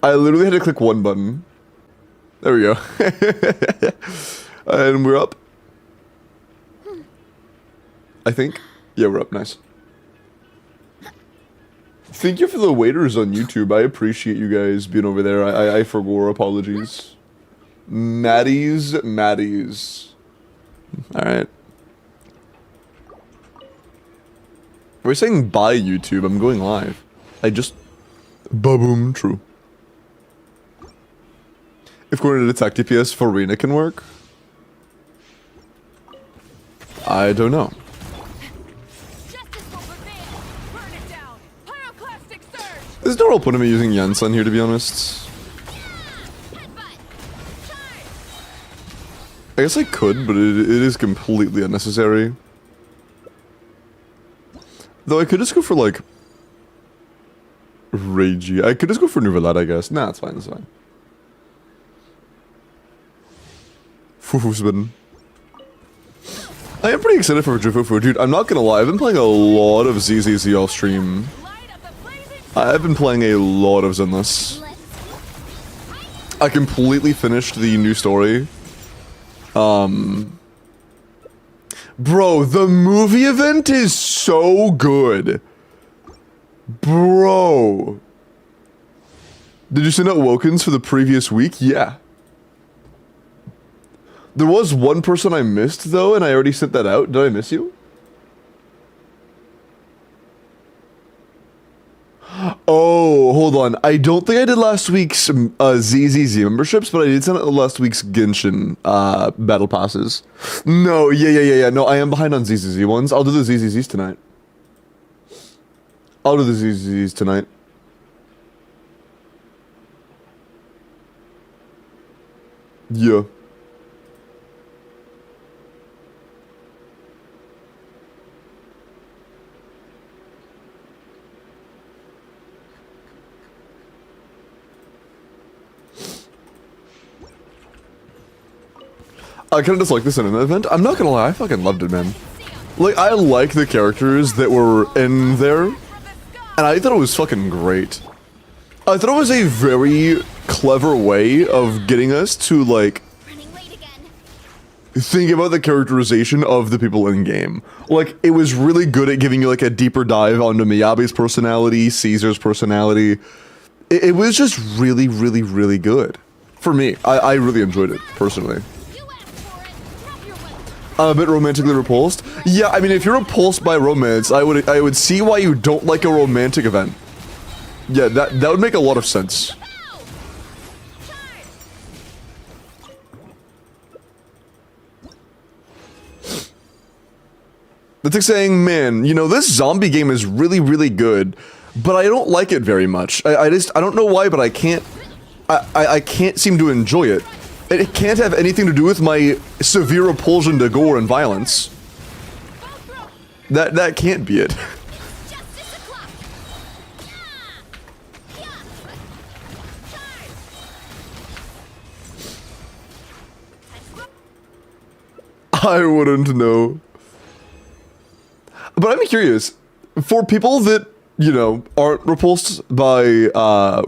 I literally had to click one button. There we go. And we're up. I think. Yeah, we're up. Nice. Thank you for the waiters on YouTube. I appreciate you guys being over there. I forgot. Apologies. Maddie's. Alright. We're saying bye, YouTube. I'm going live. I just... Ba-boom. True. If coordinated attack DPS for Reyna can work? I don't know. There's no real point in me using Genshin here, to be honest. I guess I could, but it is completely unnecessary. Though I could just go for, like... Ragey. I could just go for Nouvelette, I guess. Nah, it's fine, it's fine. Fufu's been... I am pretty excited for Fufu. Dude, I'm not gonna lie, I've been playing a lot of ZZZ off stream. I've been playing a lot of Zenless. I completely finished the new story. Bro, the movie event is so good. Bro. Did you send out WELKINs for the previous week? Yeah. There was one person I missed, though, and I already sent that out. Did I miss you? Oh, hold on. I don't think I did last week's ZZZ memberships, but I did send out last week's Genshin battle passes. No, yeah. No, I am behind on ZZZ ones. I'll do the ZZZs tonight. Yeah. I kind of just like this in an event. I'm not gonna lie, I fucking loved it, man. Like, I like the characters that were in there, and I thought it was fucking great. I thought it was a very clever way of getting us to, like, think about the characterization of the people in-game. Like, it was really good at giving you, like, a deeper dive onto Miyabi's personality, Caesar's personality. It was just really, really, really good. For me, I really enjoyed it, personally. A bit romantically repulsed? Yeah, I mean, if you're repulsed by romance, I would see why you don't like a romantic event. Yeah, that would make a lot of sense. That's like saying, man, you know, this zombie game is really, really good, but I don't like it very much. I don't know why, but I can't seem to enjoy it. It can't have anything to do with my severe repulsion to gore and violence. That can't be it. I wouldn't know. But I'm curious, for people that, you know, aren't repulsed by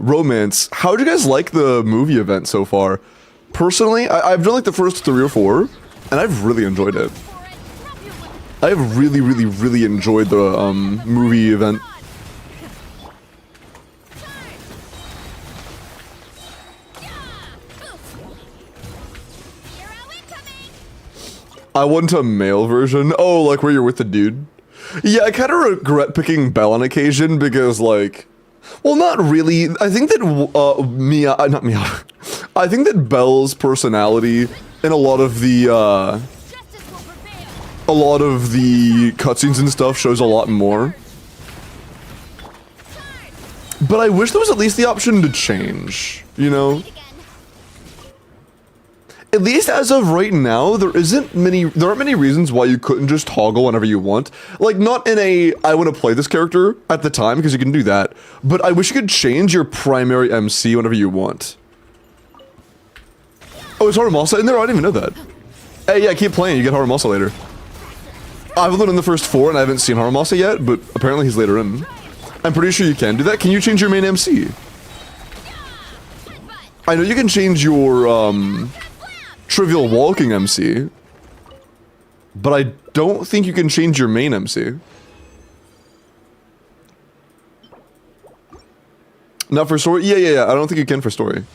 romance, how do you guys like the movie event so far? Personally, I've done like the first 3 or 4, and I've really enjoyed it. I've really, really, really enjoyed the movie event. I want a male version. Oh, like where you're with the dude. Yeah, I kind of regret picking Belle on occasion because, like, well, not really. I think that I think that Belle's personality and a lot of the cutscenes and stuff shows a lot more. But I wish there was at least the option to change, you know? At least as of right now, there aren't many reasons why you couldn't just toggle whenever you want. Like, not in a, I want to play this character at the time, because you can do that, but I wish you could change your primary MC whenever you want. Oh, is Haramasa in there? I didn't even know that. Hey, yeah, keep playing, you get Haramasa later. I've only done the first 4 and I haven't seen Haramasa yet, but apparently he's later in. I'm pretty sure you can do that. Can you change your main MC? I know you can change your, trivial walking MC, but I don't think you can change your main MC. Not for story? Yeah. I don't think you can for story.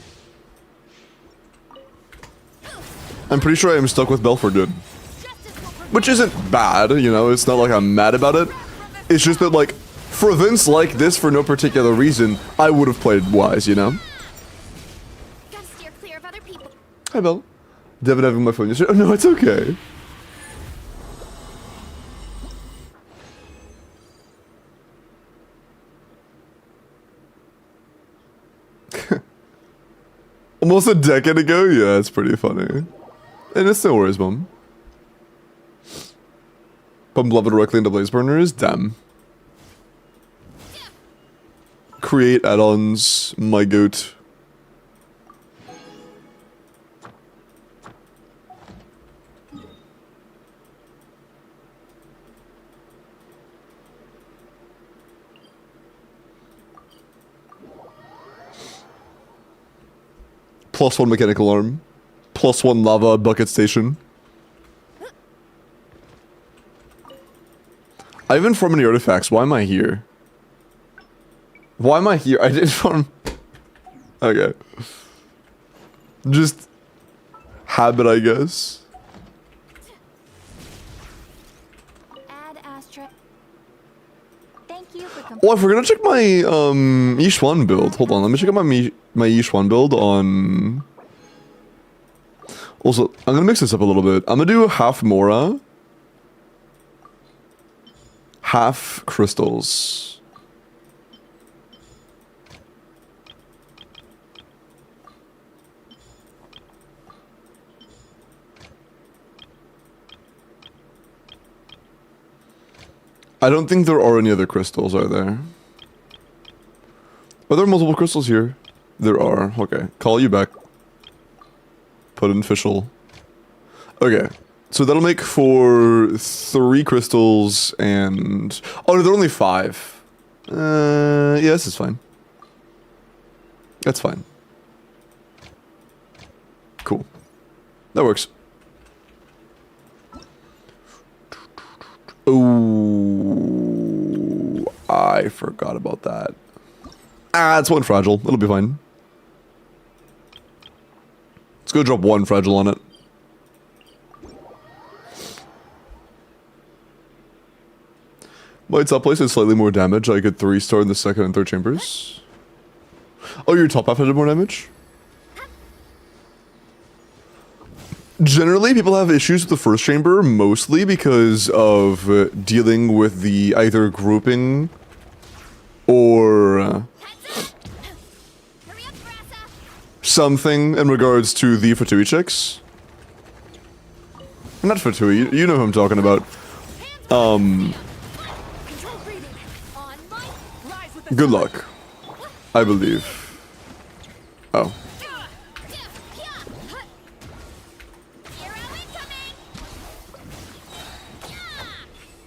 I'm pretty sure I am stuck with Belfort Good. Which isn't bad, you know, it's not like I'm mad about it. It's just that, like, for events like this, for no particular reason, I would have played wise, you know? Gotta steer clear of other people. Hi, Belle. Devin having my phone yesterday. Oh, no, it's okay. Almost a decade ago? Yeah, it's pretty funny. And it's no worries, Mom. Pump lava directly into blaze burners? Damn. Create add-ons, my goat. +1 mechanical arm. +1 lava bucket station. I haven't farmed any artifacts. Why am I here? Why am I here? I didn't farm... Okay. Just... habit, I guess. Add astra. Thank you for Oh, I forgot to check my, Yishuan build. Hold on, let me check out my Yishuan build on... Also, I'm gonna mix this up a little bit. I'm gonna do half Mora. Half crystals. I don't think there are any other crystals, are there? Are there multiple crystals here? There are. Okay. Call you back. Put in official. Okay. So that'll make for 3 crystals and... Oh, no, there are only 5. Yeah, this is fine. That's fine. Cool. That works. Oh, I forgot about that. Ah, it's 1 fragile. It'll be fine. Let's go drop 1 fragile on it. My top place has slightly more damage. I could 3-star in the second and third chambers. Oh, your top half had more damage? Generally, people have issues with the first chamber, mostly because of dealing with the either grouping or something in regards to the Fatui checks. Not Fatui, you know who I'm talking about. Good luck, I believe. Oh.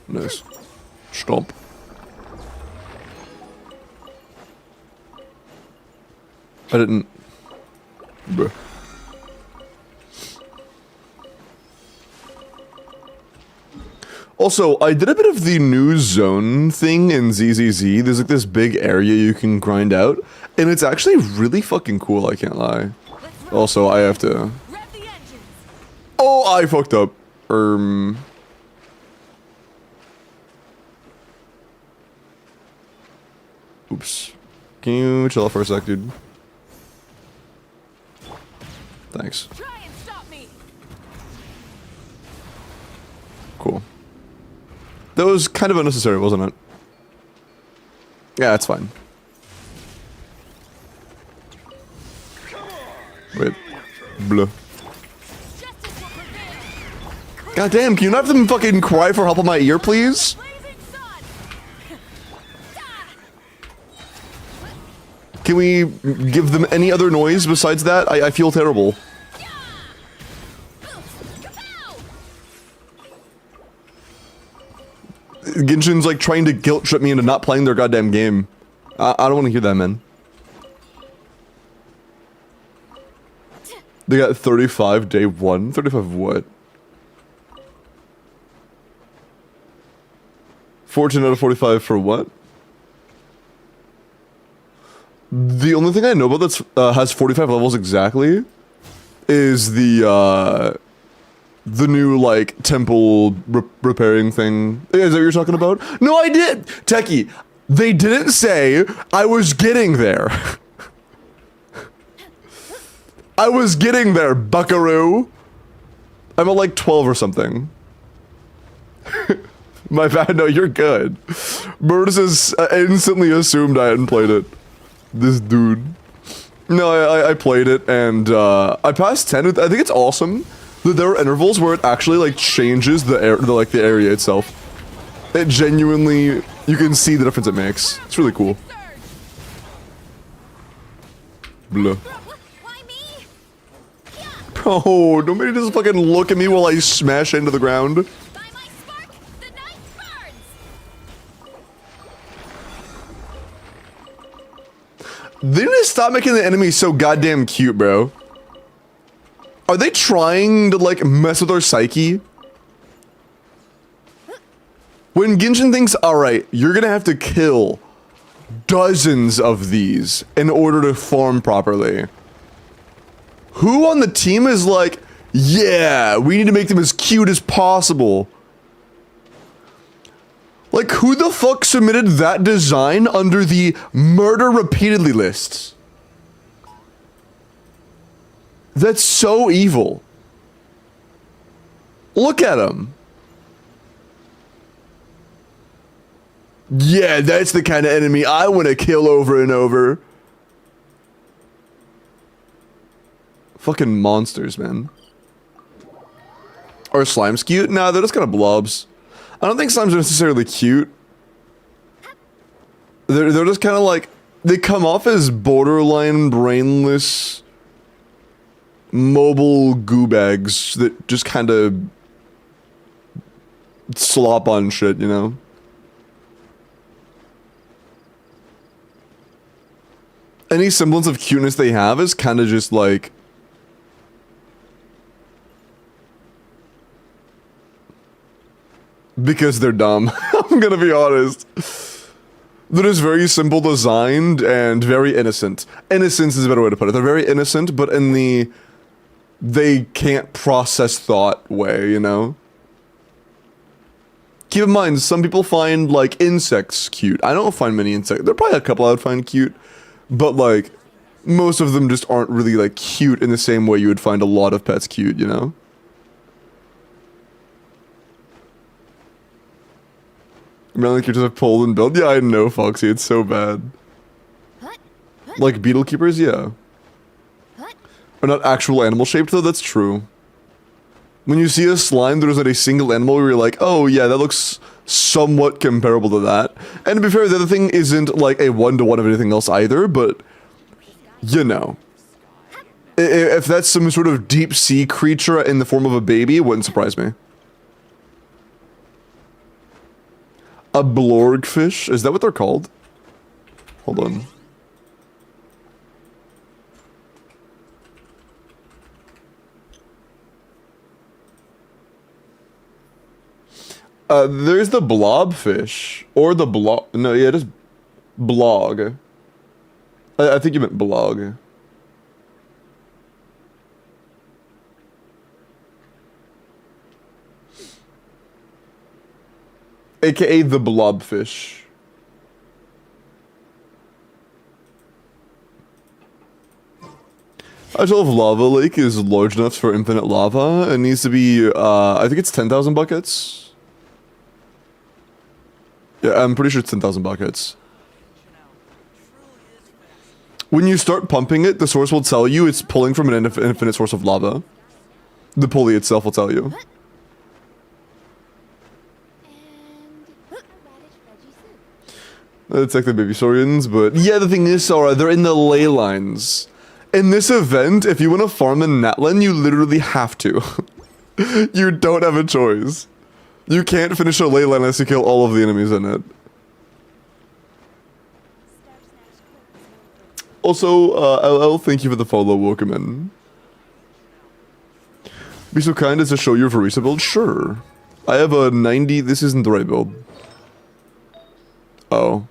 Nice. Stomp. I didn't... Bruh. Also, I did a bit of the new zone thing in ZZZ. There's like this big area you can grind out, and it's actually really fucking cool, I can't lie. Also, I have to... Oh, I fucked up. Oops. Can you chill out for a sec, dude? Thanks. Cool. That was kind of unnecessary, wasn't it? Yeah, that's fine. Wait. Blah. God damn, can you not have them fucking cry for help in my ear, please? Can we give them any other noise besides that? I feel terrible. Genshin's like trying to guilt trip me into not playing their goddamn game. I don't want to hear that, man. They got 35 day one. 35 what? 14 out of 45 for what? The only thing I know about that has 45 levels exactly is the new, like, temple repairing thing. Is that what you're talking about? No, I did! Techie, they didn't say I was getting there. I was getting there, buckaroo. I'm at, like, 12 or something. My bad, no, you're good. Murders is instantly assumed I hadn't played it. This dude. No, I played it, and I passed 10. I think it's awesome that there are intervals where it actually, like, changes the area itself. It genuinely, you can see the difference it makes. It's really cool. Blah. Why me? Oh, nobody just fucking look at me while I smash into the ground. By my spark, the night burns. They need to stop making the enemies so goddamn cute, bro. Are they trying to, like, mess with our psyche? When Genshin thinks, alright, you're gonna have to kill dozens of these in order to farm properly. Who on the team is like, yeah, we need to make them as cute as possible? Like, who the fuck submitted that design under the murder repeatedly lists? That's so evil. Look at him. Yeah, that's the kind of enemy I want to kill over and over. Fucking monsters, man. Are slimes cute? Nah, they're just kind of blobs. I don't think slimes are necessarily cute. They're just kind of like, they come off as borderline brainless mobile goo bags that just kind of slop on shit, you know? Any semblance of cuteness they have is kind of just like, because they're dumb. I'm gonna be honest. They're just very simple designed and very innocent. Innocence is a better way to put it. They're very innocent, but in the they can't process thought way, you know? Keep in mind, some people find, like, insects cute. I don't find many insects. There are probably a couple I would find cute, but, like, most of them just aren't really, like, cute in the same way you would find a lot of pets cute, you know? Mainly creatures have pulled and build. Yeah, I know, Foxy. It's so bad. Like beetle keepers, yeah. Are not actual animal shaped though. That's true. When you see a slime, there's not a single animal where you're like, oh yeah, that looks somewhat comparable to that. And to be fair, the other thing isn't like a one-to-one of anything else either. But you know, if that's some sort of deep sea creature in the form of a baby, it wouldn't surprise me. A blorgfish? Is that what they're called? Hold on. There's the blobfish. Or the no, yeah, just blog. I think you meant blog. AKA the blobfish. I still have lava lake is large enough for infinite lava. It needs to be, I think it's 10,000 buckets. Yeah, I'm pretty sure it's 10,000 buckets. When you start pumping it, the source will tell you it's pulling from an infinite source of lava. The pulley itself will tell you. It's like the baby saurians, but yeah, the thing is, Sora, they're in the ley lines. In this event, if you want to farm in Natlan, you literally have to. You don't have a choice. You can't finish a ley line unless you kill all of the enemies in it. Also, LL, thank you for the follow, welcome in. Be so kind as to show your Varisa build? Sure. I have a 90... This isn't the right build. Oh.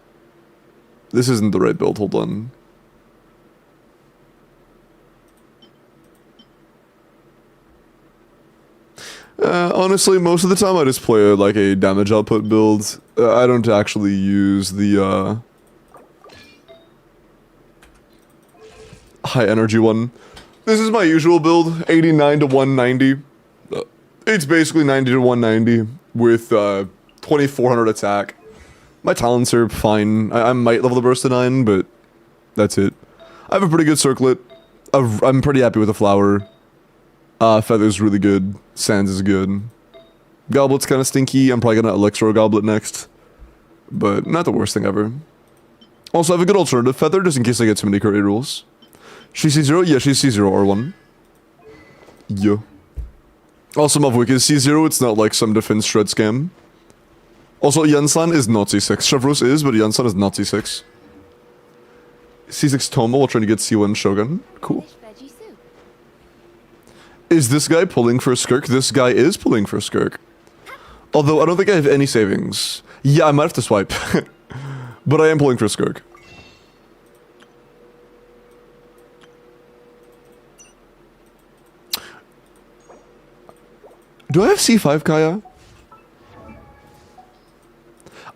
This isn't the right build, hold on. Honestly, most of the time I just play like a damage output build. I don't actually use the high energy one. This is my usual build, 89 to 190. It's basically 90 to 190 with 2400 attack. My talents are fine. I might level the burst to 9, but that's it. I have a pretty good circlet. I'm pretty happy with the flower. Feather's really good. Sands is good. Goblet's kind of stinky. I'm probably gonna elixir a goblet next. But not the worst thing ever. Also, I have a good alternative feather just in case I get too many curry rules. She's C0? Yeah, she's C0 R1. Yeah. Also, Mavwick is C0. It's not like some defense shred scam. Also, Yansan is not C6. Chevros is, but Yansan is not C6. C6 Tomo while trying to get C1 Shogun. Cool. Is this guy pulling for a Skirk? This guy is pulling for a Skirk. Although, I don't think I have any savings. Yeah, I might have to swipe. But I am pulling for a Skirk. Do I have C5 Kaya?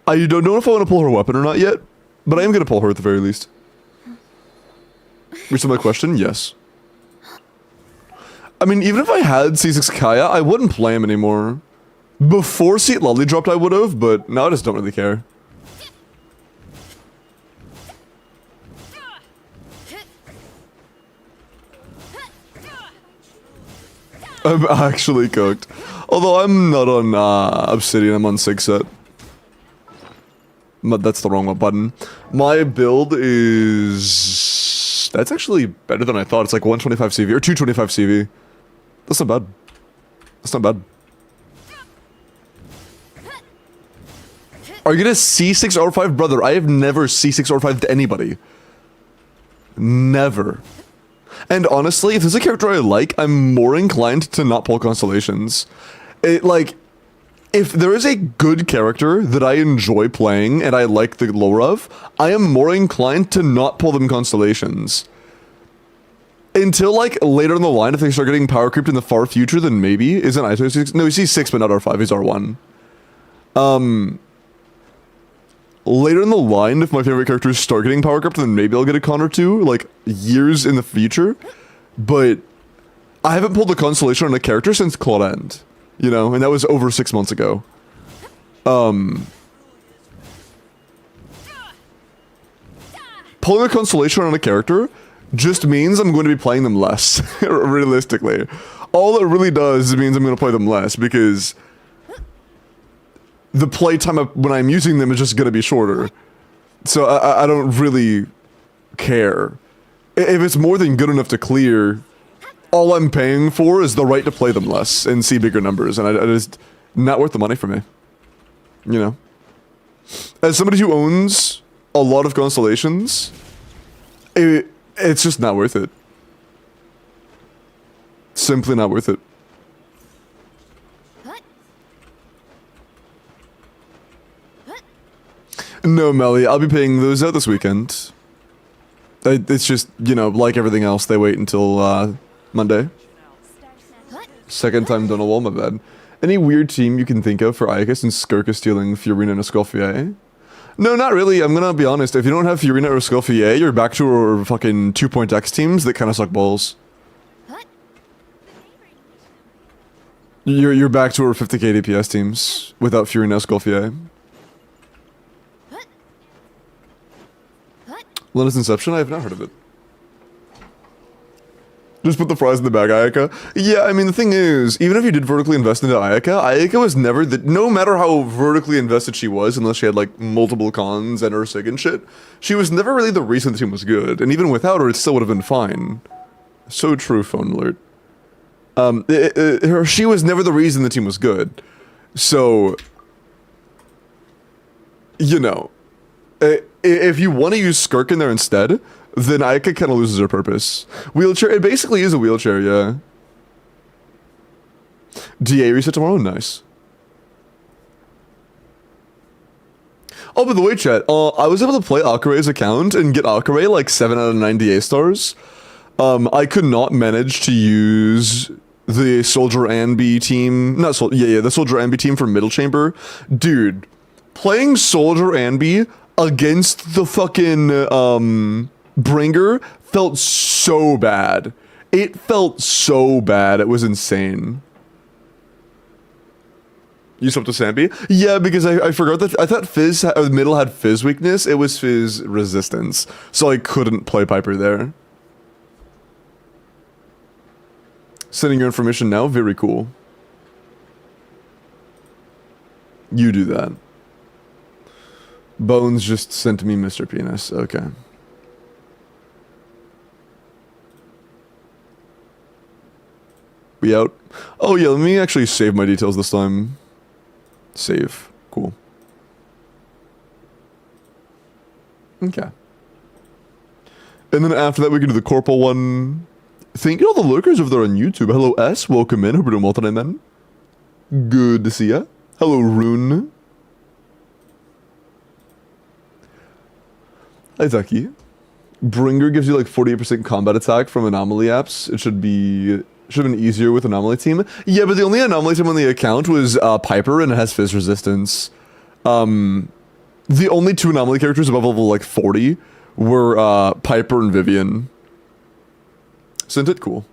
I don't know if I want to pull her weapon or not yet, but I am going to pull her at the very least. Answer my question? Yes. I mean, even if I had C6 Kaya, I wouldn't play him anymore. Before Seat Lolly dropped, I would have, but now I just don't really care. I'm actually cooked. Although I'm not on Obsidian, I'm on Sigset. But that's the wrong button. My build is... That's actually better than I thought. It's like 125 CV, or 225 CV. That's not bad. That's not bad. Are you gonna C6 R5? Brother, I have never C6 R5 to anybody. Never. And honestly, if there's a character I like, I'm more inclined to not pull Constellations. If there is a good character that I enjoy playing and I like the lore of, I am more inclined to not pull them Constellations. Until, like, later in the line, if they start getting power creeped in the far future, then maybe. Isn't Ito 6? No, he's 6, but not R5, he's R1. Later in the line, if my favorite characters start getting power creeped, then maybe I'll get a con or two, like, years in the future. But I haven't pulled a Constellation on a character since Claude End. You know, and that was over 6 months ago. Pulling a Constellation on a character just means I'm going to be playing them less, realistically. All it really does is means I'm going to play them less, because the playtime when I'm using them is just going to be shorter. So I don't really care. If it's more than good enough to clear, all I'm paying for is the right to play them less and see bigger numbers, and I just... Not worth the money for me. You know? As somebody who owns a lot of Constellations, it's just not worth it. Simply not worth it. No, Melly, I'll be paying those out this weekend. It's just, you know, like everything else, they wait until, Monday. Second time done a wall, my bad. Any weird team you can think of for Iacus and Skirk is stealing Fiorina and Escoffier? No, not really. I'm gonna be honest. If you don't have Fiorina or Escoffier, you're back to our fucking 2-point-X teams that kind of suck balls. You're back to our 50k DPS teams without Fiorina Escoffier. Linus Inception? I have not heard of it. Just put the fries in the bag, Ayaka. Yeah, I mean, the thing is, even if you did vertically invest into Ayaka, Ayaka was never the... No matter how vertically invested she was, unless she had, like, multiple cons and her sig and shit, she was never really the reason the team was good. And even without her, it still would have been fine. So true, phone alert. She was never the reason the team was good. So... You know... If you want to use Skirk in there instead, then Ayaka kind of loses her purpose. Wheelchair, it basically is a wheelchair, yeah. DA reset tomorrow? Nice. Oh, by the way, chat, I was able to play Akare's account and get Akare like 7 out of 9 DA stars. I could not manage to use the Soldier Anby team, not Soldier, yeah, the Soldier Anby team for Middle Chamber. Dude, playing Soldier Anby against the fucking, Bringer felt so bad. It felt so bad, it was insane. You swapped to Sambi? Yeah, because I forgot that, I thought Fizz, Middle had Fizz weakness, it was Fizz resistance, so I couldn't play Piper there. Sending your information now, very cool. You do that. Bones just sent me Mr. Penis, okay. We out? Oh yeah, let me actually save my details this time. Save. Cool. Okay. And then after that we can do the corporal one. Thank you all the lurkers over there on YouTube. Hello S, welcome in. Hope you're doing well today, man. Good to see ya. Hello Rune. Hi Zaki. Bringer gives you like 48% combat attack from anomaly apps. It should have been easier with anomaly team. Yeah, but the only anomaly team on the account was Piper, and it has Fizz resistance. The only two anomaly characters above level like 40 were Piper and Vivian. Isn't it cool?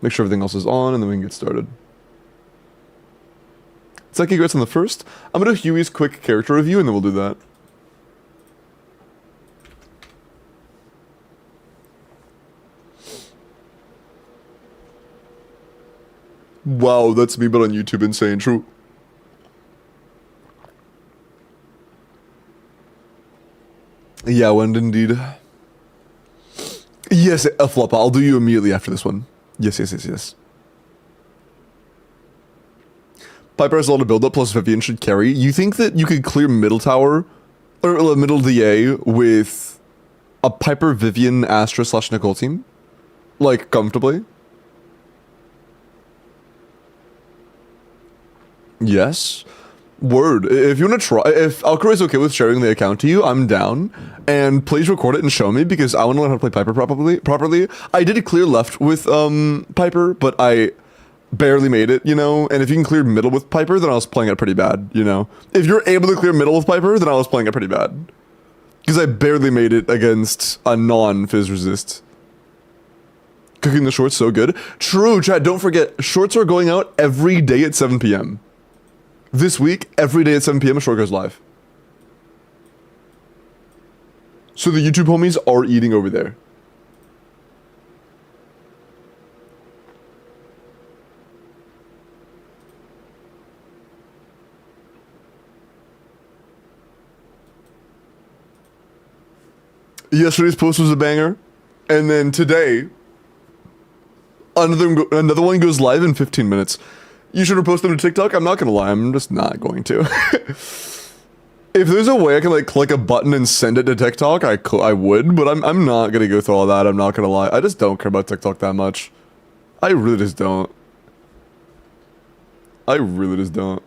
Make sure everything else is on, and then we can get started. It's like congrats on the first. I'm gonna do Huey's quick character review, and then we'll do that. Wow, that's me, but on YouTube, insane. True. Yeah, when indeed. Yes, Floppa, I'll do you immediately after this one. Yes. Piper has a lot of build-up, plus Vivian should carry. You think that you could clear middle tower, or middle DA, with a Piper, Vivian, Astra / Nicole team? Like, comfortably? Yes. Word. If you want to try, if Alcor is okay with sharing the account to you, I'm down. And please record it and show me, because I want to learn how to play Piper properly. I did clear left with Piper, but I barely made it, you know? And if you can clear middle with Piper, then I was playing it pretty bad, you know? If you're able to clear middle with Piper, then I was playing it pretty bad. Because I barely made it against a non-Fizz resist. Cooking the shorts so good. True, chat, don't forget, shorts are going out every day at 7 p.m. This week, every day at 7 p.m. a short goes live. So the YouTube homies are eating over there. Yesterday's post was a banger. And then today, another one goes live in 15 minutes. You should repost them to TikTok? I'm not gonna lie, I'm just not going to. If there's a way I can like click a button and send it to TikTok, I would, but I'm not gonna go through all that, I'm not gonna lie. I just don't care about TikTok that much. I really just don't. I really just don't.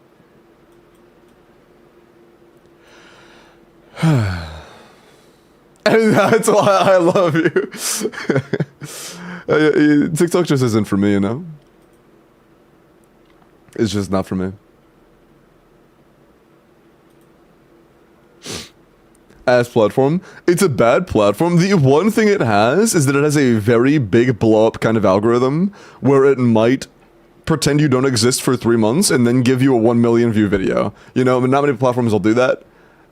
And that's why I love you. TikTok just isn't for me, you know? It's just not for me. As platform, it's a bad platform. The one thing it has is that it has a very big blow up kind of algorithm where it might pretend you don't exist for 3 months and then give you a 1 million view video. You know, but not many platforms will do that.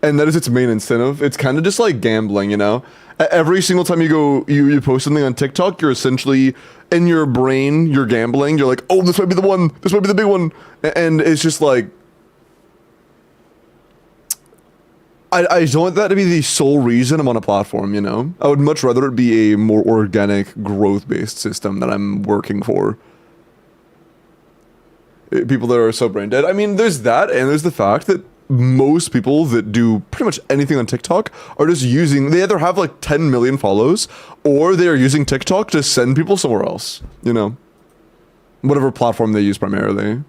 And that is its main incentive. It's kind of just like gambling, you know? Every single time you post something on TikTok, you're essentially, in your brain, you're gambling. You're like, oh, this might be the one. This might be the big one. And it's just like, I don't want that to be the sole reason I'm on a platform, you know? I would much rather it be a more organic, growth-based system that I'm working for. People that are so brain dead. I mean, there's that, and there's the fact that most people that do pretty much anything on TikTok are just using, they either have like 10 million follows, or they are using TikTok to send people somewhere else, you know? Whatever platform they use primarily.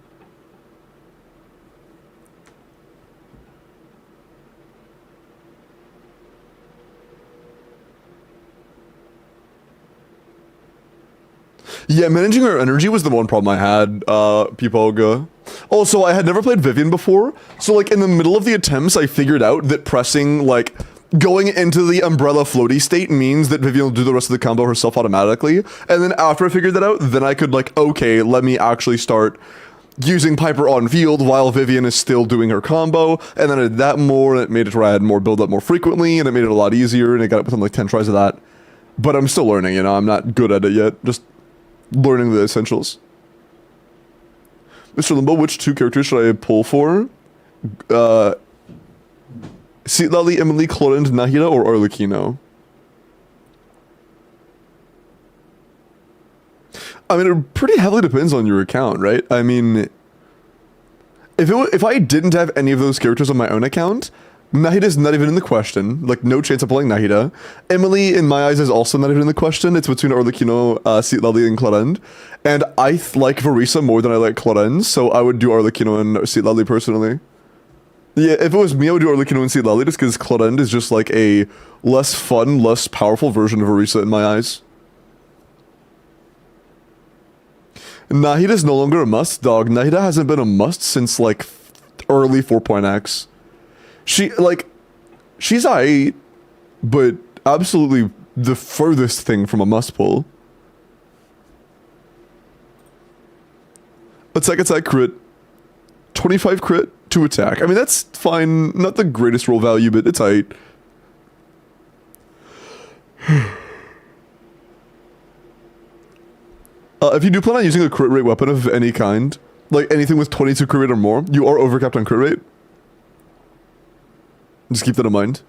Yeah, managing her energy was the one problem I had, Pipoga. Also, I had never played Vivian before, so like in the middle of the attempts, I figured out that pressing, like, going into the umbrella floaty state means that Vivian will do the rest of the combo herself automatically, and then after I figured that out, then I could like, okay, let me actually start using Piper on field while Vivian is still doing her combo, and then I did that more, and it made it where I had more build up more frequently, and it made it a lot easier, and I got it within like 10 tries of that. But I'm still learning, you know, I'm not good at it yet, just learning the essentials. Mr. Limbo, which 2 characters should I pull for? Citlali, Emily, Clorinde, Nahida, or Arlecchino? I mean, it pretty heavily depends on your account, right? I mean, if I didn't have any of those characters on my own account, Nahida's not even in the question. Like, no chance of pulling Nahida. Emily, in my eyes, is also not even in the question. It's between Arlecchino, Citlali, and Clorinde. And I like Verisa more than I like Clorinde, so I would do Arlecchino and Citlali personally. Yeah, if it was me, I would do Arlecchino and Citlali just because Clorinde is just like a less fun, less powerful version of Verisa in my eyes. Nahida's no longer a must, dog. Nahida hasn't been a must since like early 4.x. She's aight, but absolutely the furthest thing from a must pull. Attack, crit. 25 crit, 2 attack. I mean, that's fine. Not the greatest roll value, but it's aight. If you do plan on using a crit rate weapon of any kind, like anything with 22 crit rate or more, you are overcapped on crit rate. Just keep that in mind.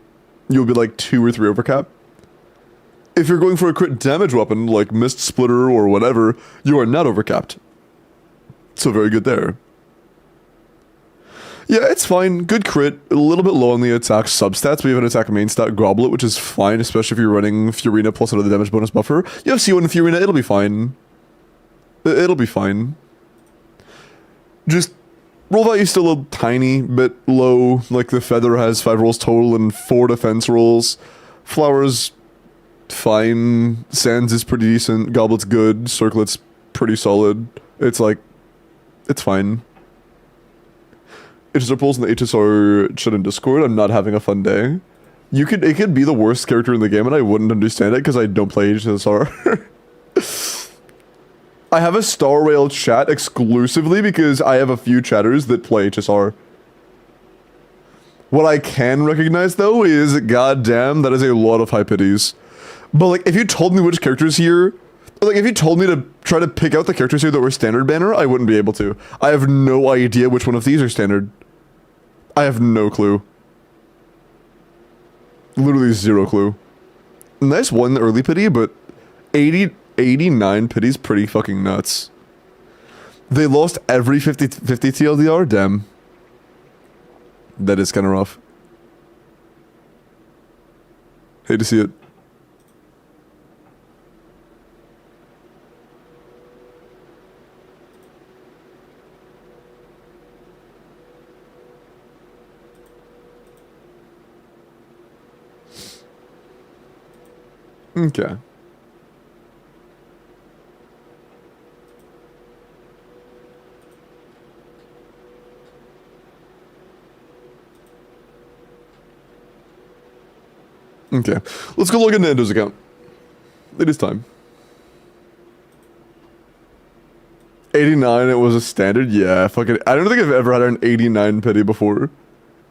You'll be like 2 or 3 overcap. If you're going for a crit damage weapon, like Mist Splitter or whatever, you are not overcapped. So very good there. Yeah, it's fine. Good crit. A little bit low on the attack substats. We have an attack main stat Goblet, which is fine, especially if you're running Furina plus another damage bonus buffer. You have C1 Furina, it'll be fine. It'll be fine. Just roll value still a tiny bit low. Like the Feather has 5 rolls total and 4 defense rolls. Flowers, fine. Sands is pretty decent. Goblet's good. Circlet's pretty solid. It's like, it's fine. HSR pulls in the HSR chat in Discord. I'm not having a fun day. It could be the worst character in the game and I wouldn't understand it because I don't play HSR. I have a Star Rail chat exclusively because I have a few chatters that play HSR. What I can recognize though is, goddamn, that is a lot of high pities. But like, if you told me which characters here, like if you told me to try to pick out the characters here that were standard banner, I wouldn't be able to. I have no idea which one of these are standard. I have no clue. Literally 0 clue. Nice one early pity, but 89 pity's pretty fucking nuts. They lost every 50 TLDR? Damn. That is kind of rough. Hate to see it. Okay. Okay. Let's go log into Endo's account. It is time. 89, it was a standard? Yeah, fuck it. I don't think I've ever had an 89 pity before.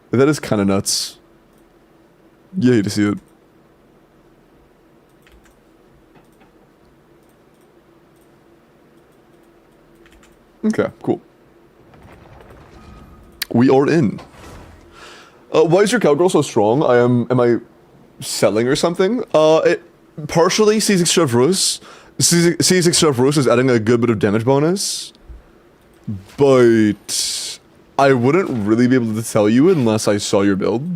That is kind of nuts. You hate to see it. Okay, cool. We are in. Why is your cowgirl so strong? Am I selling or something? It partially C6 Chevreuse. C6 Chevreuse is adding a good bit of damage bonus. But I wouldn't really be able to tell you unless I saw your build.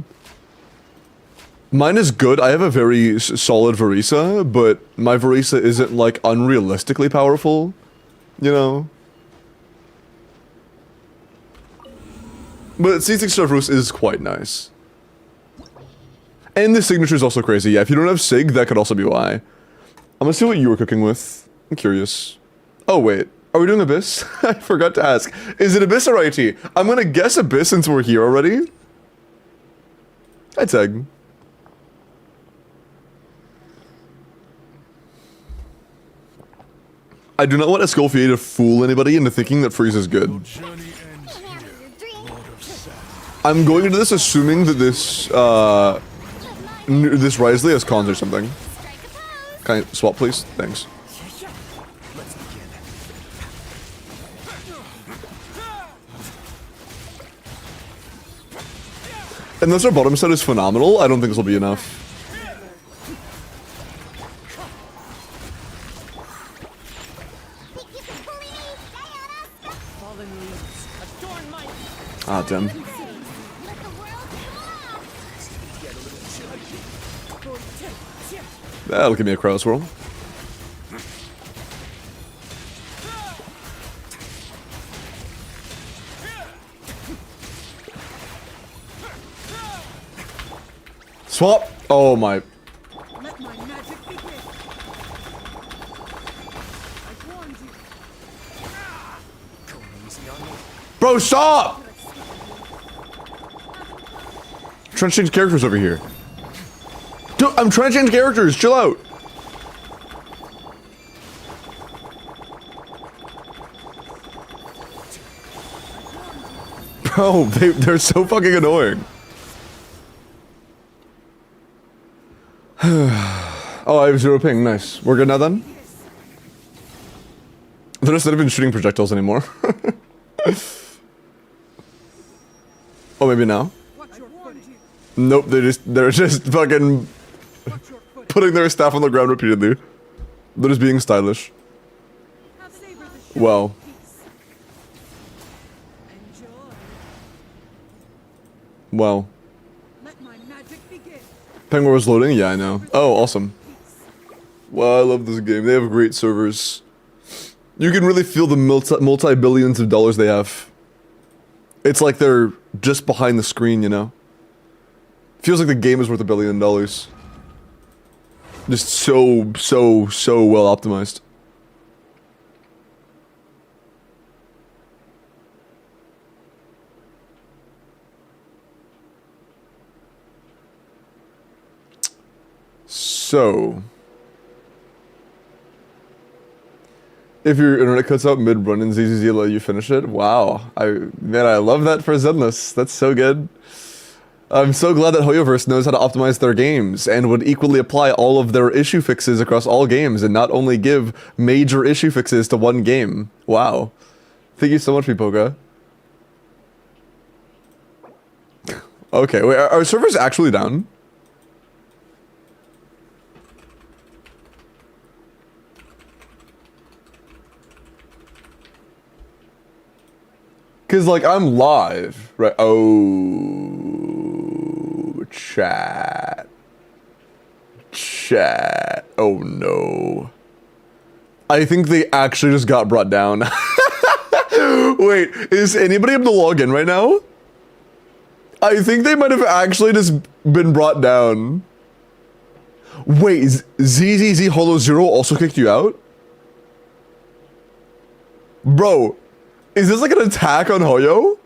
Mine is good. I have a very solid Verisa, but my Verisa isn't like unrealistically powerful, you know? But C6 Starfrost is quite nice. And the signature is also crazy. Yeah, if you don't have Sig, that could also be why. I'm gonna see what you were cooking with. I'm curious. Oh, wait. Are we doing Abyss? I forgot to ask. Is it Abyss or IT? I'm gonna guess Abyss since we're here already. Hi, Tag. I do not want Escoffier to fool anybody into thinking that Freeze is good. I'm going into this assuming that this, this Risley has cons or something. Can I swap, please? Thanks. Unless our bottom set is phenomenal, I don't think this will be enough. Ah, damn. That'll give me a crow swirl. Swap! Oh my. Let my magic begin. I warned you. Bro, stop! Trying to change characters over here. Dude, I'm trying to change characters. Chill out. Bro, they're so fucking annoying. Oh, I have 0 ping. Nice. We're good now then? They're just not even shooting projectiles anymore. Oh, maybe now? Nope, they're just fucking putting their staff on the ground repeatedly. They're just being stylish. Wow. Wow. Penguin was loading? Yeah, I know. Oh, awesome. Wow, I love this game. They have great servers. You can really feel the multi-billions of dollars they have. It's like they're just behind the screen, you know? Feels like the game is worth $1 billion. Just so well optimized. So, if your internet cuts out mid-run and ZZZ let you finish it, wow. Man, I love that for Zenless. That's so good. I'm so glad that Hoyoverse knows how to optimize their games and would equally apply all of their issue fixes across all games and not only give major issue fixes to one game. Wow. Thank you so much, Pipoka. Okay, wait, are servers actually down? Cause like I'm live, right? Oh, chat. Oh no. I think they actually just got brought down. Wait, is anybody able to log in right now? I think they might have actually just been brought down. Wait, ZZZ Holo Zero also kicked you out? Bro. Is this like an attack on Hoyo?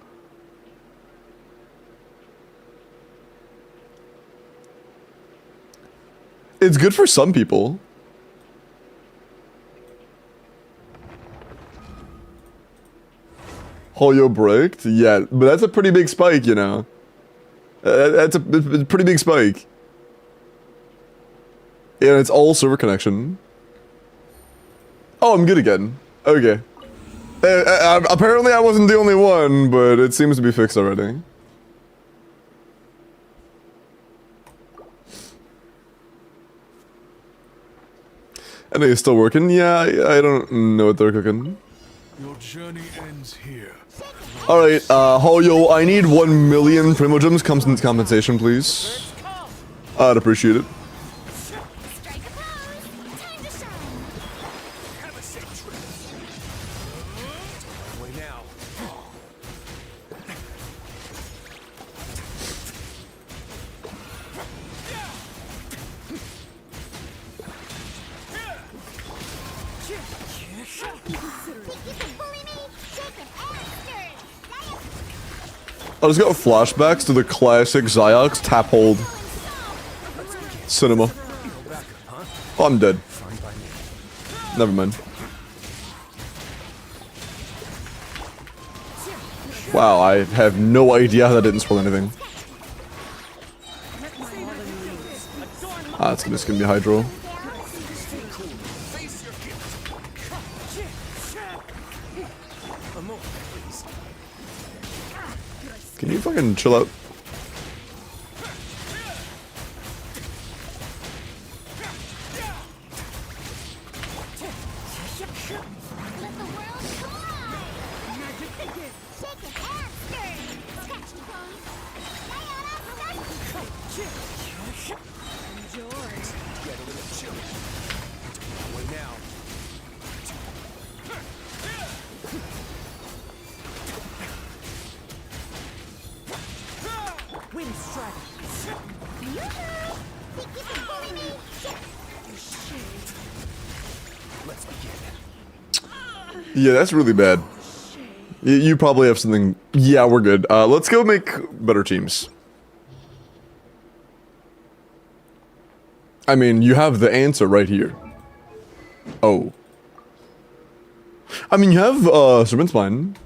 It's good for some people. Hoyo braked? Yeah, but that's a pretty big spike, you know. That's a pretty big spike. Yeah, it's all server connection. Oh, I'm good again. Okay. Apparently I wasn't the only one, but it seems to be fixed already. And are you still working? Yeah, I don't know what they're cooking. Your journey ends here. Alright, Hoyo, I need 1 million Primogems compensation, please. I'd appreciate it. I just got flashbacks to the classic Xiox tap hold cinema. Oh, I'm dead. Never mind. Wow, I have no idea how that didn't spoil anything. Ah, it's just gonna be Hydro. Can you fucking chill out? Let the world collide! Magic begin! Shake it and stir! Scratch the bones! Enjoy. Get a little chilly. Way now. Wind strike. Yoo-hoo! Think you can bully me? Let's begin. Yeah, that's really bad. You probably have something. Yeah, we're good. Let's go make better teams. I mean, you have the answer right here. Oh. I mean, you have, Serpent Spine.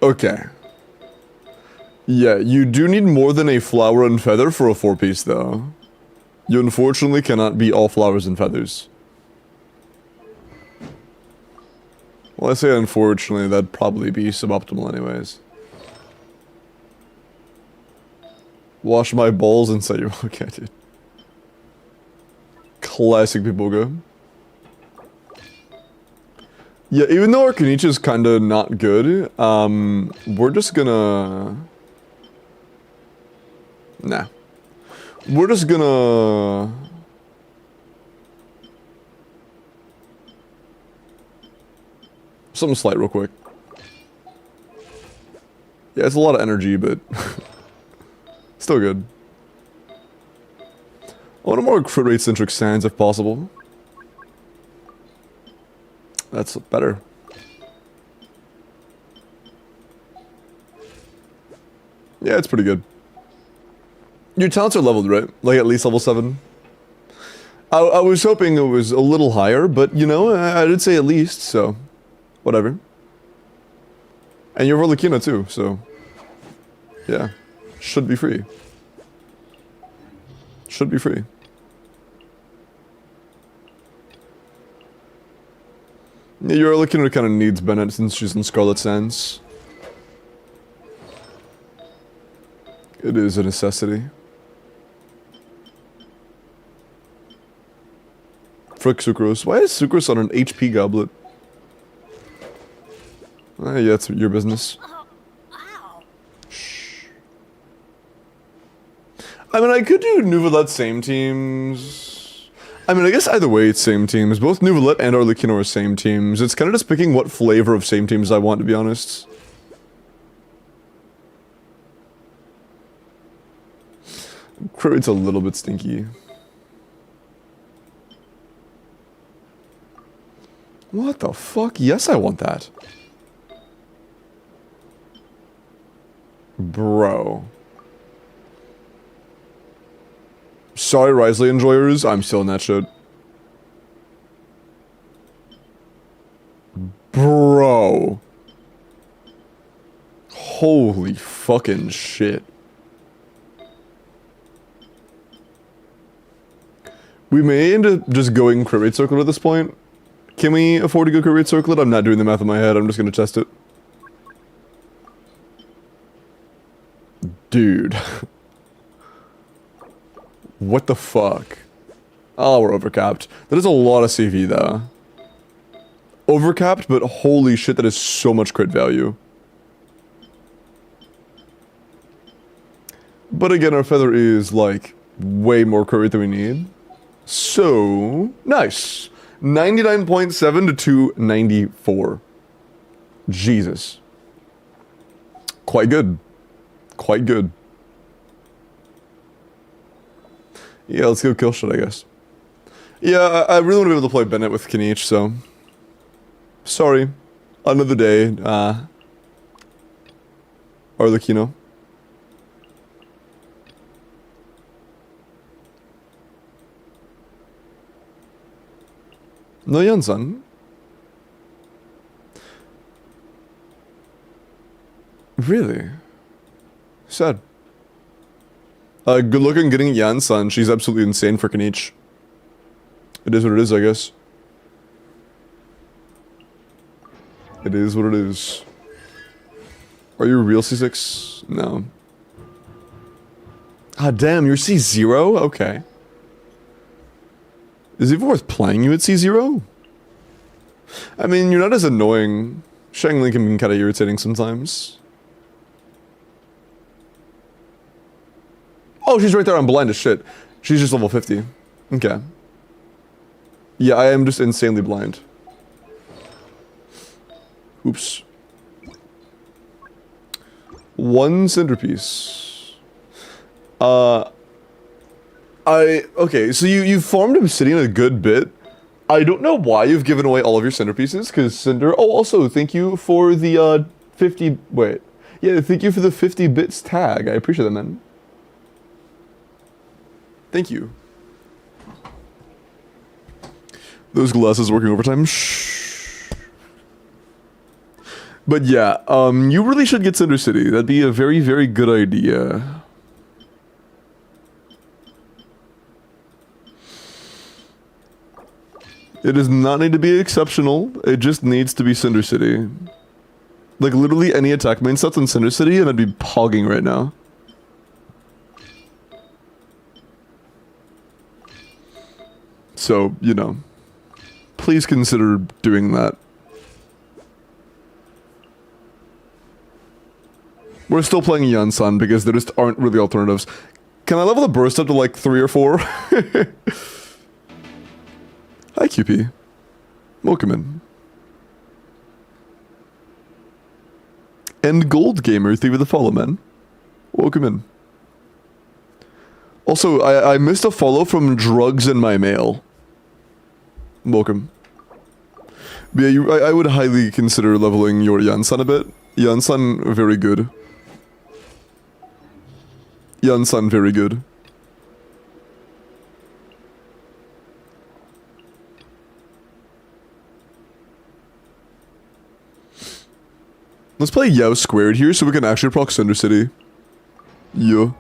Okay. Yeah, you do need more than a flower and feather for a 4-piece, though. You unfortunately cannot be all flowers and feathers. Well, I say unfortunately, that'd probably be suboptimal anyways. Wash my balls and say you're okay, dude. Classic people go. Yeah, even though our Kenichi is kinda not good, we're just gonna... Nah. We're just gonna... Something slight real quick. Yeah, it's a lot of energy, but... still good. I want a more crit rate centric sands if possible. That's better. Yeah, it's pretty good. Your talents are leveled, right? Like at least level 7? I was hoping it was a little higher, but you know, I did say at least, so... Whatever. And you're Volcano too, so... Yeah. Should be free. Should be free. Yeah, you're looking at kind of needs Bennett since she's in Scarlet Sands. It is a necessity. Frick Sucrose. Why is Sucrose on an HP goblet? Yeah, it's your business. Oh, ow! Shh. I mean, I could do Nouvelette same teams. I mean, I guess either way it's same teams. Both Nouvelette and Arlecchino are same teams. It's kind of just picking what flavor of same teams I want, to be honest. Crit rate's a little bit stinky. What the fuck? Yes, I want that. Bro. Sorry, Risley enjoyers, I'm still in that shit. Bro. Holy fucking shit. We may end up just going crit rate circlet at this point. Can we afford to go crit rate circlet? I'm not doing the math in my head, I'm just gonna test it. Dude. What the fuck? Oh, we're overcapped. That is a lot of CV though. Overcapped, but holy shit, that is so much crit value. But again, our feather is like way more crit rate than we need. So, nice. 99.7 to 294. Jesus. Quite good. Quite good. Yeah, let's go kill shit, I guess. Yeah, I really want to be able to play Bennett with Kinich, so... Sorry. Another day, Arlecchino. No Yansan. Really? Sad. Good looking getting Yansan. She's absolutely insane for Kinich. It is what it is, I guess. It is what it is. Are you real C6? No. Ah, damn, you're C0? Okay. Is it even worth playing you at C0? I mean, you're not as annoying. Shangling can be kind of irritating sometimes. Oh, she's right there. I'm blind as shit. She's just level 50. Okay. Yeah, I am just insanely blind. Oops. One centerpiece. Okay, so you farmed Obsidian a good bit. I don't know why you've given away all of your centerpieces, because Cinder... Oh, also, thank you for the, 50... Wait. Yeah, thank you for the 50 bits tag. I appreciate that, man. Thank you. Those glasses working overtime? Shh. But yeah, you really should get Cinder City. That'd be a very, very good idea. It does not need to be exceptional, it just needs to be Cinder City. Like, literally any attack main sets on Cinder City, and I'd be pogging right now. So, you know, please consider doing that. We're still playing Yansan because there just aren't really alternatives. Can I level the burst up to like 3 or 4? Hi QP. Welcome in. And Gold Gamer, thank you for the follow, man. Welcome in. Also, I missed a follow from Drugs in My Mail. Welcome. But yeah, I would highly consider leveling your Yansan a bit. Yansan, very good. Yansan, very good. Let's play Yao squared here so we can actually proc Cinder City. Yeah.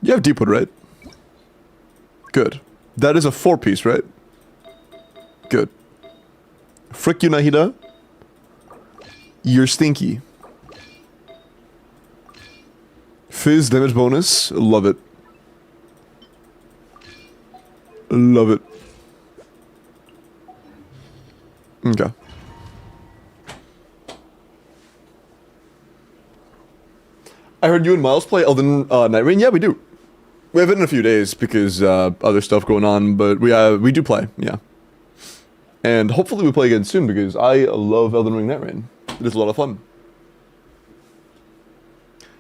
You have Deepwood, right? Good. That is a 4-piece, right? Good. Frick you, Nahida. You're stinky. Fizz damage bonus. Love it. Love it. Okay. I heard you and Miles play Elden Night Rain. Yeah, we do. We have it in a few days because other stuff going on, but we do play, yeah. And hopefully we play again soon because I love Elden Ring Night Rain. It is a lot of fun.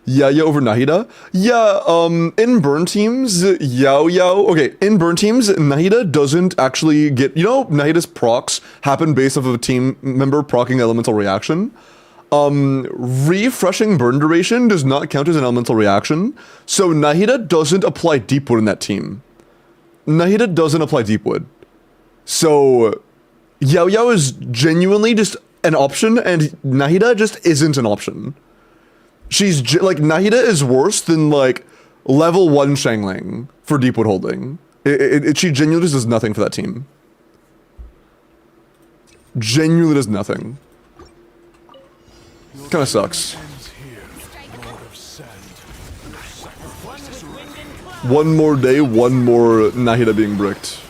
Yeah over Nahida? Yeah, in burn teams, okay, in burn teams, Nahida doesn't actually get, you know, Nahida's procs happen based off of a team member proccing elemental reaction. Refreshing burn duration does not count as an elemental reaction, so Nahida doesn't apply Deepwood in that team. Nahida doesn't apply Deepwood. So, Yao is genuinely just an option, and Nahida just isn't an option. She's, like, Nahida is worse than, like, level 1 Shangling for Deepwood holding. She genuinely just does nothing for that team. Genuinely does nothing. Kinda sucks. One more day, one more Nahida being bricked.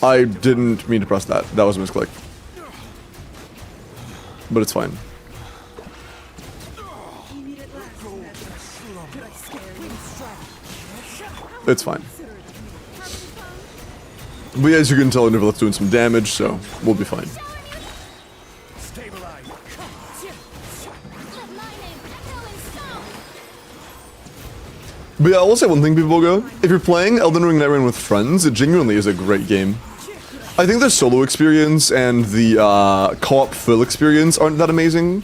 I didn't mean to press that. That was a misclick. But it's fine. It's fine. But as you can tell, Niverlet's doing some damage, so we'll be fine. But yeah, I will say one thing, people go. If you're playing Elden Ring Nightmare with friends, it genuinely is a great game. I think the solo experience and the co-op full experience aren't that amazing.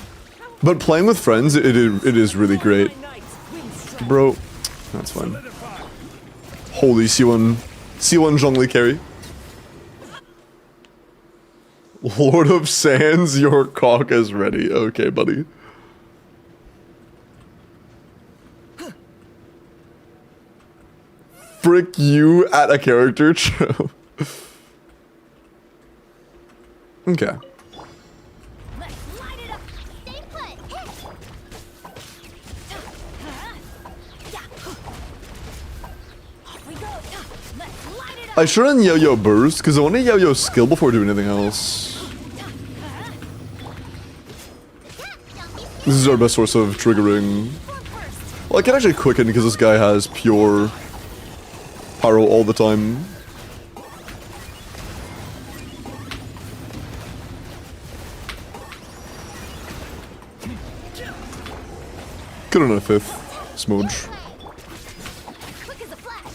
But playing with friends, it is really great. Bro, that's fine. Holy C1 Zhongli carry. Lord of Sands, your cock is ready. Okay, buddy. Frick you at a character. Okay. Let's light it up. Stay put. Hit. Yeah. Off we go. Let's light it up. I shouldn't yo-yo burst, because I want to yo-yo skill before doing anything else. This is our best source of triggering. Well, I can actually quicken because this guy has pure pyro all the time. Could have done a fifth. Smooge. Quick as a flash.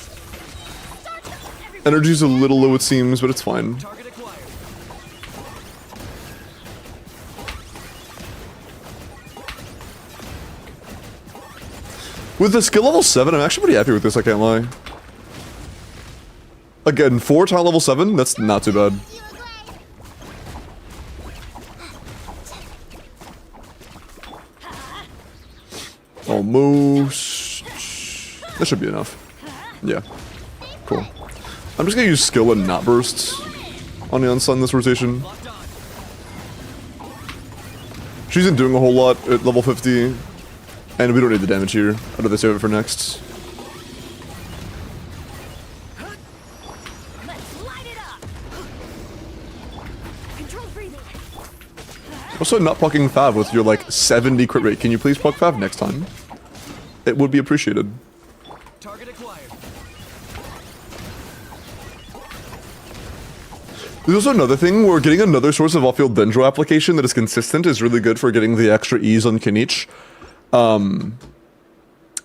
Start them. Everybody. Energy's a little low, it seems, but it's fine. Target acquired. With the skill level 7, I'm actually pretty happy with this, I can't lie. Again, 4 time level 7, that's not too bad. You agree? Almost. That should be enough. Yeah. Cool. I'm just gonna use skill and not bursts on the Unsun this rotation. Locked on. She isn't doing a whole lot at level 50. And we don't need the damage here. I'd rather save it for next. Let's light it up. Control breathing. Also, not plucking Fav with your like 70 crit rate. Can you please pluck Fav next time? It would be appreciated. Target acquired. There's also another thing where getting another source of off-field Dendro application that is consistent is really good for getting the extra ease on Kinich.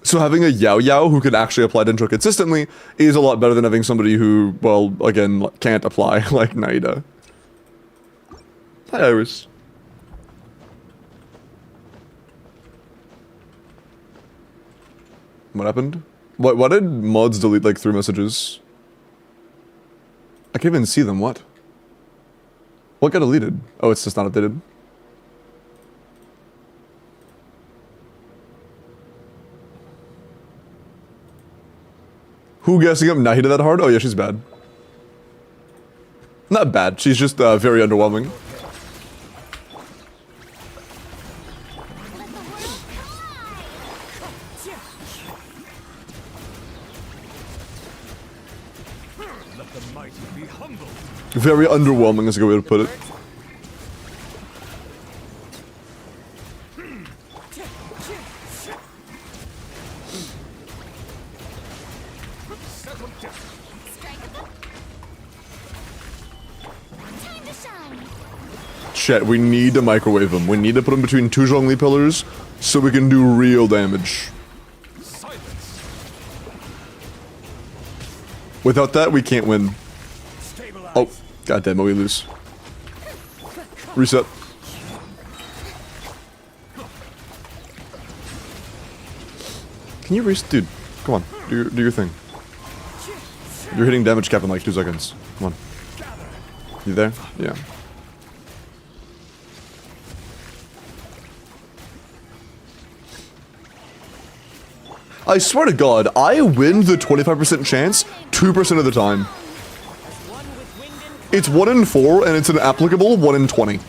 So having a Yao Yao who can actually apply Dendro consistently is a lot better than having somebody who, well, again, can't apply, like Naida. Hi, Iris. What happened? Why did mods delete like 3 messages? I can't even see them, what? What got deleted? Oh, it's just not updated. Who guessing up Nahida that hard? Oh yeah, she's bad. Not bad, she's just very underwhelming. Let the world collide. Let the mighty be humbled. Very underwhelming is a good way to put it. Settle down. Strike them. Time to shine. Chat, we need to microwave him. We need to put him between 2 Zhongli pillars so we can do real damage. Silence. Without that, we can't win. Stabilize. Oh, goddamn it, we lose. Reset. Can you reset? Dude, come on. Do your thing. You're hitting damage cap in like 2 seconds. Come on. You there? Yeah. I swear to God, I win the 25% chance 2% of the time. It's 1 in 4, and it's an applicable 1 in 20. Be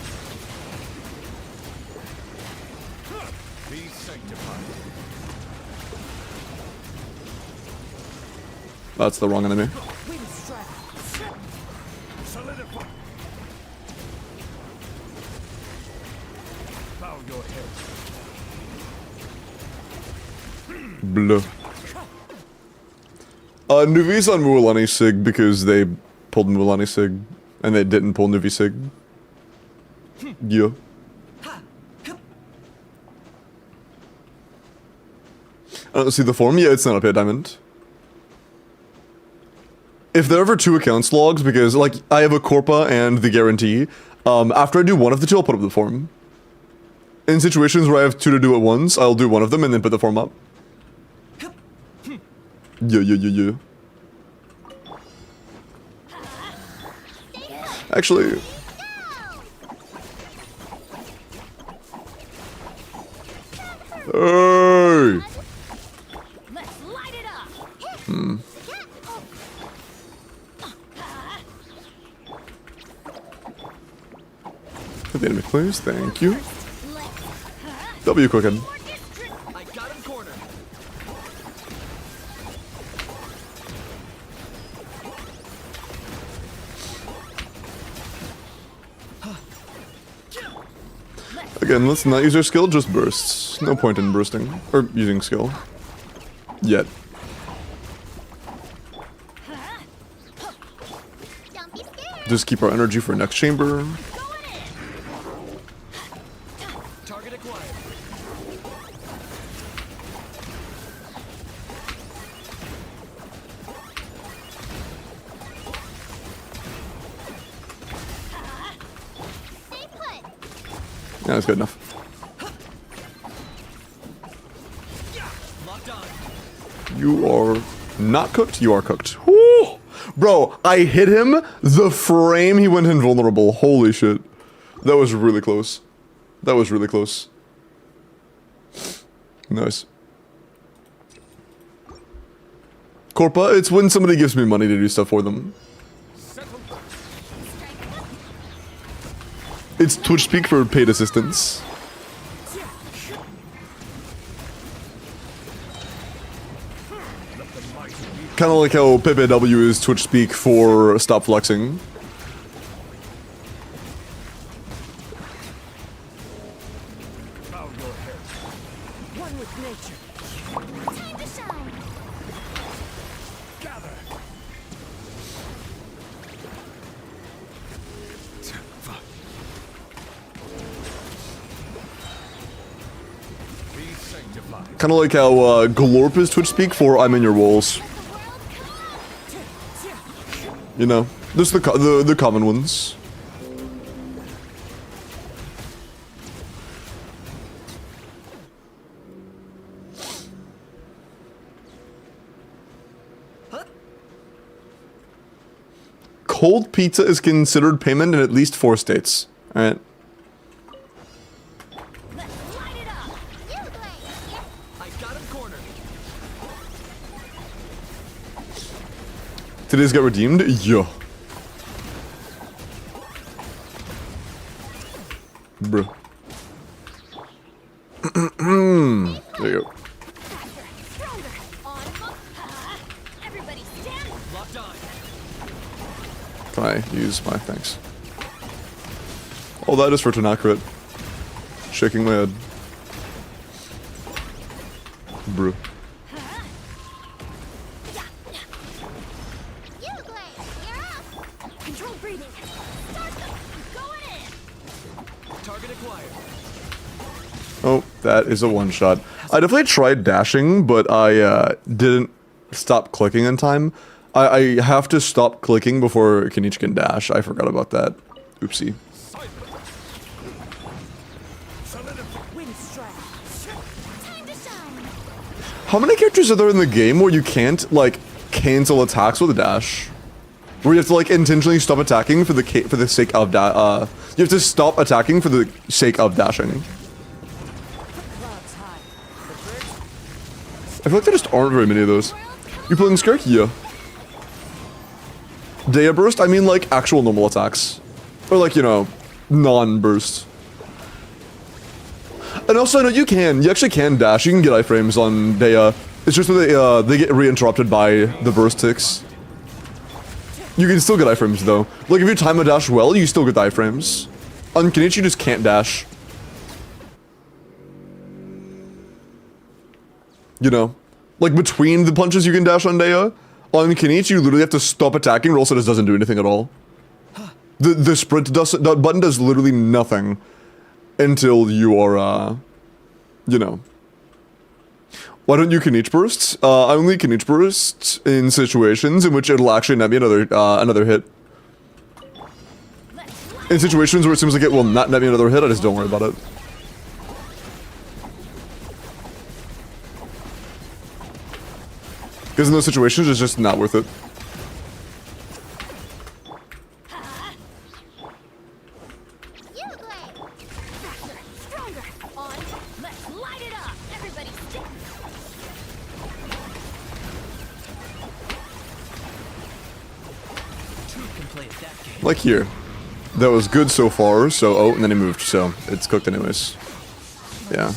sanctified. That's the wrong enemy. Solidify. Bow your head. Bleh. Nuvi's on Mualani Sig because they pulled Mualani Sig, and they didn't pull Nuvi Sig. Yeah. I don't see the form. Yeah, it's not up yet, Diamond. If there are ever 2 accounts logs, because like I have a Corpa and the guarantee, after I do one of the 2, I'll put up the form. In situations where I have 2 to do at once, I'll do one of them and then put the form up. Yeah. Actually, hey! Let's light it up. Put the enemy clears, thank you. Let's W quicken. I got him cornered. Again, let's not use our skill, just bursts. No point in bursting. Or using skill. Yet. don't be scared. Just keep our energy for next chamber. Going in. Target acquired. Stay put. Yeah, that's good enough. Locked on. You are not cooked, you are cooked. Woo! Bro, I hit him the frame he went invulnerable. Holy shit. That was really close. That was really close. Nice. Corpa, it's when somebody gives me money to do stuff for them. It's Twitch speak for paid assistance. Kind of like how PPW is Twitch speak for stop flexing. Bow your head. One with nature. Time to shine. Gather. Be sanctified. Kind of like how Glorp is Twitch speak for I'm in your walls. Let the world come out. You know, just the common ones. Cold pizza is considered payment in at least 4 states. Alright. Let's light it up. You blaze. I got him cornered. Today's got redeemed? Yeah. Bro. There you go. Faster. Stronger. On up. Everybody stand. Locked on. Can I use my thanks? All that is for inaccurate. Shaking my head. Bro. You blaze. You're up. Control breathing. Start them. Going in. Target acquired. Oh, that is a one-shot. I definitely tried dashing, but I didn't stop clicking in time. I have to stop clicking before Kenichi can dash. I forgot about that. Oopsie. Wind strike. Time to shine. How many characters are there in the game where you can't, like, cancel attacks with a dash? Where you have to, like, intentionally stop attacking for the sake of you have to stop attacking for the sake of dashing. Clouds high. I feel like there just aren't very many of those. You playing Skirk? Yeah. Dea burst? I mean, like, actual normal attacks. Or, like, you know, non-burst. And also, I know you actually can dash. You can get iframes on Dea. It's just that they get re-interrupted by the burst ticks. You can still get iframes, though. Like, if you time a dash well, you still get the iframes. On Kenichi, you just can't dash. You know? Like, between the punches you can dash on Dea. On Kenichi, you literally have to stop attacking, or else it just doesn't do anything at all. The sprint button does literally nothing until you are, you know. Why don't you Kanichi burst? I only Kanichi burst in situations in which it'll actually net me another hit. In situations where it seems like it will not net me another hit, I just don't worry about it. Because in those situations, it's just not worth it. You play. Faster, stronger. On. Let's light it up. Everybody stick. Two can play at that game. Like here. That was good so far, so... Oh, and then he moved, so it's cooked anyways. Yeah.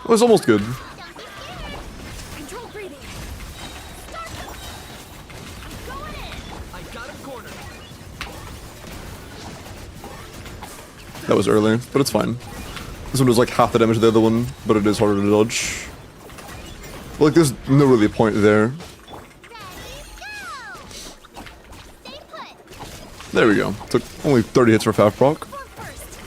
It was almost good. Don't be scared. Control breathing. Start. I'm going in. I got him cornered. That was early, but it's fine. This one was like half the damage of the other one, but it is harder to dodge. Like, there's no really point there. Ready, go. Stay put. There we go. Took only 30 hits for Faf proc. Form first.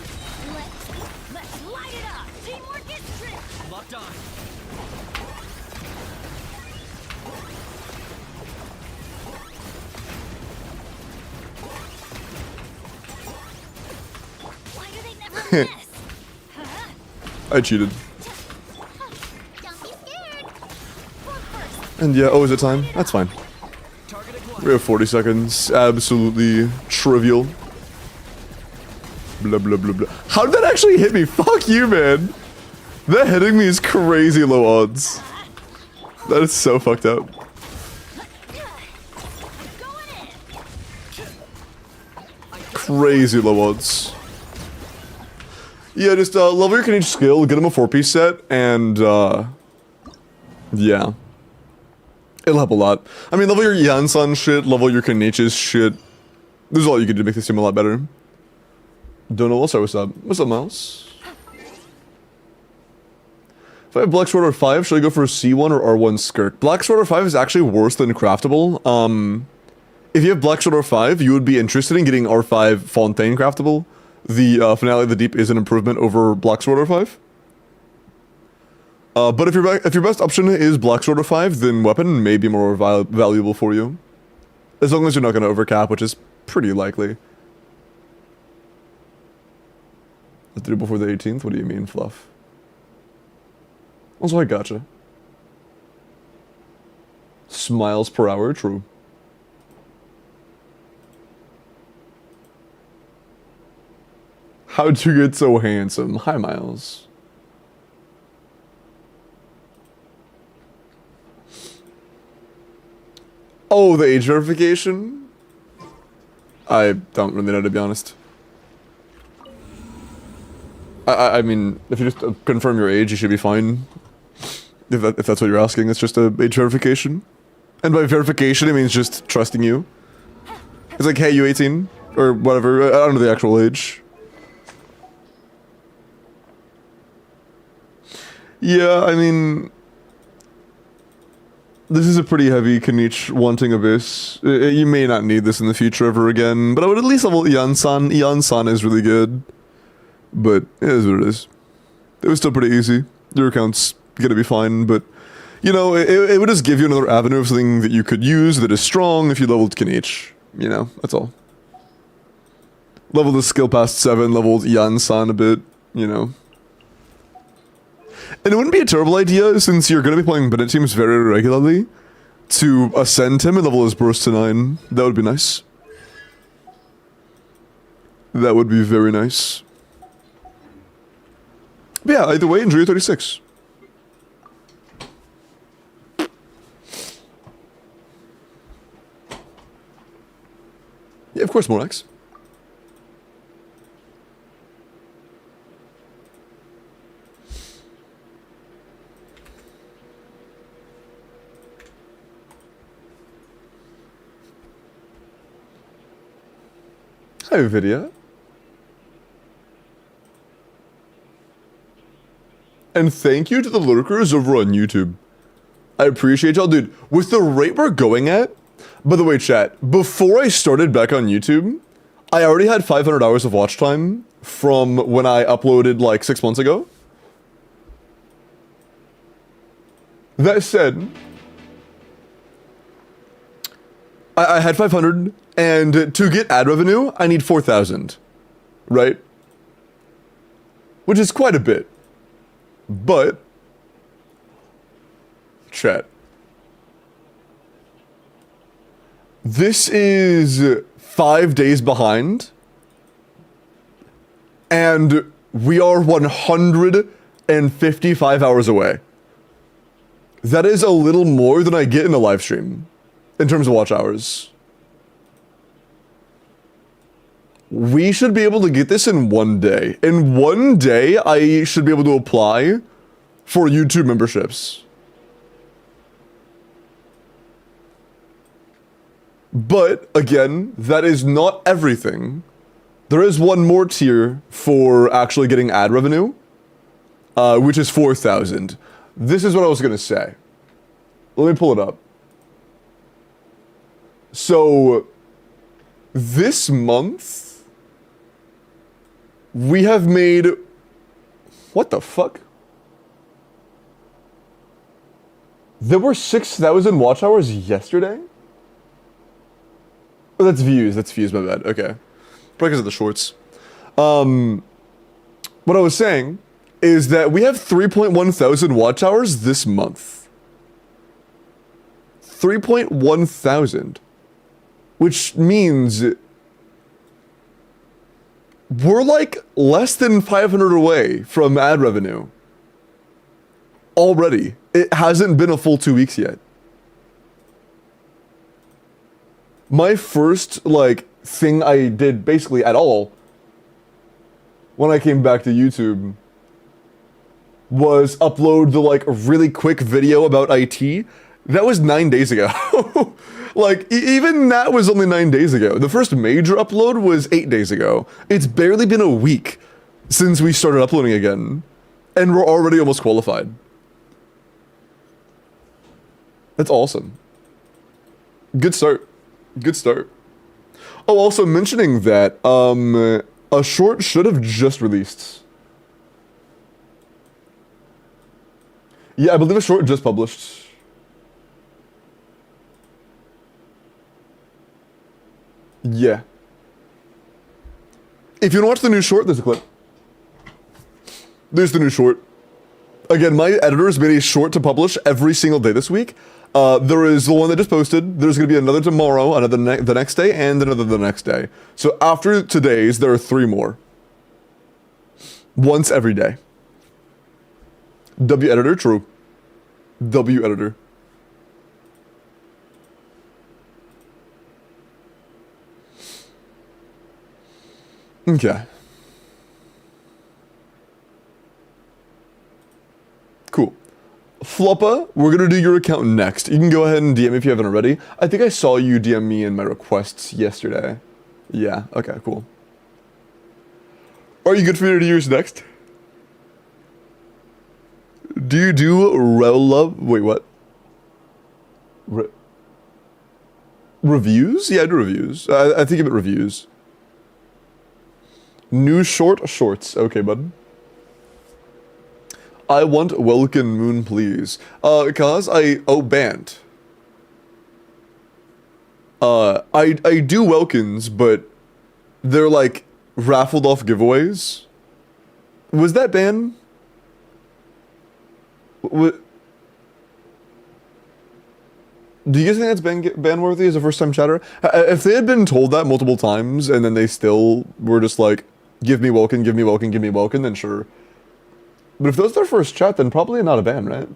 Let's light it up. Teamwork is strength. Locked on. Why do they never miss? I cheated. Don't be scared. Form first. And yeah, oh, is it time? That's fine. Target acquired. We have 40 seconds. Absolutely trivial. Blah, blah, blah, blah. How did that actually hit me? Fuck you, man. That hitting me is crazy low odds. That is so fucked up. I'm going in. Crazy low odds. Yeah, just level your Kanichi skill, get him a 4-piece set, and yeah. It'll help a lot. I mean, level your Yansan shit, level your Kanichi's shit. This is all you can do to make this team a lot better. Don't know, also, what's up? What's up, Miles? If I have Black Sword R5, should I go for C1 or R1 Skirk? Black Sword R5 is actually worse than craftable. If you have Black Sword R5, you would be interested in getting R5 Fontaine craftable. The Finale of the Deep is an improvement over Black Sword R5. But if your best option is Black Sword R5, then Weapon may be more valuable for you. As long as you're not going to overcap, which is pretty likely. The 3 before the 18th? What do you mean, Fluff? Also, I gotcha. Smiles per hour, true. How'd you get so handsome? Hi, Miles. Oh, the age verification? I don't really know, to be honest. I mean, if you just confirm your age, you should be fine. If that's what you're asking, it's just a age verification. And by verification, it means just trusting you. It's like, hey, you 18? Or whatever, I don't know the actual age. Yeah, I mean... This is a pretty heavy Kanichi wanting Abyss. You may not need this in the future ever again, but I would at least level Yansan. Yansan is really good. But it is what it is. It was still pretty easy. Your account's gonna be fine, but... You know, it would just give you another avenue of something that you could use that is strong if you leveled Kanichi. You know, that's all. Leveled the skill past 7, leveled Yansan a bit, you know. And it wouldn't be a terrible idea, since you're going to be playing Bennett teams very regularly, to ascend him and level his burst to 9. That would be nice. That would be very nice. But yeah, either way, enjoy your 36. Yeah, of course, Morax. Hi, Vidya. And thank you to the lurkers over on YouTube. I appreciate y'all, dude. With the rate we're going at, by the way, chat, before I started back on YouTube, I already had 500 hours of watch time from when I uploaded like 6 months ago. That said, I had 500, and to get ad revenue, I need 4,000, right? Which is quite a bit. But, chat. This is 5 days behind, and we are 155 hours away. That is a little more than I get in a live stream, in terms of watch hours. We should be able to get this in 1 day. In 1 day, I should be able to apply for YouTube memberships. But, again, that is not everything. There is one more tier for actually getting ad revenue, which is 4,000. This is what I was gonna say. Let me pull it up. So, this month, we have made... What the fuck? There were 6,000 watch hours yesterday? Oh, that's views, my bad, okay. Probably because of the shorts. What I was saying is that we have 3.1 thousand watch hours this month. 3.1 thousand. Which means we're like less than 500 away from ad revenue. Already. It hasn't been a full 2 weeks yet. My first, like, thing I did basically at all when I came back to YouTube was upload the, like, really quick video about IT. That was 9 days ago. Like, even that was only 9 days ago. The first major upload was 8 days ago. It's barely been a week since we started uploading again. And we're already almost qualified. That's awesome. Good start. Good start. Oh, also mentioning that, a short should have just released. Yeah, I believe a short just published. Yeah. If you want to watch the new short, there's a clip. There's the new short. Again, my editors made a short to publish every single day this week. There is the one that just posted. There's going to be another tomorrow, another the next day, and another the next day. So after today's, there are 3 more. Once every day. W editor, true. W editor. Okay. Cool. Floppa, we're gonna do your account next. You can go ahead and DM me if you haven't already. I think I saw you DM me in my requests yesterday. Yeah, okay, cool. Are you good for me to do yours next? Do you do love? Wait, what? Reviews? Yeah, I do reviews. I think about reviews. New shorts. Okay, bud. I want Welkin Moon, please. Cause banned. I do Welkins, but they're like raffled off giveaways. Was that banned? What? Do you guys think that's ban-worthy as a first-time chatter? If they had been told that multiple times and then they still were just like, give me Welkin, give me Welkin, give me Welkin, then sure. But if that was their first chat, then probably not a ban, right?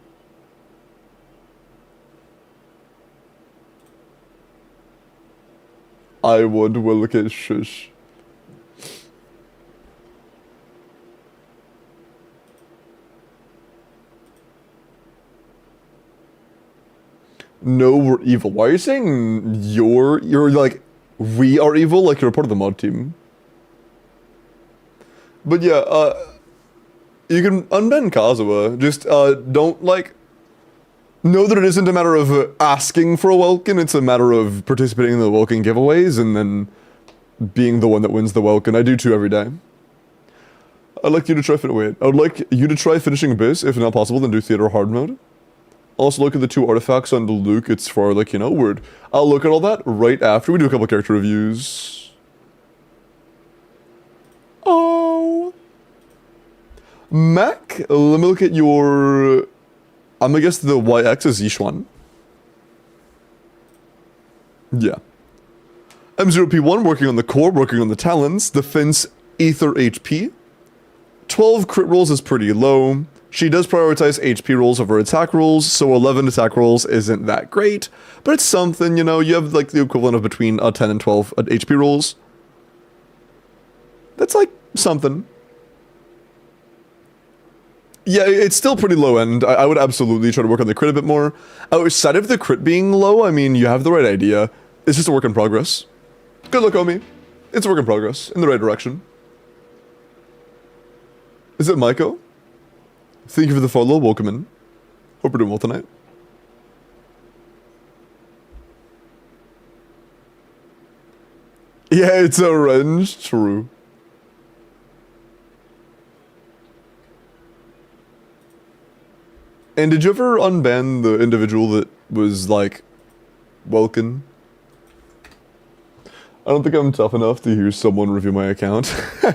I would Welkin shush. No, we're evil. Why are you saying you're like, we are evil? Like you're a part of the mod team. But yeah, you can unban Kazuha. Just don't like know that it isn't a matter of asking for a Welkin. It's a matter of participating in the Welkin giveaways and then being the one that wins the Welkin. I do too every day. I'd like you to try I would like you to try finishing Abyss. If not possible, then do theater hard mode. Also, look at the 2 artifacts on the Luke. It's for, like, you know, word. I'll look at all that right after we do a couple character reviews. Oh. Mac, let me look at your... I'm gonna guess the YX is Yishuan. Yeah. M0P1 working on the core, working on the talents. Defense, Ether HP. 12 crit rolls is pretty low. She does prioritize HP rolls over attack rolls, so 11 attack rolls isn't that great, but it's something, you know, you have like the equivalent of between 10 and 12 HP rolls. That's like something. Yeah, it's still pretty low end. I would absolutely try to work on the crit a bit more. Outside of the crit being low, I mean, you have the right idea. It's just a work in progress. Good luck, Omi. It's a work in progress, in the right direction. Is it Maiko? Thank you for the follow, welcome in. Hope we're doing well tonight. Yeah, it's orange, true. And did you ever unban the individual that was like, Welkin? I don't think I'm tough enough to hear someone review my account.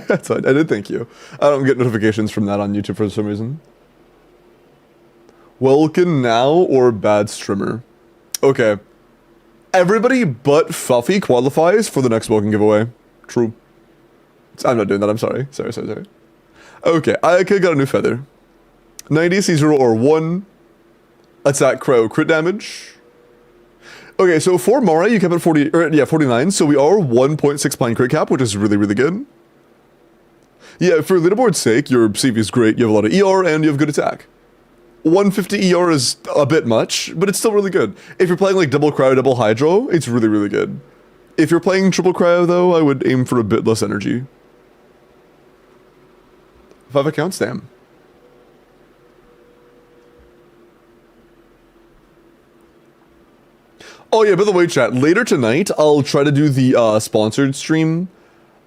That's fine. I did thank you. I don't get notifications from that on YouTube for some reason. Welkin now or bad streamer? Okay. Everybody but Fuffy qualifies for the next Welkin giveaway. True. I'm not doing that, I'm sorry. Sorry. Okay, I got a new feather. 90, C0 or 1. Attack Crow crit damage. Okay, so for Mara, you kept it 49, so we are 1.6 pine crit cap, which is really, really good. Yeah, for leaderboard's sake, your CV is great, you have a lot of ER, and you have good attack. 150 ER is a bit much, but it's still really good. If you're playing like double cryo, double hydro, it's really, really good. If you're playing triple cryo, though, I would aim for a bit less energy. 5 accounts, damn. Oh yeah, by the way, chat, later tonight, I'll try to do the sponsored stream.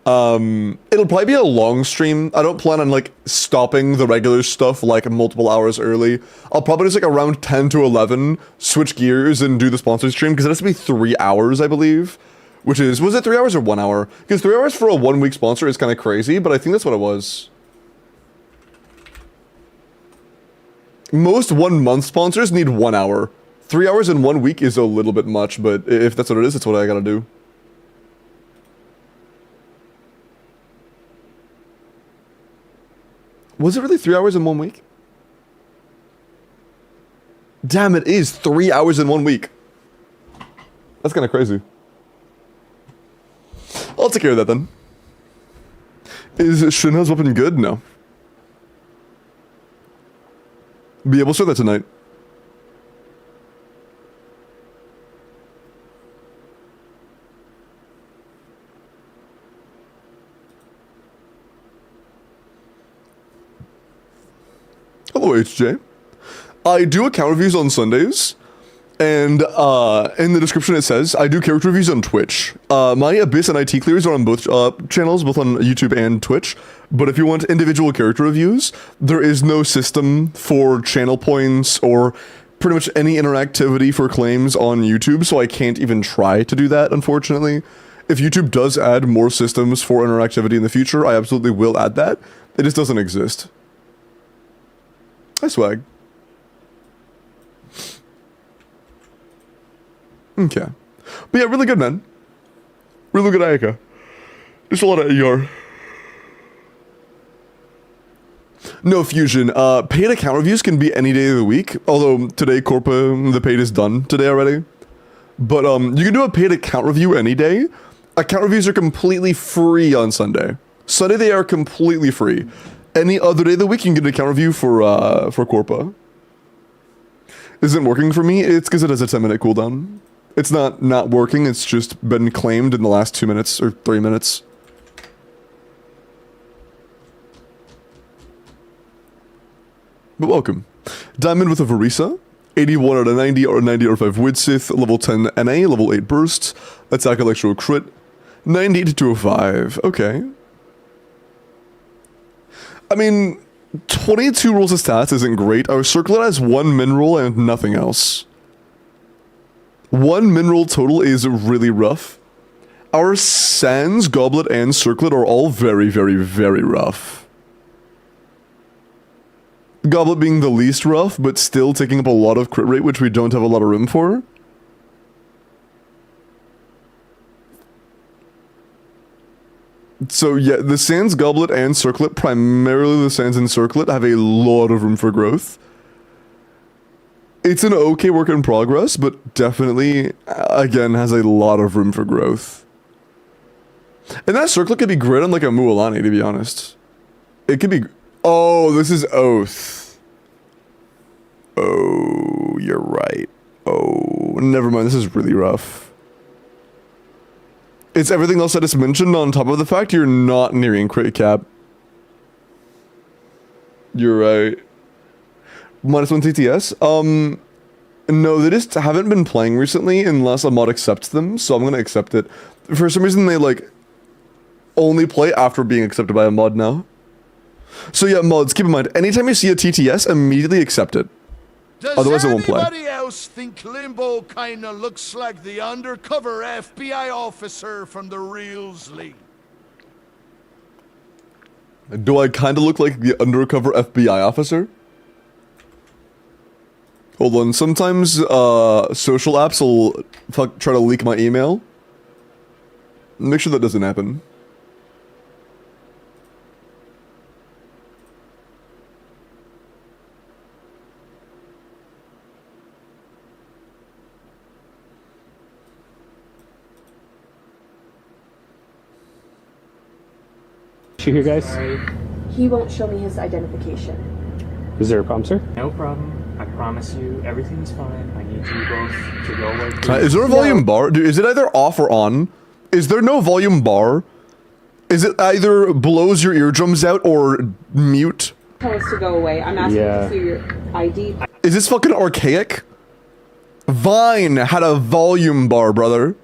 It'll probably be a long stream. I don't plan on like stopping the regular stuff like multiple hours early. I'll probably just like around 10 to 11 switch gears and do the sponsored stream because it has to be 3 hours, I believe. Which is, was it 3 hours or 1 hour? Because 3 hours for a 1 week sponsor is kind of crazy, but I think that's what it was. Most 1 month sponsors need 1 hour. 3 hours in 1 week is a little bit much, but if that's what it is, that's what I gotta do. Was it really 3 hours in 1 week? Damn, it is 3 hours in 1 week. That's kind of crazy. I'll take care of that then. Is Shinha's weapon good? No. Be able to start that tonight. Hello, HJ. I do account reviews on Sundays, and in the description it says, I do character reviews on Twitch. My Abyss and IT clears are on both channels, both on YouTube and Twitch, but if you want individual character reviews, there is no system for channel points or pretty much any interactivity for claims on YouTube, so I can't even try to do that, unfortunately. If YouTube does add more systems for interactivity in the future, I absolutely will add that. It just doesn't exist. Hi, swag. Okay. But yeah, really good, man. Really good Ayaka. Just a lot of ER. No, Fusion. Paid account reviews can be any day of the week. Although, today, Corpa, the paid is done today already. But, you can do a paid account review any day. Account reviews are completely free on Sunday. Sunday, they are completely free. Any other day of the week, you can get an account review for Corpa. Isn't working for me? It's because it has a 10-minute cooldown. It's not working, it's just been claimed in the last 2 minutes or 3 minutes. But welcome. Diamond with a Varisa. 81 out of 90 or 90 or 5 Widsith. Level 10 NA, level 8 burst. Attack electro crit. 90 to 205. Okay. I mean, 22 rolls of stats isn't great. Our circlet has 1 mineral and nothing else. 1 mineral total is really rough. Our sands, goblet, and circlet are all very, very, very rough. Goblet being the least rough, but still taking up a lot of crit rate, which we don't have a lot of room for. So yeah, the sands, goblet, and circlet, primarily the sands and circlet, have a lot of room for growth. It's an okay work in progress, but definitely, again, has a lot of room for growth. And that circlet could be great on like a Mualani, to be honest. It could be... Oh, this is Oath. Oh, you're right. Oh, never mind, this is really rough. It's everything else I just mentioned on top of the fact you're not nearing crit cap. You're right. -1 TTS? No, they just haven't been playing recently unless a mod accepts them, so I'm gonna accept it. For some reason they like only play after being accepted by a mod now. So yeah, mods, keep in mind, anytime you see a TTS, immediately accept it. Otherwise it won't play. Does anybody else think Limbo kinda looks like the undercover FBI officer from the Reels League? Do I kinda look like the undercover FBI officer? Hold on, sometimes social apps will try to leak my email. Make sure that doesn't happen. Here, guys. He won't show me his identification. Is there a problem, sir? No problem. I promise you, everything's fine. I need you both to go away. Is there a volume bar? Dude, is it either off or on? Is there no volume bar? Is it either blows your eardrums out or mute? Tell us to go away. I'm asking to see your ID. Is this fucking archaic? Vine had a volume bar, brother.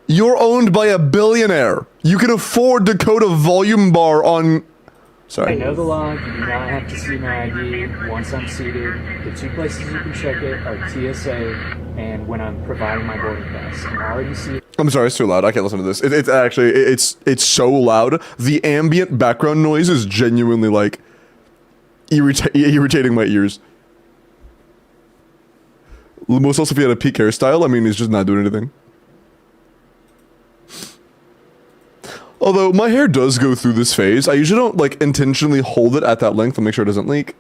You're owned by a billionaire. You can afford to code a volume bar on... Sorry. I know the law. You do not have to see my ID once I'm seated. The 2 places you can check it are TSA and when I'm providing my boarding pass. I'm already seated. I'm sorry, it's too loud. I can't listen to this. It's actually, it's so loud. The ambient background noise is genuinely like irritating my ears. Most also, if he had a peak hairstyle, I mean, he's just not doing anything. Although, my hair does go through this phase. I usually don't, like, intentionally hold it at that length to make sure it doesn't leak.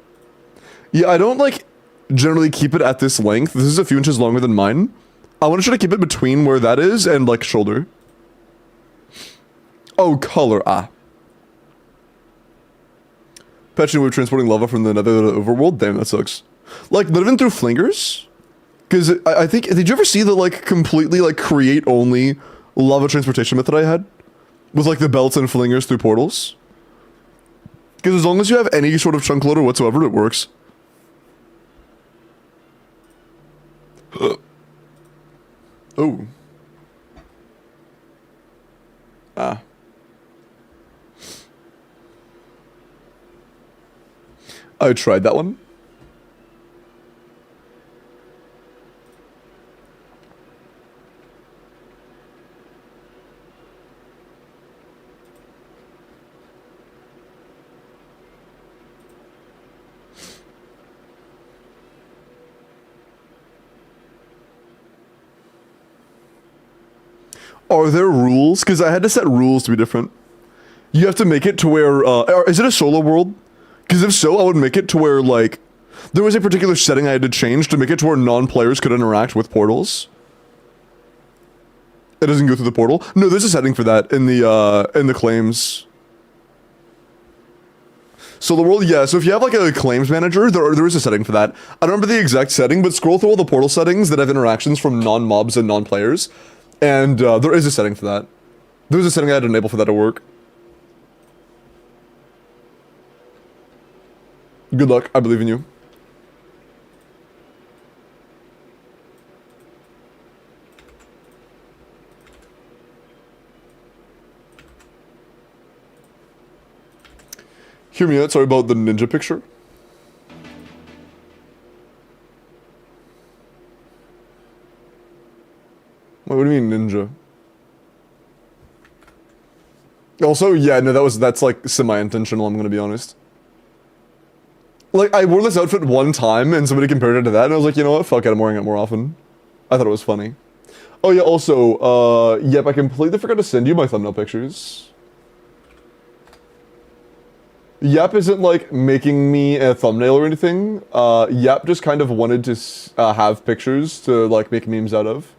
Yeah, I don't, like, generally keep it at this length. This is a few inches longer than mine. I want to try to keep it between where that is and, like, shoulder. Oh, color. Ah. Patching with transporting lava from the nether to the overworld? Damn, that sucks. Like, not even through flingers? Because I think... Did you ever see the, like, completely, like, create-only lava transportation method I had? With, like, the belts and flingers through portals? Because as long as you have any sort of chunk loader whatsoever, it works. Oh. Ah. I tried that one. Are there rules? Because I had to set rules to be different. You have to make it to where, is it a solo world? Because if so, I would make it to where, like, there was a particular setting I had to change to make it to where non-players could interact with portals. It doesn't go through the portal. No, there's a setting for that in the claims. Solo world, yeah, so if you have, like, a claims manager, there is a setting for that. I don't remember the exact setting, but scroll through all the portal settings that have interactions from non-mobs and non-players. And there is a setting for that. There's a setting I had to enable for that to work. Good luck, I believe in you. Hear me out, sorry about the ninja picture. Wait, what do you mean ninja? Also, yeah, no, that's like semi-intentional, I'm gonna be honest. Like, I wore this outfit one time, and somebody compared it to that, and I was like, you know what, fuck it, I'm wearing it more often. I thought it was funny. Oh yeah, also, yep, I completely forgot to send you my thumbnail pictures. Yap isn't, like, making me a thumbnail or anything. Yap just kind of wanted to have pictures to, like, make memes out of.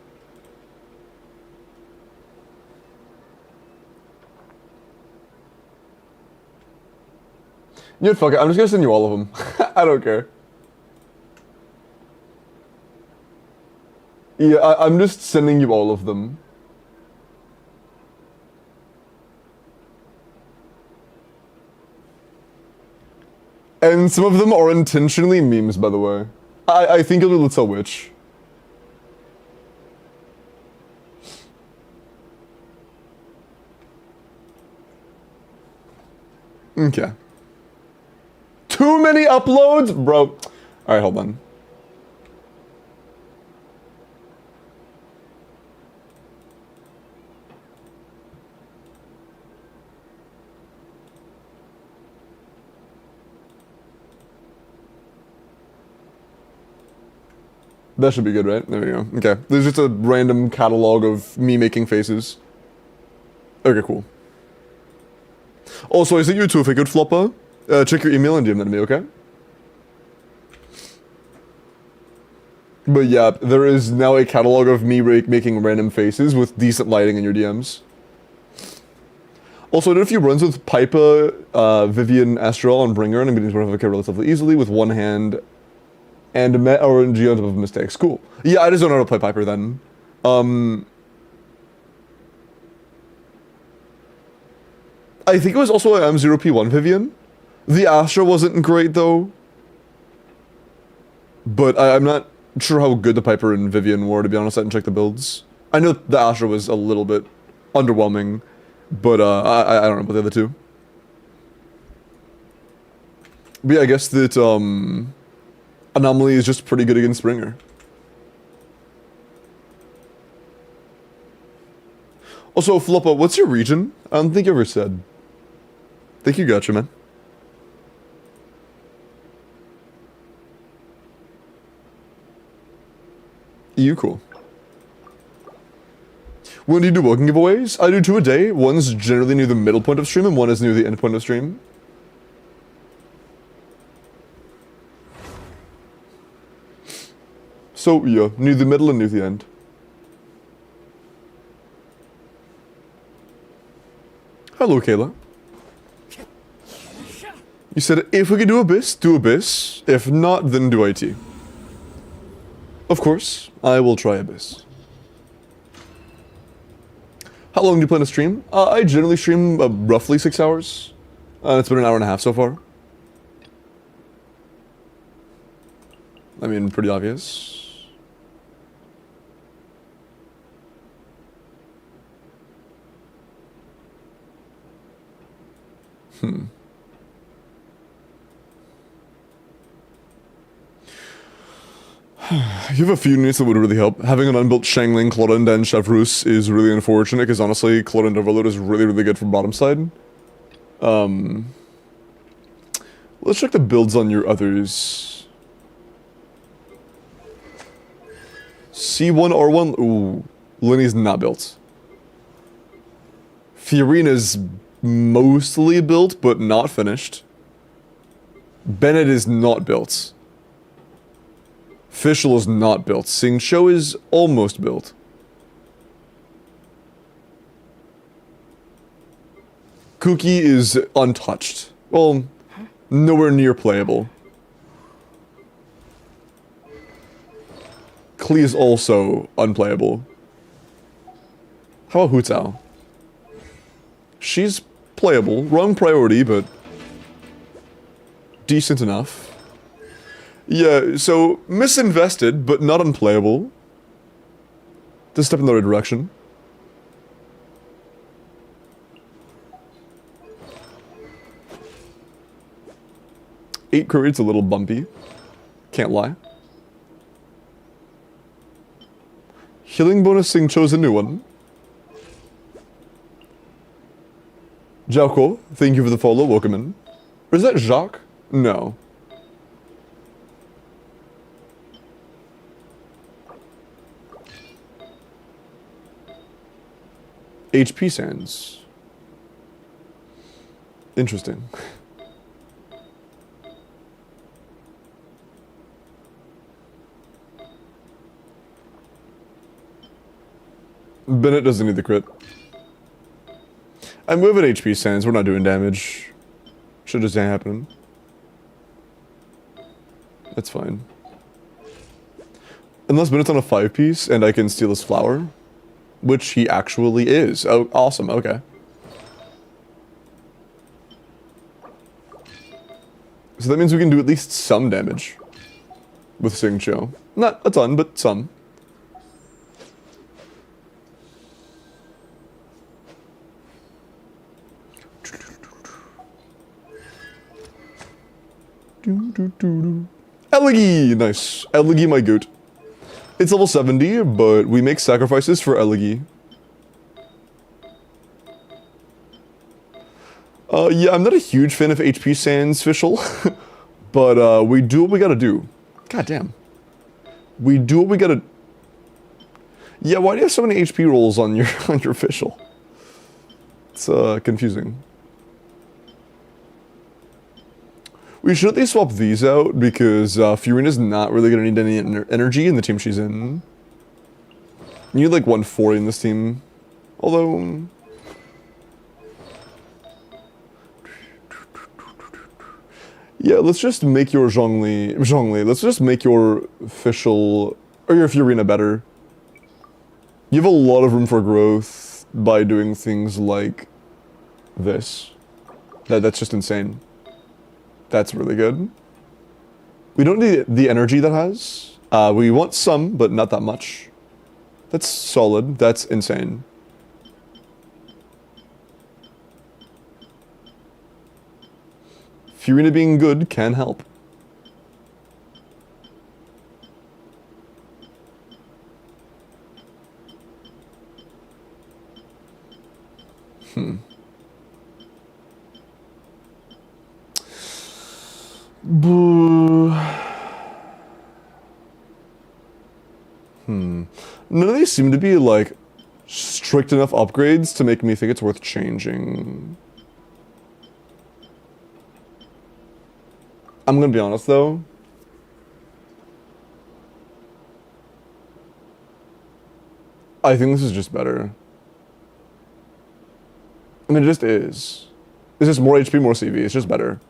You know what, fuck it, I'm just gonna send you all of them. I don't care. Yeah, I'm just sending you all of them. And some of them are intentionally memes, by the way. I think you'll be able to tell which. Okay. Too many uploads? Bro. Alright, hold on. That should be good, right? There we go. Okay. There's just a random catalog of me making faces. Okay, cool. Also, I sent you to a figured flopper. Check your email and DM that to me, okay? But yeah, there is now a catalog of me making random faces with decent lighting in your DMs. Also, I did a few runs with Pipa, Vivian, Astral, and Bringer, and I'm getting to relatively easily with one hand and met RNG on top of mistakes. Cool. Yeah, I just don't know how to play Piper then. I think it was also a M0P1 Vivian. The Astra wasn't great though. But I'm not sure how good the Piper and Vivian were, to be honest. I didn't check the builds. I know the Astra was a little bit underwhelming, but I don't know about the other two. But yeah, I guess that Anomaly is just pretty good against Springer. Also, Floppa, what's your region? I don't think you ever said. Think you gotcha, man. You cool. When do you do welcome giveaways? I do 2 a day. One's generally near the middle point of stream, and one is near the end point of stream. So, yeah, near the middle and near the end. Hello, Kayla. You said, if we can do Abyss, do Abyss. If not, then do IT. Of course, I will try Abyss. How long do you plan to stream? I generally stream roughly 6 hours. It's been an hour and a half so far. I mean, pretty obvious. You have a few units that would really help. Having an unbuilt Shangling, Clodend, and Chevrus is really unfortunate, because honestly, Clodend Overload is really, really good for bottom side. Let's check the builds on your others. C1, R1, ooh, Linny's not built. Fiorina's mostly built, but not finished. Bennett is not built. Fischl is not built. Sing Show is almost built. Cookie is untouched. Well, nowhere near playable. Klee is also unplayable. How about Hutao? She's playable. Wrong priority, but decent enough. Yeah, so misinvested, but not unplayable. Just step in the right direction. 8 crit's a little bumpy. Can't lie. Healing bonus Sing chose a new one. Jauko, thank you for the follow, welcome in. Or is that Jacques? No. HP sands. Interesting. Bennett doesn't need the crit. I move at HP sands, we're not doing damage. Should just ain't happening. That's fine. Unless Bennett's on a 5-piece and I can steal his flower. Which he actually is. Oh, awesome, okay. So that means we can do at least some damage with Sing Cho. Not a ton, but some. Elegy! Nice. Elegy, my goat. It's level 70, but we make sacrifices for Elegy. Yeah, I'm not a huge fan of HP Sans Fischl, but we do what we gotta do. God damn. We do what we gotta... Yeah, why do you have so many HP rolls on your Fischl? It's confusing. We should at least swap these out, because Furina's not really gonna need any energy in the team she's in. You need like 140 in this team. Although... Yeah, let's just make your Zhongli, let's just make your Fischl, or your Furina better. You have a lot of room for growth by doing things like this. That's just insane. That's really good. We don't need the energy that has. We want some, but not that much. That's solid. That's insane. Furina being good can help. None of these seem to be, like, strict enough upgrades to make me think it's worth changing. I'm gonna be honest, though. I think this is just better. I mean, it just is. It's just more HP, more CV. It's just better.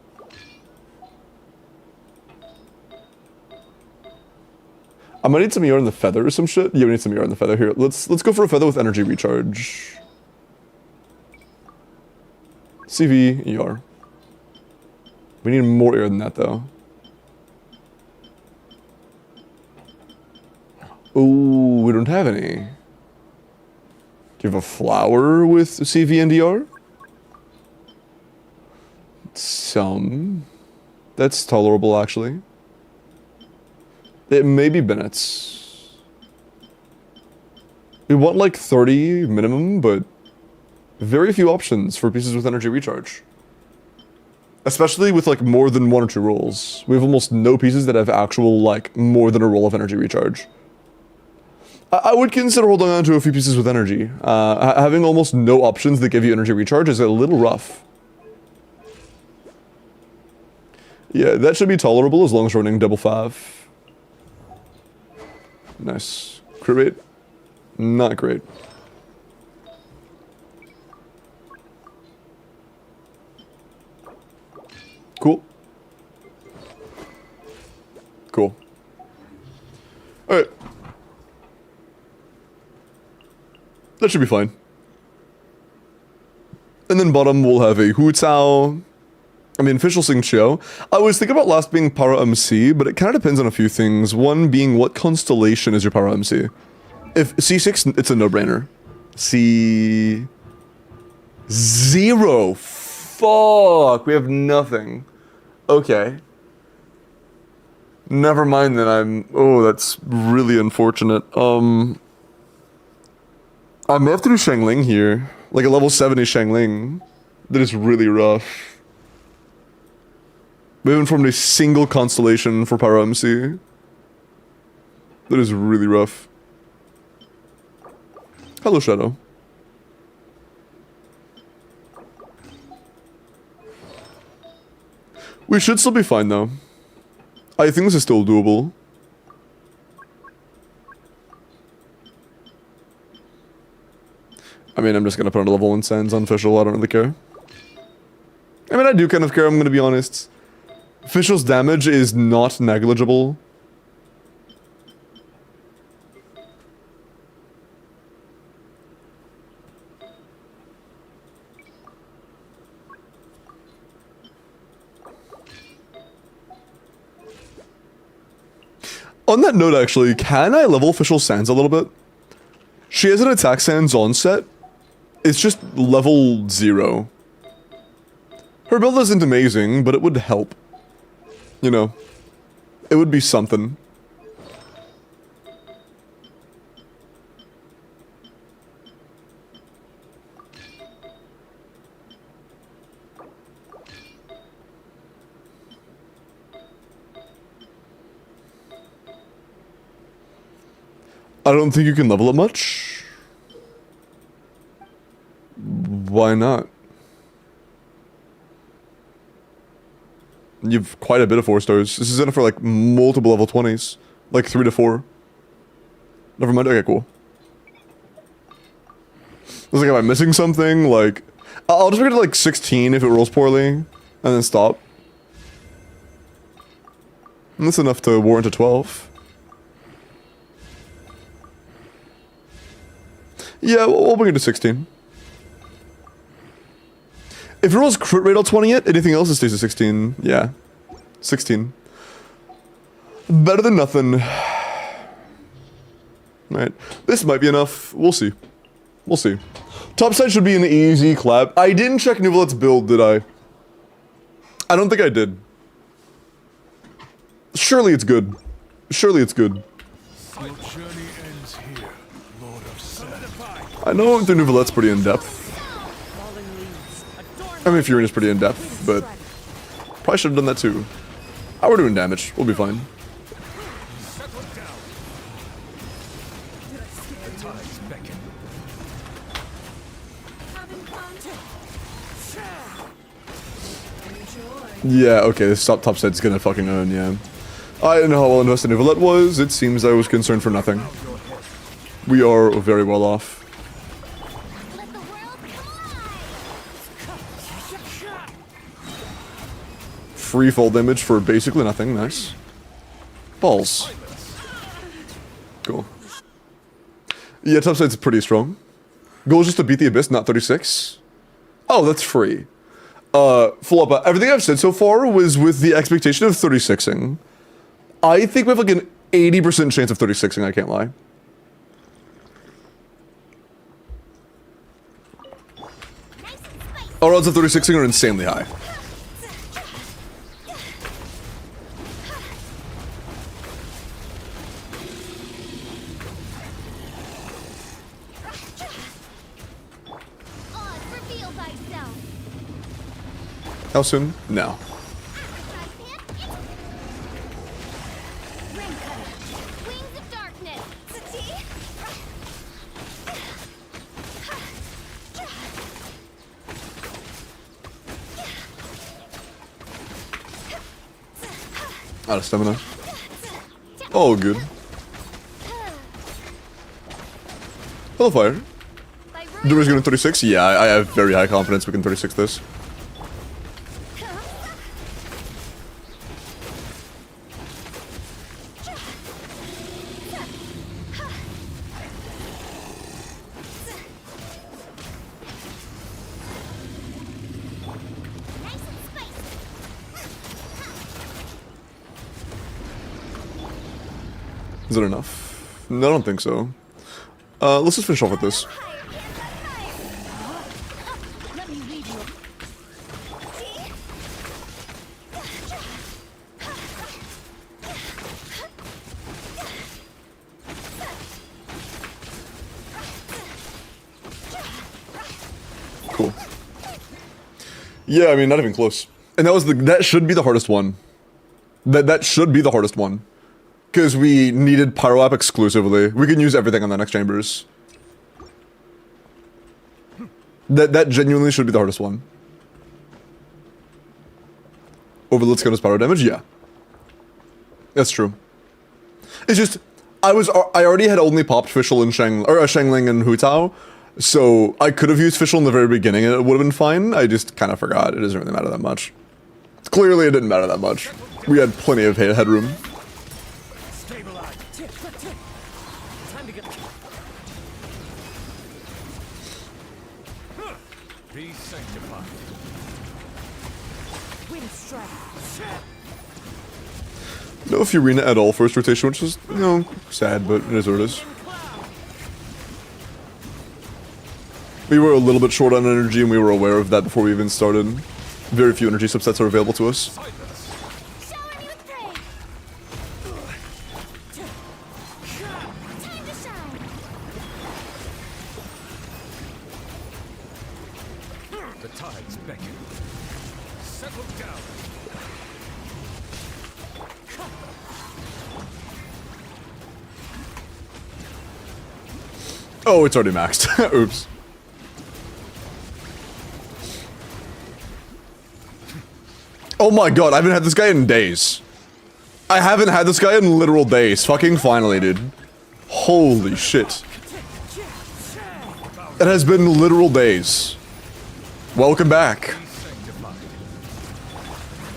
I might need some ER in the feather or some shit. Yeah, we need some ER in the feather here. Let's go for a feather with energy recharge. CV, ER. We need more ER than that though. Ooh, we don't have any. Do you have a flower with CV and ER? Some. That's tolerable actually. It may be Bennett's. We want like 30 minimum, but very few options for pieces with energy recharge. Especially with like more than 1 or 2 rolls. We have almost no pieces that have actual like more than a roll of energy recharge. I would consider holding on to a few pieces with energy. Having almost no options that give you energy recharge is a little rough. Yeah, that should be tolerable as long as we're running double 5. Nice. Crit rate? Not great. Cool. Cool. Alright. That should be fine. And then bottom we'll have a Hu Tao. I mean, official Sing Chio. I was thinking about last being Para MC, but it kind of depends on a few things. One being, what constellation is your Para MC? If C6, it's a no-brainer. C... 0. Fuck, we have nothing. Okay. Never mind then, oh, that's really unfortunate. I may have to do Shangling here. Like a level 70 Shangling. That is really rough. We haven't formed a single constellation for Pyro MC. That is really rough. Hello, Shadow. We should still be fine, though. I think this is still doable. I mean, I'm just gonna put on a level 1 Sands on Fischl, I don't really care. I mean, I do kind of care, I'm gonna be honest. Fischl's damage is not negligible. On that note, actually, can I level Fischl Sands a little bit? She has an attack Sands on set. It's just level 0. Her build isn't amazing, but it would help. You know, it would be something. I don't think you can level it much. Why not? You've quite a bit of 4 stars. This is enough for like multiple level 20s. Like 3 to 4. Never mind, okay, cool. It's like, am I missing something? Like, I'll just make it to like 16 if it rolls poorly. And then stop. And that's enough to warrant a 12. Yeah, we'll bring it to 16. If it rolls crit rate, I'll 20 it. Anything else, it stays at 16. Yeah. 16. Better than nothing. Right. This might be enough. We'll see. We'll see. Topside should be an easy clap. I didn't check Nuvolet's build, did I? I don't think I did. Surely it's good. Surely it's good. Your journey ends here, Lord of Solidified. I know the Nuvolet's pretty in-depth. I mean, Furion is pretty in-depth, but probably should have done that too. Oh, we're doing damage. We'll be fine. Settle down. The tides beckon. Yeah, okay, this top side's gonna fucking own, yeah. I didn't know how well invested Nuvolet was. It seems I was concerned for nothing. We are very well off. Let the world collide. Free fall damage for basically nothing. Nice. Balls. Cool. Yeah, topside's pretty strong. Goal is just to beat the Abyss, not 36. Oh, that's free. Full up. Everything I've said so far was with the expectation of 36ing. I think we have like an 80% chance of 36ing, I can't lie. Our odds of 36ing are insanely high. Oz, reveal thyself. How soon? No. Ring cutter. Wings of darkness. Out of stamina. Oh, good. Hello, fire. Doomers going to 36? Yeah, I have very high confidence we can 36 this. Is it enough? No, I don't think so. Let's just finish off with this. Let me lead you. Cool. Yeah, I mean, not even close. And that should be the hardest one. That should be the hardest one. Because we needed Pyro App exclusively. We can use everything on the next chambers. That genuinely should be the hardest one. Overload Scouter's Pyro damage? Yeah. That's true. It's just, I already had only popped Fischl and Shangling and Hu Tao, so I could have used Fischl in the very beginning and it would have been fine. I just kind of forgot. It doesn't really matter that much. Clearly it didn't matter that much. We had plenty of headroom. Stabilize. Time to get. Be sanctified. Wind strike. No Furina at all first rotation, which is, you know, sad, but it is what it is. We were a little bit short on energy and we were aware of that before we even started. Very few energy subsets are available to us. Showering you with praise. Time to shine. The tides beckon. Settle down. Oh, it's already maxed. Oops. Oh my god, I haven't had this guy in days. I haven't had this guy in literal days. Fucking finally, dude. Holy shit. It has been literal days. Welcome back.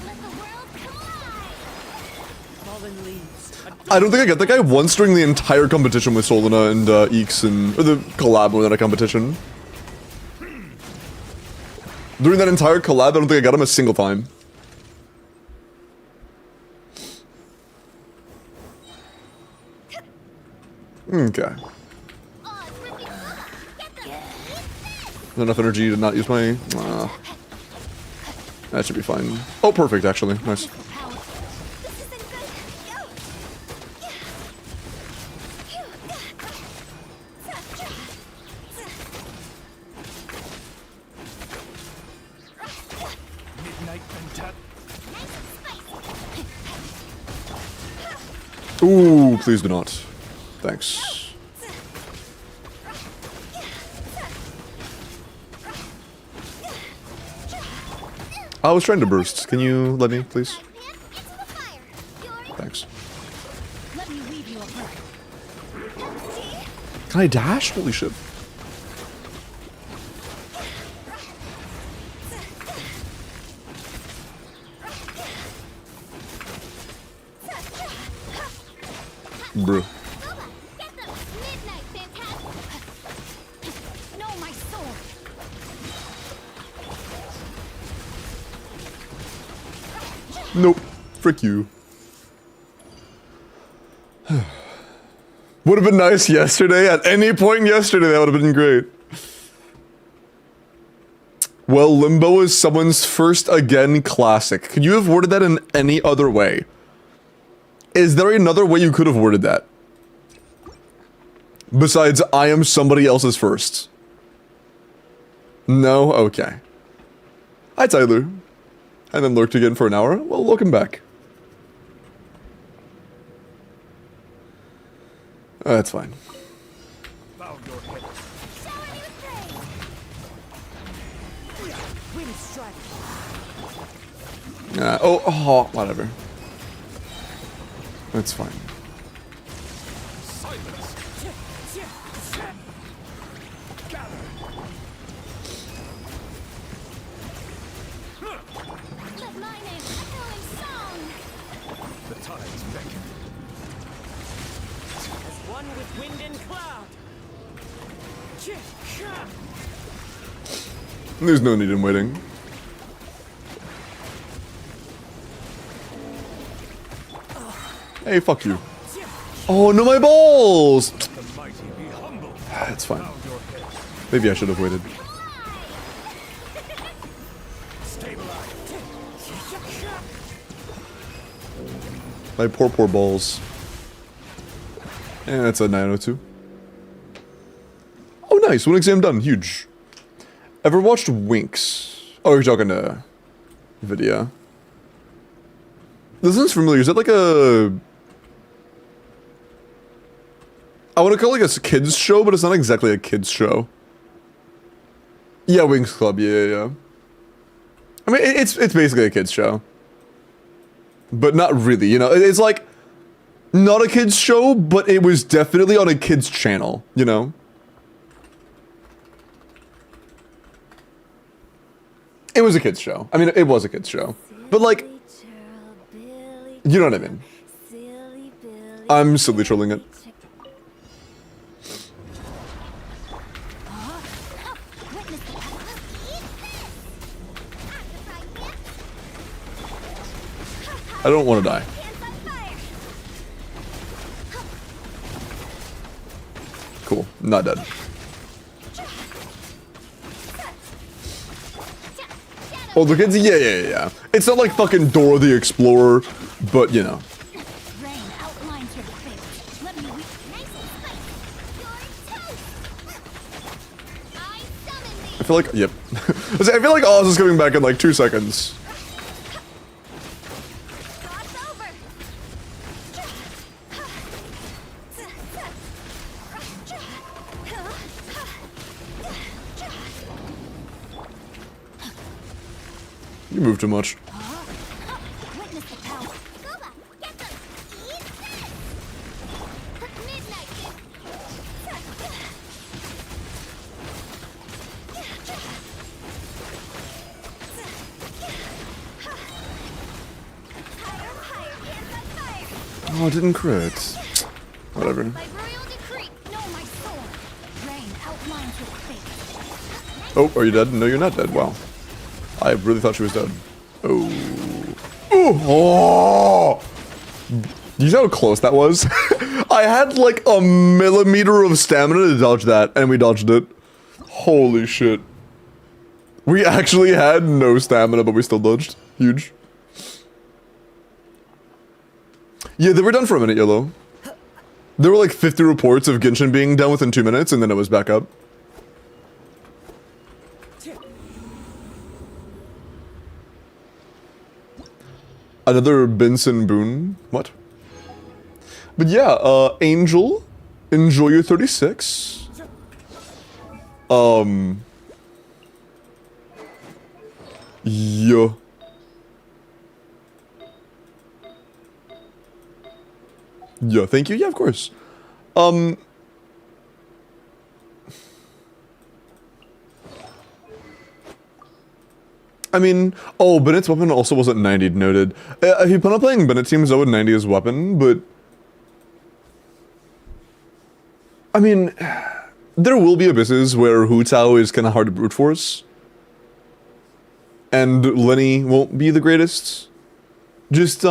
Let the world collide. Fallen leaves. I don't think I got that guy once during the entire competition with Solana and Eeks and... or the collab more than a competition. During that entire collab, I don't think I got him a single time. Okay. Not enough energy to not use my... that should be fine. Oh, perfect, actually. Nice. Midnight Ventat. Ooh, please do not. Thanks. I was trying to burst. Can you let me, please? Thanks. Let me weave you a prayer. Can I dash? Holy shit. Bruh. Get them! Midnight Fantastic! No, my sword! Nope. Frick you. Would have been nice yesterday. At any point yesterday, that would have been great. Well, Limbo is someone's first again classic. Could you have worded that in any other way? Is there another way you could have worded that? Besides, I am somebody else's first. No? Okay. Hi, Tyler. And then lurked again for an hour? Well, welcome back. That's fine. Bow your head. Showering you with praise. Wind strike. Oh, whatever. That's fine. Silence. Gather. Let my name echo in song. The tides beckon. As one with wind and cloud. There's no need in waiting. Hey, fuck you. Oh, no, my balls! The mighty be humble. That's fine. Bow your head. Maybe I should have waited. Stabilize. My poor balls. And that's a 902. Oh, nice. One exam done. Huge. Ever watched Winx? Oh, you're talking to Vidya. This sounds familiar. Is it like a... I want to call it like a kids show, but it's not exactly a kids show. Yeah, Winx Club. Yeah. I mean, it's basically a kids show, but not really. You know, it's like not a kids show, but it was definitely on a kids channel. You know. It was a kids show. I mean, it was a kids show, but like, you know what I mean. I'm silly trolling it. I don't want to die. Cool, not dead. Oh, the kids? Yeah. It's not like fucking Dora the Explorer, but you know. I feel like, yep. I feel like Oz is coming back in like 2 seconds. You move too much. Oh, I didn't crit. Whatever. Oh, are you dead? No, you're not dead. Wow. I really thought she was dead. Oh. Oh! Do you know how close that was? I had like a millimeter of stamina to dodge that, and we dodged it. Holy shit. We actually had no stamina, but we still dodged. Huge. Yeah, they were done for a minute, Yellow. There were like 50 reports of Genshin being done within 2 minutes, and then it was back up. Another Benson Boone. What? But yeah, Angel, enjoy your 36. Yeah. Yeah, thank you. Yeah, of course. I mean, oh, Bennett's weapon also wasn't 90, noted. If you plan on playing Bennett teams, I would 90 his weapon, but... I mean, there will be abysses where Hu Tao is kind of hard to brute force. And Lenny won't be the greatest. Just,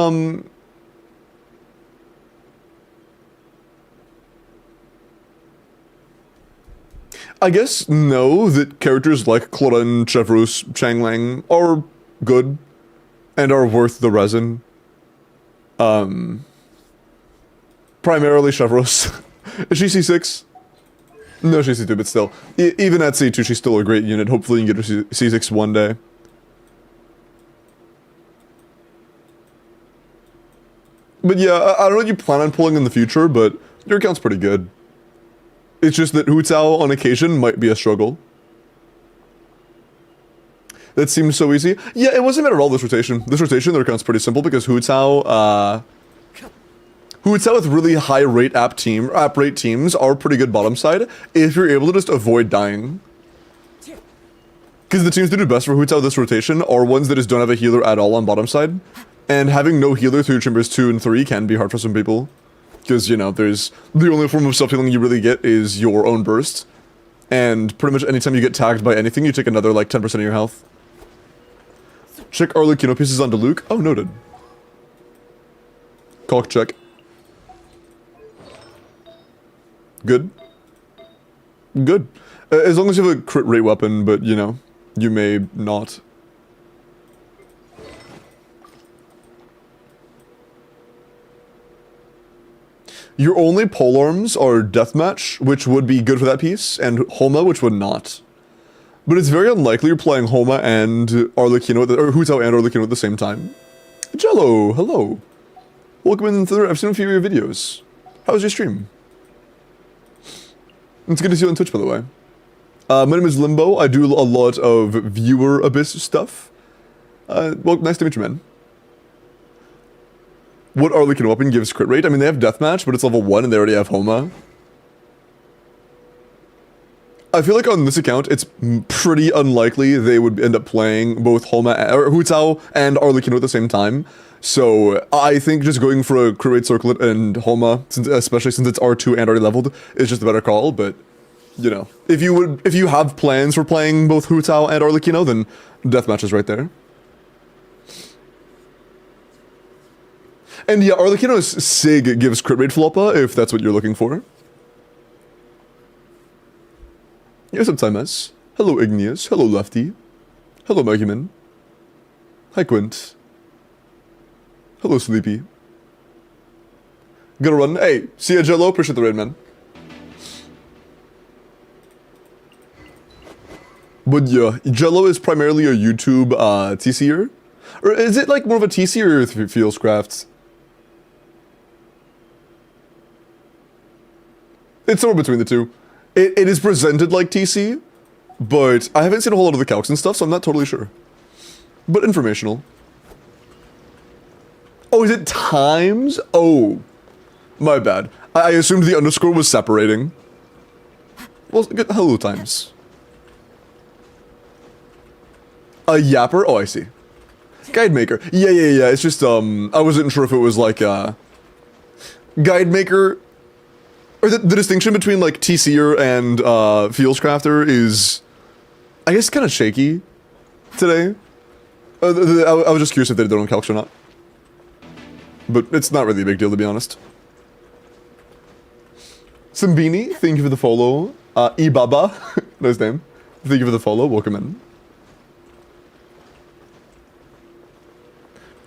I guess know that characters like Clorin, Chevreuse, Changlang are good and are worth the resin. Primarily Chevreuse. Is she C6? No, she's C2, but still. Even at C2, she's still a great unit. Hopefully you can get her C6 one day. But yeah, I don't know what you plan on pulling in the future, but your account's pretty good. It's just that Hu Tao on occasion might be a struggle. That seems so easy. Yeah, it wasn't bad at all this rotation. This rotation, their account's pretty simple because Hu Tao with really high rate app rate teams are pretty good bottom side if you're able to just avoid dying. Because the teams that do best for Hu Tao this rotation are ones that just don't have a healer at all on bottom side. And having no healer through chambers 2 and 3 can be hard for some people. Because, you know, there's the only form of self-healing you really get is your own burst. And pretty much anytime you get tagged by anything, you take another, like, 10% of your health. Check Arlecchino pieces onto Luke. Oh, noted. Caulk check. Good. Good. As long as you have a crit rate weapon, but, you know, you may not. Your only polearms are Deathmatch, which would be good for that piece, and Holma, which would not. But it's very unlikely you're playing Homa and Arlecchino, or Hu Tao and Arlecchino at the same time. Jello, hello. Welcome in to I've seen a few of your videos. How was your stream? It's good to see you on Twitch, by the way. My name is Limbo. I do a lot of viewer Abyss stuff. Well, nice to meet you, man. What Arlecchino weapon gives crit rate? I mean, they have Deathmatch, but it's level 1 and they already have Homa. I feel like on this account, it's pretty unlikely they would end up playing both Homa or Hu Tao and Arlecchino at the same time. So I think just going for a crit rate circlet and Homa, especially since it's R2 and already leveled, is just a better call. But you know, if you have plans for playing both Hu Tao and Arlecchino, then Deathmatch is right there. And yeah, Arlecchino's Sig gives crit rate Floppa if that's what you're looking for. Here's some Times. Hello Igneous. Hello Lefty. Hello Megumin. Hi Quint. Hello Sleepy. Gonna run. Hey, see ya Jello. Appreciate the raid, man. But yeah, Jello is primarily a YouTube TC'er. Or is it like more of a TC or feels crafts? It's somewhere between the two. It is presented like TC, but I haven't seen a whole lot of the calcs and stuff, so I'm not totally sure. But informational. Oh, is it times? Oh, my bad. I assumed the underscore was separating. Well, good. Hello, times. A yapper? Oh, I see. Guide maker. Yeah. It's just, I wasn't sure if it was like, guide maker. Or the distinction between, like, TC'er and, Feels Crafter is, I guess, kind of shaky today. I was just curious if they did it on calcs or not. But it's not really a big deal, to be honest. Simbini, thank you for the follow. Ibaba, nice name. Thank you for the follow, welcome in.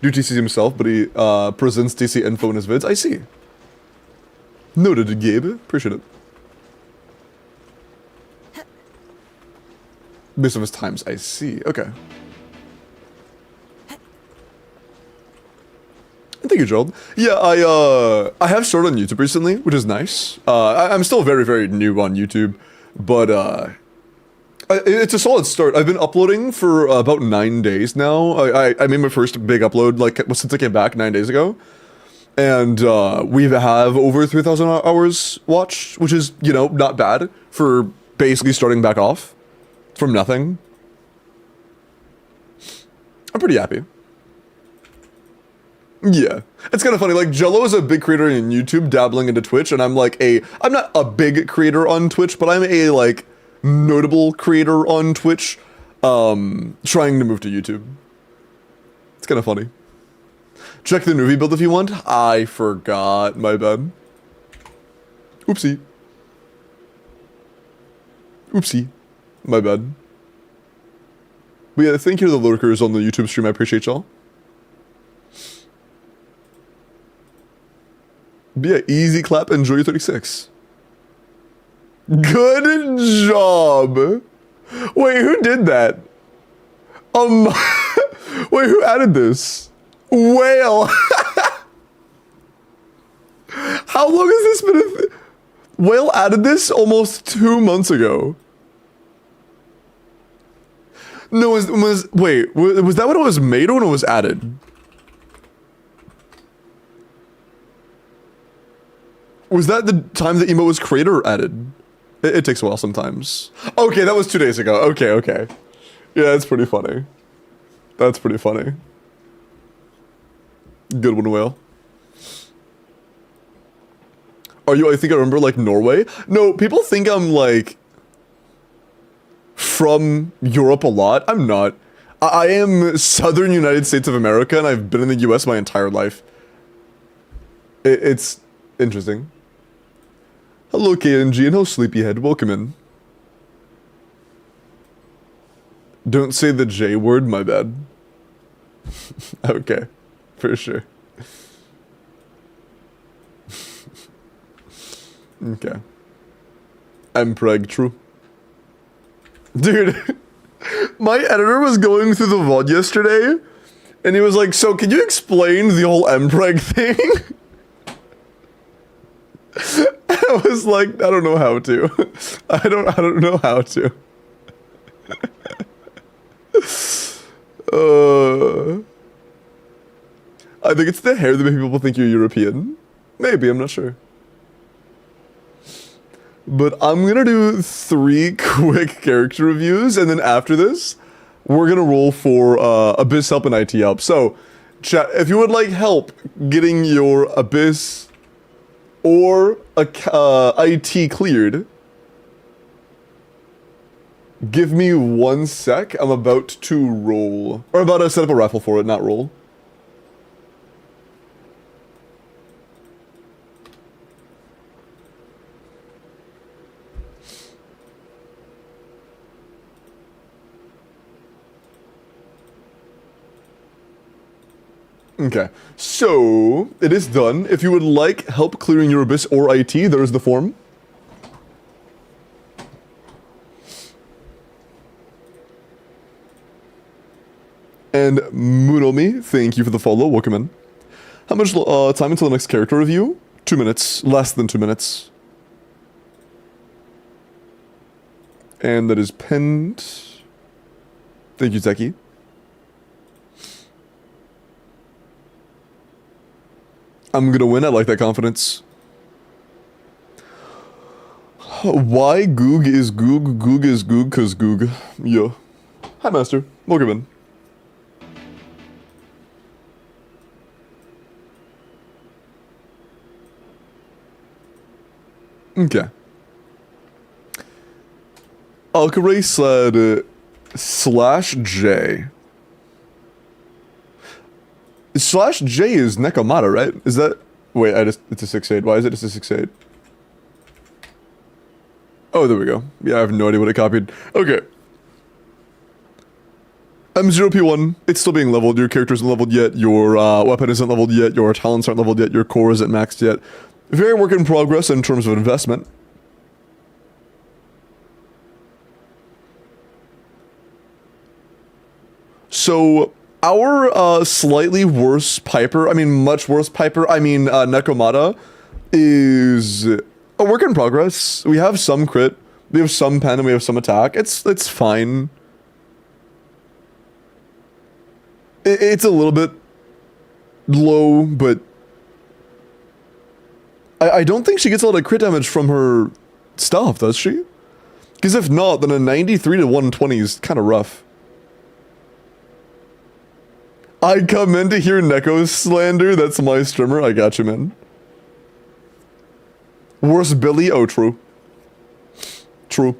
Do TC himself, but he, presents TC info in his vids. I see. Noted, Gabe. Appreciate it. Based on his times, I see. Okay. Thank you, Gerald. Yeah, I have started on YouTube recently, which is nice. I'm still very, very new on YouTube, but it's a solid start. I've been uploading for about 9 days now. I made my first big upload like since I came back 9 days ago. And we have over 3,000 hours watched, which is, you know, not bad for basically starting back off from nothing. I'm pretty happy. Yeah. It's kind of funny, like, Jello is a big creator in YouTube, dabbling into Twitch, and I'm like I'm not a big creator on Twitch, but I'm a, like, notable creator on Twitch, trying to move to YouTube. It's kind of funny. Check the Nuvi build if you want. I forgot. My bad. Oopsie. Oopsie. My bad. But yeah, thank you to the lurkers on the YouTube stream. I appreciate y'all. But yeah, easy clap. Enjoy your 36. Good job. Wait, who did that? Wait, who added this? Whale. How long has this been Whale added this almost 2 months ago. No, wait, was that when it was made or when it was added? Was that the time the emote was created or added? It takes a while sometimes. Okay, that was 2 days ago. Okay. Yeah, that's pretty funny. That's pretty funny. Good one, Whale. Are you, I think I remember, like, Norway? No, people think I'm, like, from Europe a lot. I'm not. I am Southern United States of America, and I've been in the US my entire life. It's interesting. Hello, KNG, and hello, Sleepyhead. Welcome in. Don't say the J word, my bad. Okay, for sure. Okay. I'm preg true. Dude, My editor was going through the VOD yesterday, and he was like, "So, can you explain the whole Mpreg thing?" I was like, "I don't know how to. I don't know how to." I think it's the hair that makes people think you're European. Maybe, I'm not sure. But I'm gonna do 3 quick character reviews, and then after this, we're gonna roll for Abyss help and IT help. So, chat, if you would like help getting your Abyss or IT cleared, give me 1 sec. I'm about to roll. Or about to set up a raffle for it, not roll. Okay, so it is done. If you would like help clearing your Abyss or IT, there is the form. And Munomi, thank you for the follow. Welcome in. How much time until the next character review? 2 minutes. Less than 2 minutes. And that is pinned. Thank you, Zeki. I'm gonna win. I like that confidence. Why Goog is Goog? Goog is Goog cause Goog. Yeah. Hi, Master. Welcome in. Okay. Alcaray said /J. /J is Nekomata, right? Is that... Wait, it's a 6-8. Why is it just a 6-8? Oh, there we go. Yeah, I have no idea what it copied. Okay. M0P1, it's still being leveled. Your character isn't leveled yet. Your weapon isn't leveled yet. Your talents aren't leveled yet. Your core isn't maxed yet. Very work in progress in terms of investment. So... Our slightly worse Piper, I mean much worse Piper, I mean Nekomata, is a work in progress. We have some crit, we have some pen, and we have some attack. It's fine. It's a little bit low, but I don't think she gets a lot of crit damage from her stuff, does she? Because if not, then a 93 to 120 is kind of rough. I come in to hear Neko's slander. That's my streamer. I got you, man. Worst Billy? Oh, true. True.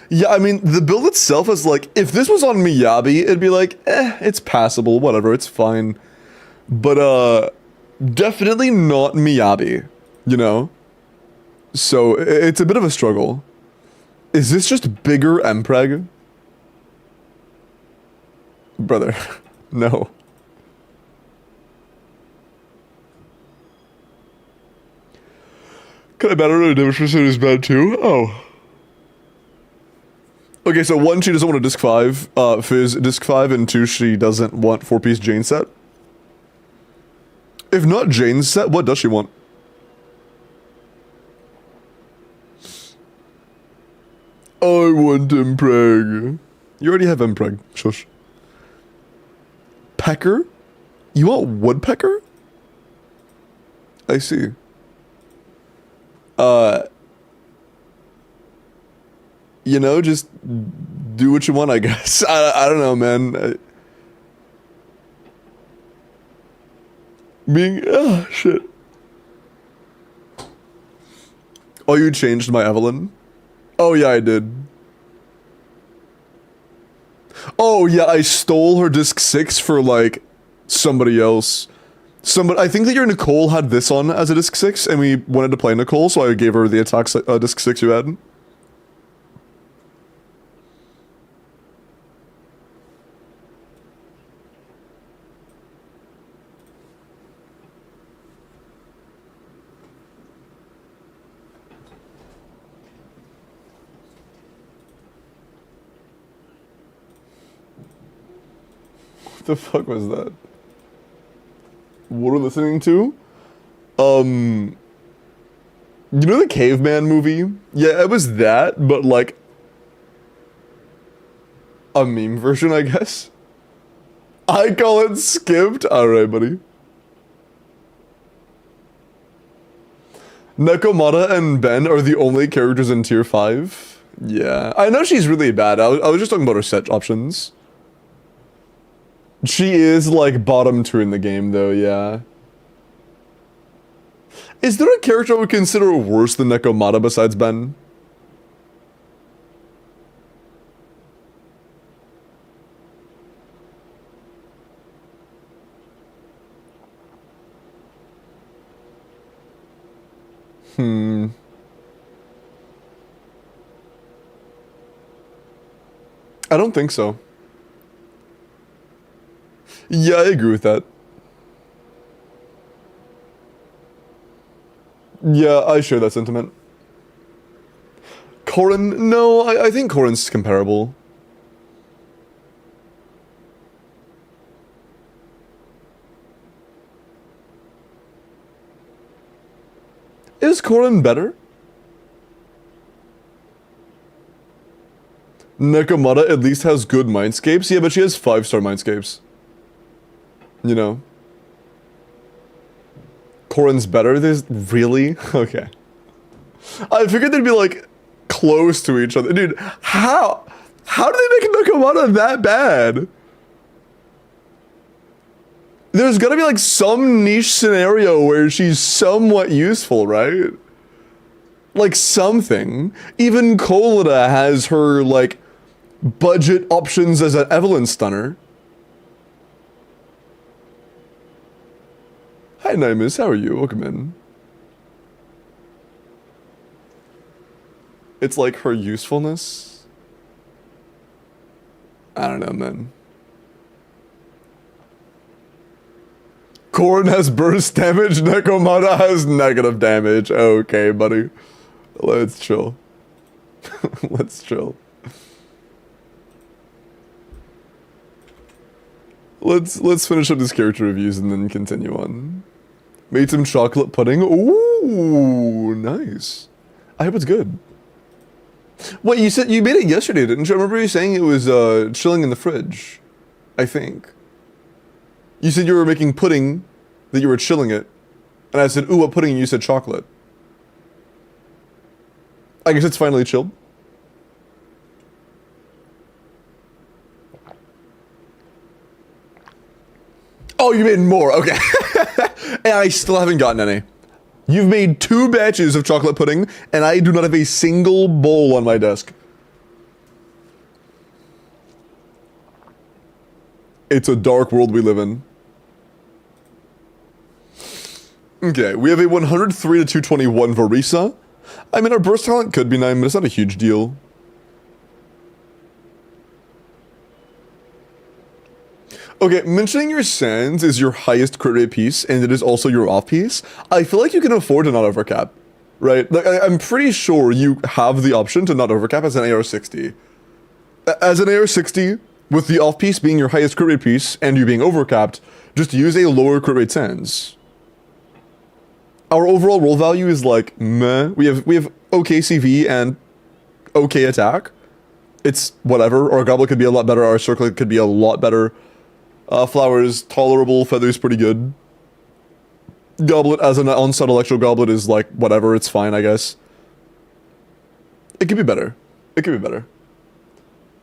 Yeah, I mean, the build itself is like, if this was on Miyabi, it'd be like, it's passable, whatever, it's fine. But, definitely not Miyabi, you know? So, it's a bit of a struggle. Is this just bigger Mpreg? Brother, no. Can I battle a demonstration is bad too? Oh. Okay, so 1, she doesn't want a disc 5, Fizz disc 5, and 2, she doesn't want 4-piece Jane set. If not Jane's set, what does she want? I want Mpreg. You already have Mpreg. Shush. Pecker? You want Woodpecker? I see. You know, just do what you want, I guess. I don't know, man. Shit. Oh, you changed my Evelyn? Oh, yeah, I did. Oh, yeah, I stole her disc 6 for, like, somebody else. I think that your Nicole had this on as a disc 6, and we wanted to play Nicole, so I gave her the attack disc 6 you had. The fuck was that? What are we listening to? You know the Caveman movie? Yeah, it was that, but like a meme version, I guess. I call it skipped. Alright, buddy. Nekomata and Ben are the only characters in tier 5. Yeah. I know she's really bad. I was just talking about her set options. She is like bottom 2 in the game though, yeah. Is there a character I would consider worse than Nekomata besides Ben? I don't think so. Yeah, I agree with that. Yeah, I share that sentiment. Corrin, no, I think Corrin's comparable. Is Corrin better? Nekomata at least has good mindscapes. Yeah, but she has 5-star mindscapes. You know. Corrin's better? There's really? Okay. I figured they'd be like close to each other. Dude, how do they make Nekomata that bad? There's gotta be like some niche scenario where she's somewhat useful, right? Like something. Even Colida has her like budget options as an Evelyn stunner. Hi Nimus, how are you? Welcome in. It's like her usefulness. I don't know, man. Corrin has burst damage, Nekomata has negative damage. Okay, buddy. Let's chill. Let's chill. Let's finish up this character reviews and then continue on. Made some chocolate pudding. Ooh, nice. I hope it's good. Wait, you said you made it yesterday, didn't you? I remember you saying it was chilling in the fridge. I think. You said you were making pudding, that you were chilling it. And I said, ooh, what pudding? And you said chocolate. I guess it's finally chilled. Oh, you made more, okay. And I still haven't gotten any. You've made 2 batches of chocolate pudding, and I do not have a single bowl on my desk. It's a dark world we live in. Okay, we have a 103 to 221 Varisa. I mean, our burst talent could be 9, but it's not a huge deal. Okay, mentioning your sands is your highest crit rate piece, and it is also your off piece. I feel like you can afford to not overcap, right? Like, I'm pretty sure you have the option to not overcap as an AR-60. As an AR-60, with the off piece being your highest crit rate piece, and you being overcapped, just use a lower crit rate sands. Our overall roll value is like, meh. We have okay CV and okay attack. It's whatever. Our goblet could be a lot better, our circlet could be a lot better. Flowers, tolerable, feathers, pretty good. Goblet as an on-set electro goblet is like, whatever, it's fine, I guess. It could be better. It could be better.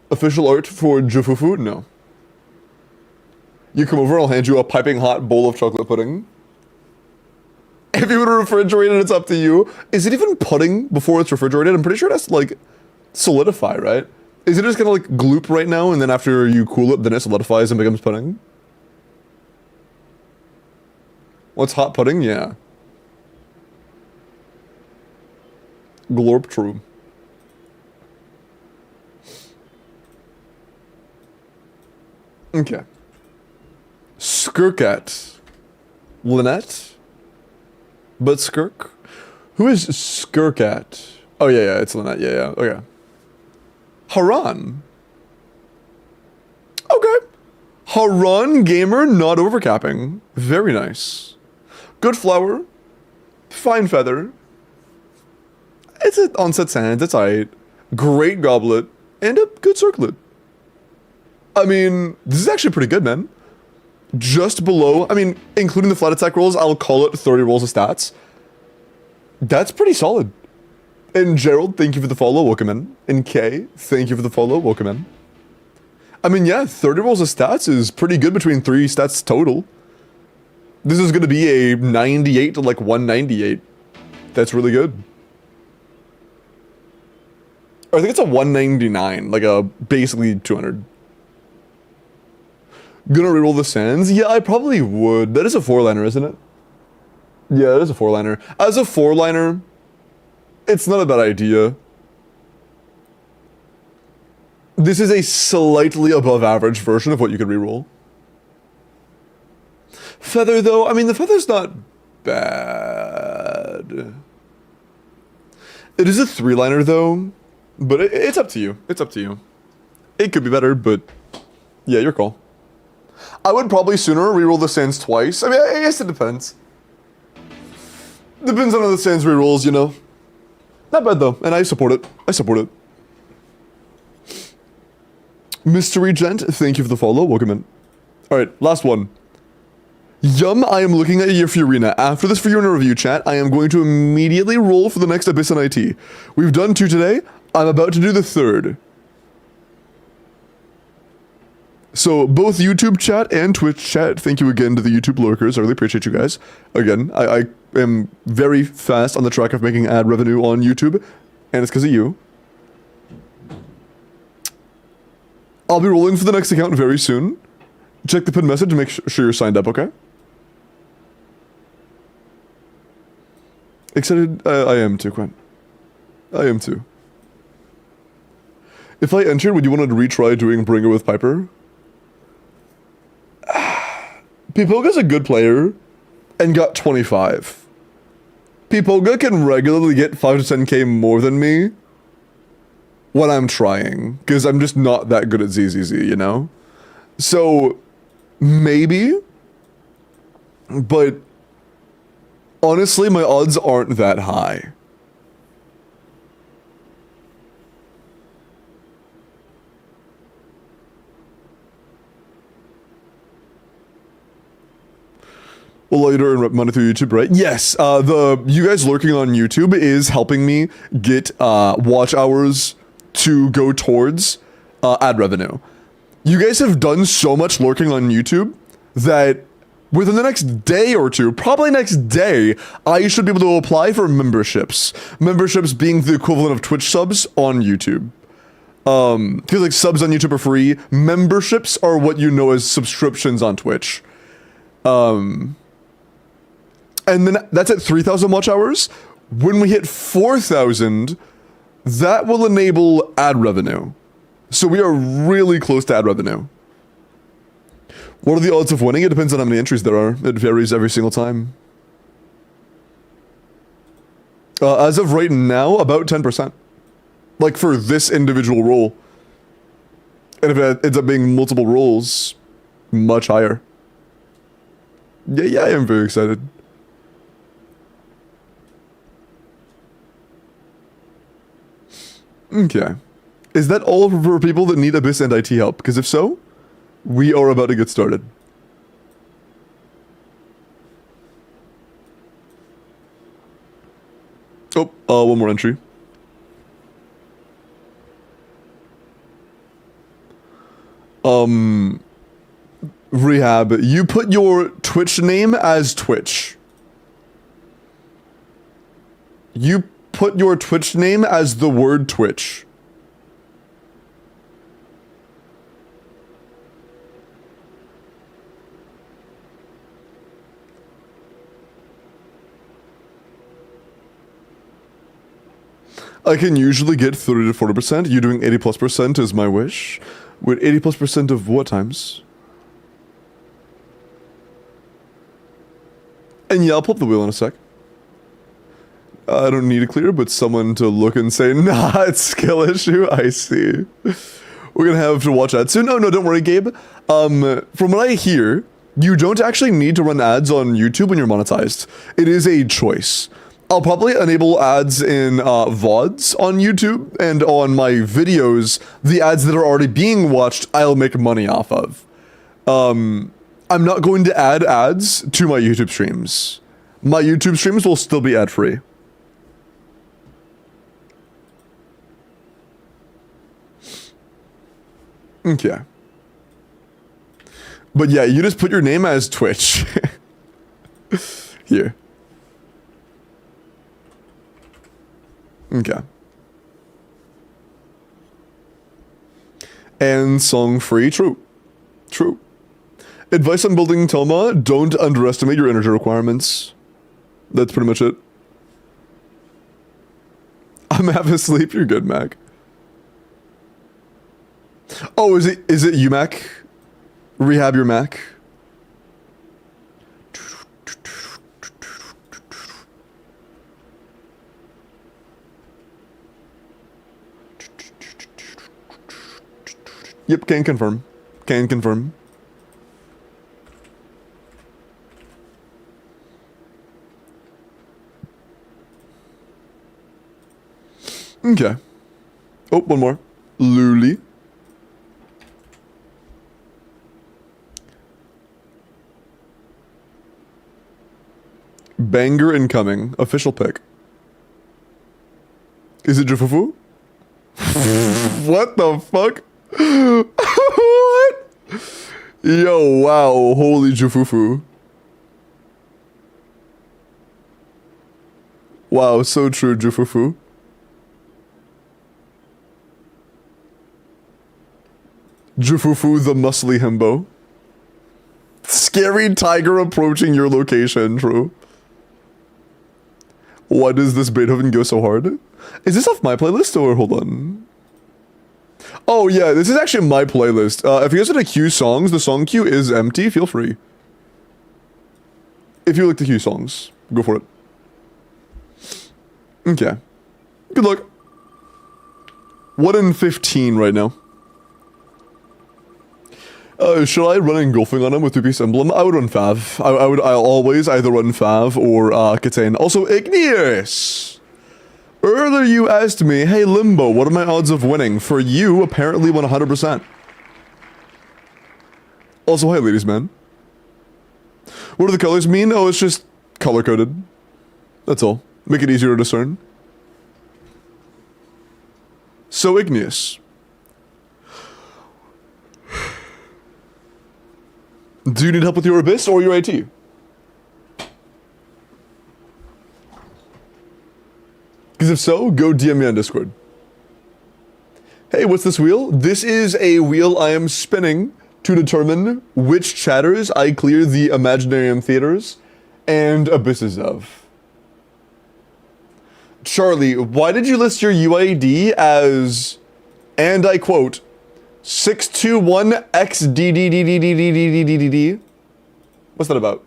Official art for Jufufu? No. You come over, I'll hand you a piping hot bowl of chocolate pudding. If you would refrigerate it, it's up to you. Is it even pudding before it's refrigerated? I'm pretty sure it has to, like, solidify, right? Is it just gonna, like, gloop right now, and then after you cool it, then it solidifies and becomes pudding? What's hot pudding? Yeah. Glorp true. Okay. Skirkat. Lynette? But Skirk? Who is Skirkat? Oh, yeah, it's Lynette. Yeah, okay. Haran. Okay. Haran Gamer not overcapping. Very nice. Good flower. Fine feather. It's an onset sands, it's alright. Great goblet. And a good circlet. I mean, this is actually pretty good, man. Just below, I mean, including the flat attack rolls, I'll call it 30 rolls of stats. That's pretty solid. And Gerald, thank you for the follow, welcome in. And Kay, thank you for the follow, welcome in. I mean, yeah, 30 rolls of stats is pretty good between 3 stats total. This is going to be a 98 to like 198. That's really good. I think it's a 199, like a basically 200. Gonna reroll the sands? Yeah, I probably would. That is a 4-liner, isn't it? Yeah, that is a 4-liner. As a 4-liner, it's not a bad idea. This is a slightly above average version of what you could reroll. Feather, though, I mean, the feather's not bad. It is a 3-liner, though, but it's up to you. It's up to you. It could be better, but yeah, your call. I would probably sooner reroll the sands twice. I mean, I guess it depends. Depends on how the sands rerolls, you know. Not bad, though, and I support it. I support it. Mystery Gent, thank you for the follow. Welcome in. Alright, last one. Yum, I am looking at your Fiorina. After this Fiorina review chat, I am going to immediately roll for the next Abyss+IT. We've done 2 today. I'm about to do the 3rd. So, both YouTube chat and Twitch chat, thank you again to the YouTube lurkers. I really appreciate you guys. Again, I am very fast on the track of making ad revenue on YouTube, and it's because of you. I'll be rolling for the next account very soon. Check the pinned message and make sure you're signed up, okay? Excited? I am too, Quinn. I am too. If I entered, would you want to retry doing Bringer with Piper? Pipoga's a good player and got 25. Pipoga can regularly get 5 to 10k more than me when I'm trying, because I'm just not that good at ZZZ, you know? So, maybe, but honestly, my odds aren't that high. Well, you earn money through YouTube, right? Yes, you guys lurking on YouTube is helping me get watch hours to go towards ad revenue. You guys have done so much lurking on YouTube that within the next day or two, probably next day, I should be able to apply for memberships. Memberships being the equivalent of Twitch subs on YouTube. Because like subs on YouTube are free. Memberships are what you know as subscriptions on Twitch. And then that's at 3,000 watch hours. When we hit 4,000, that will enable ad revenue. So we are really close to ad revenue. What are the odds of winning? It depends on how many entries there are. It varies every single time. As of right now, about 10%. Like for this individual roll. And if it ends up being multiple rolls, much higher. Yeah, I am very excited. Okay. Is that all for people that need Abyss and IT help? Because if so, we are about to get started. Oh, one more entry. Rehab, you put your Twitch name as Twitch. You put your Twitch name as the word Twitch. I can usually get 30 to 40%. You doing 80+% is my wish. With 80+% of what times? And yeah, I'll pull up the wheel in a sec. I don't need a clear, but someone to look and say, nah, it's skill issue. I see. We're gonna have to watch ads soon. No, don't worry, Gabe. From what I hear, you don't actually need to run ads on YouTube when you're monetized. It is a choice. I'll probably enable ads in VODs on YouTube, and on my videos, the ads that are already being watched, I'll make money off of. I'm not going to add ads to my YouTube streams. My YouTube streams will still be ad-free. Okay. But yeah, you just put your name as Twitch. Here. Okay. And song free, true. True. Advice on building Toma, don't underestimate your energy requirements. That's pretty much it. I'm half asleep, you're good, Mac. Oh, is it you, Mac? Rehab your Mac. Yep, can confirm. Can confirm. Okay. Oh, one more. Luli. Banger incoming. Official pick. Is it Jufufu? What the fuck? What? Yo, wow. Holy Jufufu. Wow, so true, Jufufu. Jufufu the muscly himbo. Scary tiger approaching your location, true. Why does this Beethoven go so hard? Is this off my playlist or hold on? Oh yeah, this is actually my playlist. If you guys want to queue songs, the song queue is empty, feel free. If you like to queue songs, go for it. Okay. Good luck. 1 in 15 right now. Should I run engulfing on him with 2-piece emblem? I would run Fav. I'll always either run Fav or Katane. Also, Igneous! Earlier you asked me, hey Limbo, what are my odds of winning? For you, apparently 100%. Also, hi ladies, man. What do the colors mean? Oh, it's just color-coded. That's all. Make it easier to discern. So, Igneous. Do you need help with your Abyss or your IT? Because if so, go DM me on Discord. Hey, what's this wheel? This is a wheel I am spinning to determine which chatters I clear the Imaginarium theaters and abysses of. Charlie, why did you list your UID as, and I quote, 621XDDDDDDDDD? What's that about?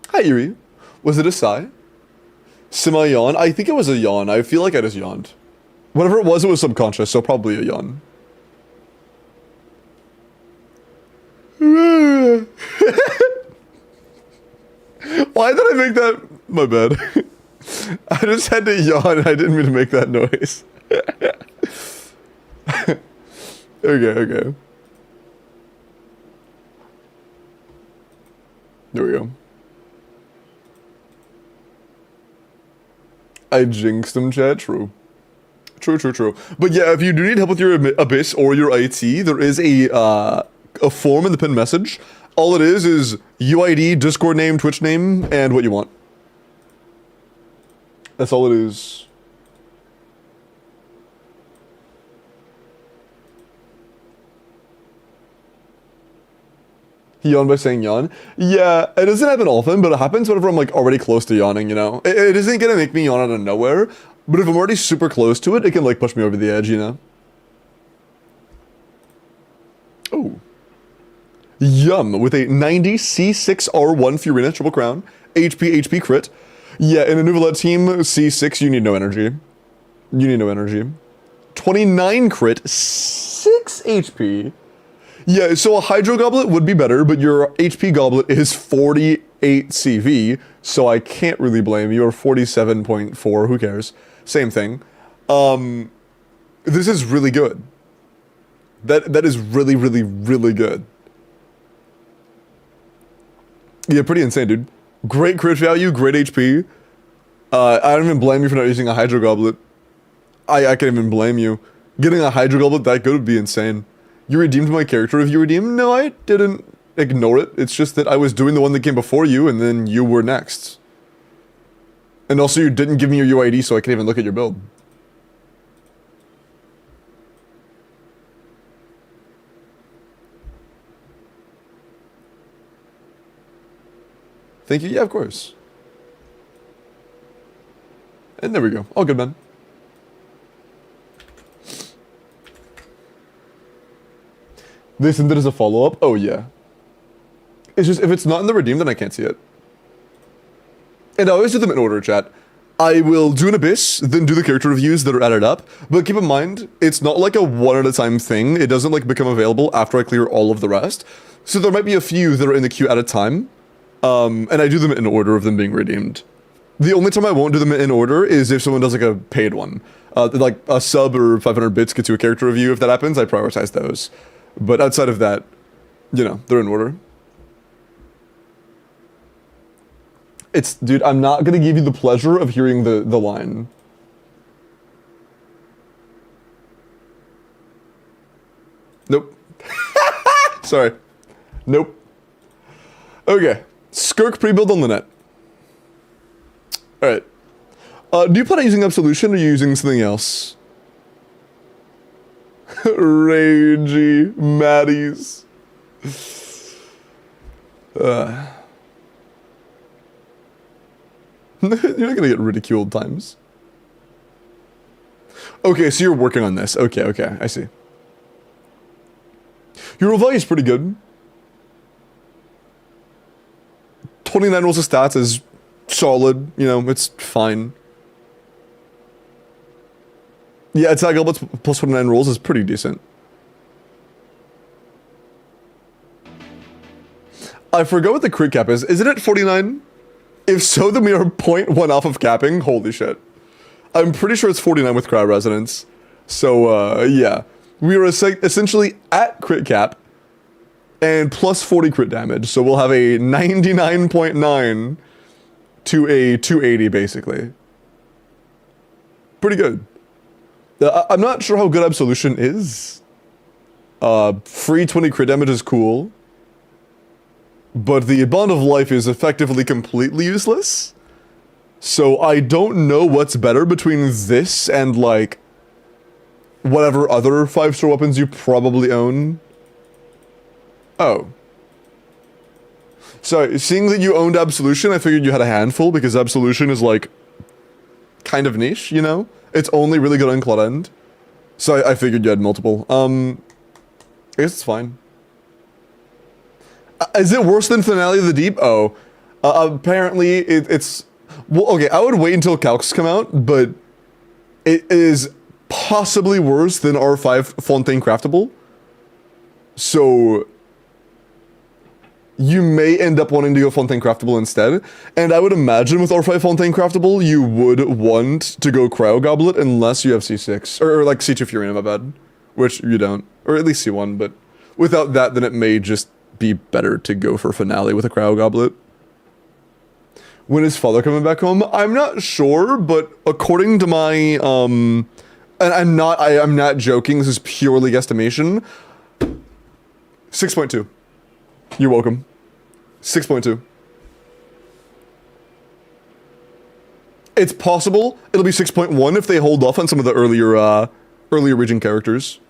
Hi, Yuri. Was it a sigh? Semi-yawn? I think it was a yawn. I feel like I just yawned. Whatever it was subconscious, so probably a yawn. Why did I make that? My bad. I just had to yawn. I didn't mean to make that noise. Okay. There we go. I jinxed him, chat. True. But yeah, if you do need help with your Abyss or your IT, there is a form in the pinned message. All it is UID, Discord name, Twitch name, and what you want. That's all it is. He yawned by saying yawn. Yeah, it doesn't happen often, but it happens whenever I'm like already close to yawning, you know? It isn't gonna make me yawn out of nowhere, but if I'm already super close to it, it can like push me over the edge, you know? Oh. Yum, with a 90 C6R1 Furina triple crown, HP crit. Yeah, in a Nouvellette team, C6, you need no energy. You need no energy. 29 crit, 6 HP. Yeah, so a Hydro Goblet would be better, but your HP Goblet is 48 CV, so I can't really blame you, or 47.4, who cares? Same thing. This is really good. That is really, really, really good. Yeah, pretty insane, dude. Great crit value, great HP. I don't even blame you for not using a Hydro Goblet. I can't even blame you. Getting a Hydro Goblet that good would be insane. You redeemed my character if you redeemed? No, I didn't ignore it. It's just that I was doing the one that came before you, and then you were next. And also you didn't give me your UID, so I can't even look at your build. Thank you. Yeah, of course. And there we go. All good, man. This and that is a follow-up? Oh, yeah. It's just, if it's not in the redeem, then I can't see it. And I always do them in order, chat. I will do an Abyss, then do the character reviews that are added up. But keep in mind, it's not like a one-at-a-time thing. It doesn't, like, become available after I clear all of the rest. So there might be a few that are in the queue at a time. And I do them in order of them being redeemed. The only time I won't do them in order is if someone does, like, a paid one. Like, a sub or 500 bits gets you a character review. If that happens, I prioritize those. But outside of that, you know, they're in order. It's, dude, I'm not gonna give you the pleasure of hearing the line. Nope. Sorry. Nope. Okay. Skirk pre-build on the net. Alright. Do you plan on using Absolution or are you using something else? Ragey, Maddies. You're not gonna get ridiculed times. Okay, so you're working on this. Okay, okay, I see. Your roll value is pretty good. 29 rolls of stats is solid, you know, it's fine. Yeah, attack Goblet's plus 29 rolls is pretty decent. I forgot what the crit cap is. Isn't it 49? If so, then we are 0.1 off of capping. Holy shit. I'm pretty sure it's 49 with crowd resonance. So, yeah. We are essentially at crit cap and plus 40 crit damage. So we'll have a 99.9 to a 280, basically. Pretty good. I'm not sure how good Absolution is. Free 20 crit damage is cool. But the Bond of Life is effectively completely useless. So I don't know what's better between this and, like, whatever other 5-star weapons you probably own. Oh. Sorry, seeing that you owned Absolution, I figured you had a handful, because Absolution is, like, kind of niche, you know? It's only really good on Clawed End. So I figured you had multiple. I guess it's fine. Is it worse than Finale of the Deep? Oh. Apparently, it's... Well, okay, I would wait until calcs come out, but it is possibly worse than R5 Fontaine Craftable. So... you may end up wanting to go Fontaine Craftable instead. And I would imagine with R5 Fontaine Craftable, you would want to go Cryo Goblet unless you have C6. Or like C2 Furina, my bad. Which you don't. Or at least C1, but without that, then it may just be better to go for Finale with a Cryo Goblet. When is father coming back home? I'm not sure, but according to my, and I'm not joking, this is purely guesstimation. 6.2. You're welcome. 6.2. It's possible it'll be 6.1 if they hold off on some of the earlier region characters.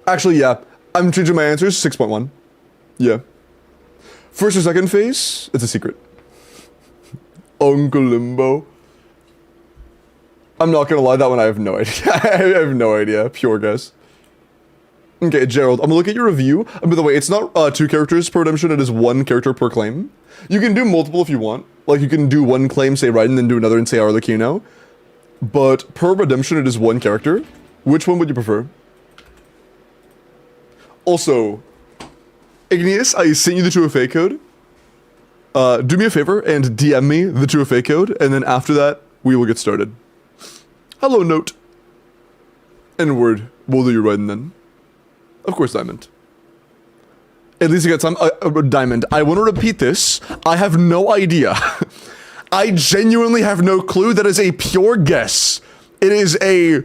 Actually, yeah. I'm changing my answers. 6.1. Yeah. First or second phase? It's a secret. Uncle Limbo. I'm not gonna lie, that one I have no idea. I have no idea. Pure guess. Okay, Gerald, I'm gonna look at your review. And by the way, it's not 2 characters per redemption, it is 1 character per claim. You can do multiple if you want. Like, you can do one claim, say Raiden, then do another and say Arlecchino. but per redemption it is one character. Which one would you prefer? Also, Igneous, I sent you the 2FA code. Do me a favor and DM me the 2FA code, and then after that, we will get started. Hello, Note. N-word. We'll do your writing then. Of course, Diamond. At least you got some. Diamond, I want to repeat this. I have no idea. I genuinely have no clue. That is a pure guess. It is a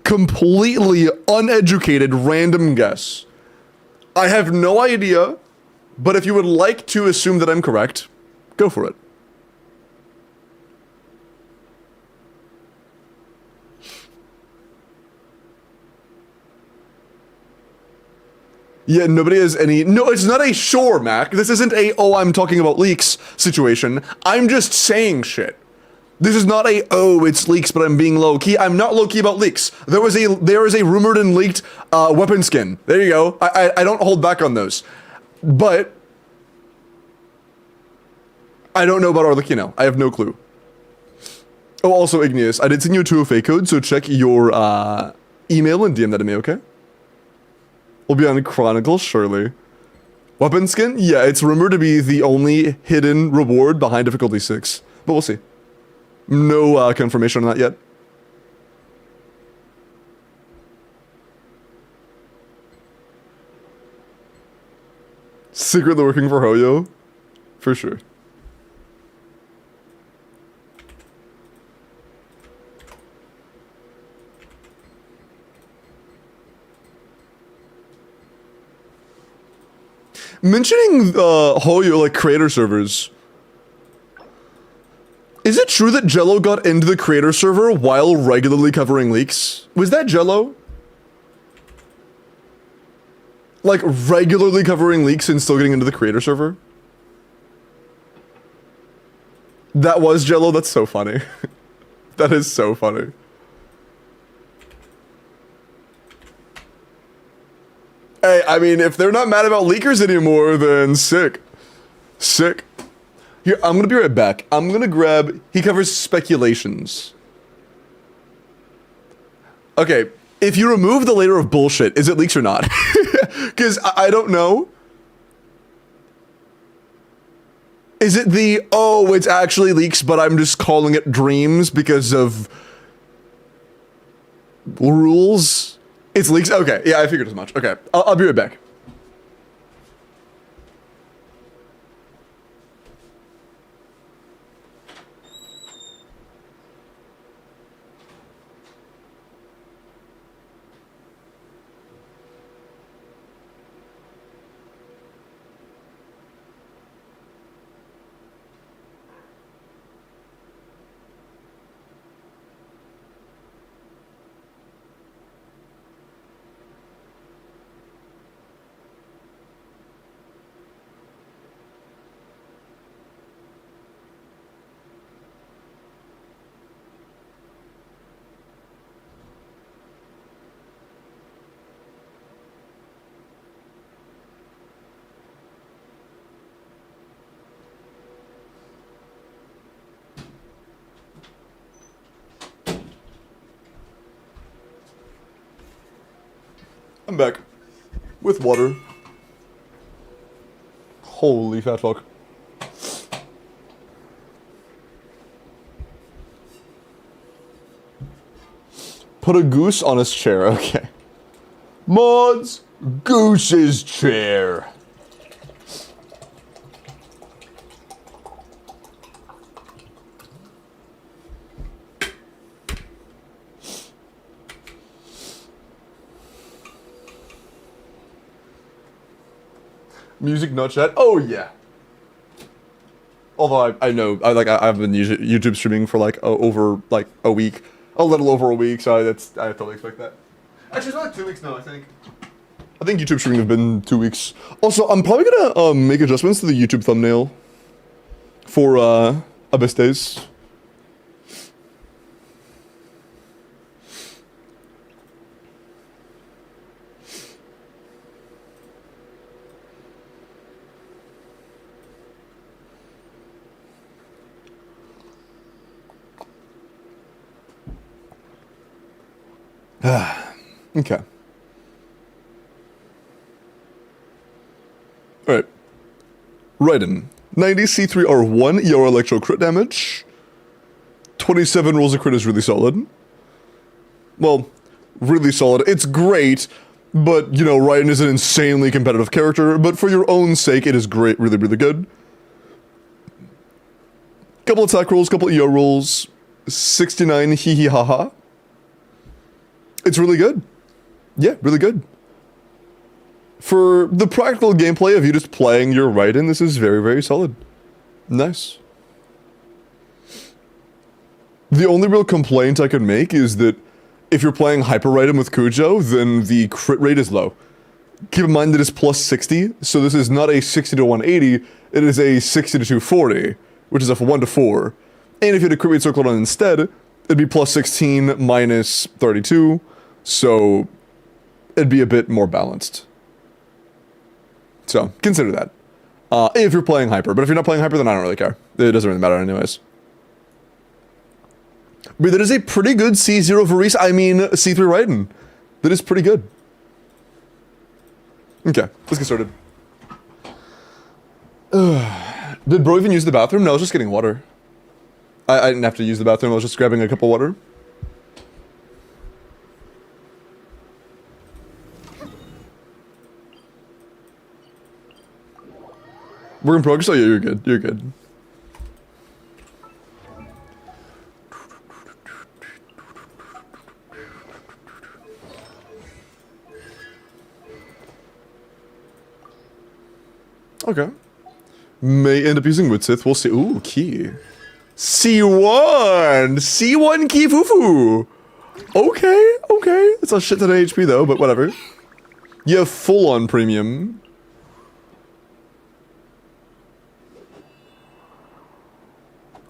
completely uneducated random guess. I have no idea, but if you would like to assume that I'm correct, go for it. Yeah, nobody has any. No, it's not a sure, Mac. This isn't a, oh, I'm talking about leaks situation. I'm just saying shit. This is not a, oh, it's leaks, but I'm being low-key. I'm not low-key about leaks. There is a rumored and leaked weapon skin. There you go. I don't hold back on those. But I don't know about Arlecchino. I have no clue. Oh, also, Igneous, I did send you a 2FA code, so check your email and DM that to me, okay? We'll be on Chronicles, surely. Weapon skin? Yeah, it's rumored to be the only hidden reward behind difficulty 6. But we'll see. No confirmation on that yet. Secretly working for Hoyo? For sure. Mentioning Hoyo, like, creator servers. Is it true that Jello got into the creator server while regularly covering leaks? Was that Jello? Like, regularly covering leaks and still getting into the creator server? That was Jello? That's so funny. That is so funny. Hey, I mean, if they're not mad about leakers anymore, then sick. Sick. Here, I'm gonna be right back. I'm gonna grab... He covers speculations. Okay, if you remove the layer of bullshit, is it leaks or not? Because I don't know. Is it the, oh, it's actually leaks, but I'm just calling it dreams because of rules? It's leaks? Okay, yeah, I figured as much. Okay, I'll be right back. I'm back. With water. Holy fat fuck. Put a goose on his chair, okay. Mods, Goose's chair. Music not chat. Oh yeah. Although I know I've been YouTube streaming for like over like a week, a little over a week, so I totally expect that. Actually, it's not like 2 weeks now. I think YouTube streaming have been 2 weeks. Also, I'm probably gonna make adjustments to the YouTube thumbnail for Abyss Days. Okay. Alright. Raiden. 90 C3R1 ER electro crit damage. 27 rolls of crit is really solid. Well, really solid. It's great, but, you know, Raiden is an insanely competitive character, but for your own sake, it is great, really, really good. Couple attack rolls, couple ER rolls. 69 hee hee ha ha. It's really good. Yeah, really good. For the practical gameplay of you just playing your Raiden, this is very, very solid. Nice. The only real complaint I could make is that if you're playing Hyper Raiden with Kujo, then the crit rate is low. Keep in mind that it's plus 60, so this is not a 60 to 180, it is a 60 to 240, which is a 1 to 4. And if you had a crit rate circled on instead, it'd be plus 16 minus 32, so it'd be a bit more balanced. So, consider that. If you're playing Hyper. But if you're not playing Hyper, then I don't really care. It doesn't really matter anyways. But that is a pretty good C0 Varese, C3 Raiden. That is pretty good. Okay, let's get started. Did bro even use the bathroom? No, I was just getting water. I didn't have to use the bathroom, I was just grabbing a cup of water. We're in progress? Oh yeah, you're good. You're good. Okay. May end up using Witsith. We'll see. Ooh, key. C1! C1 key fufu! Okay, okay. It's a shit ton of HP though, but whatever. You have full on premium.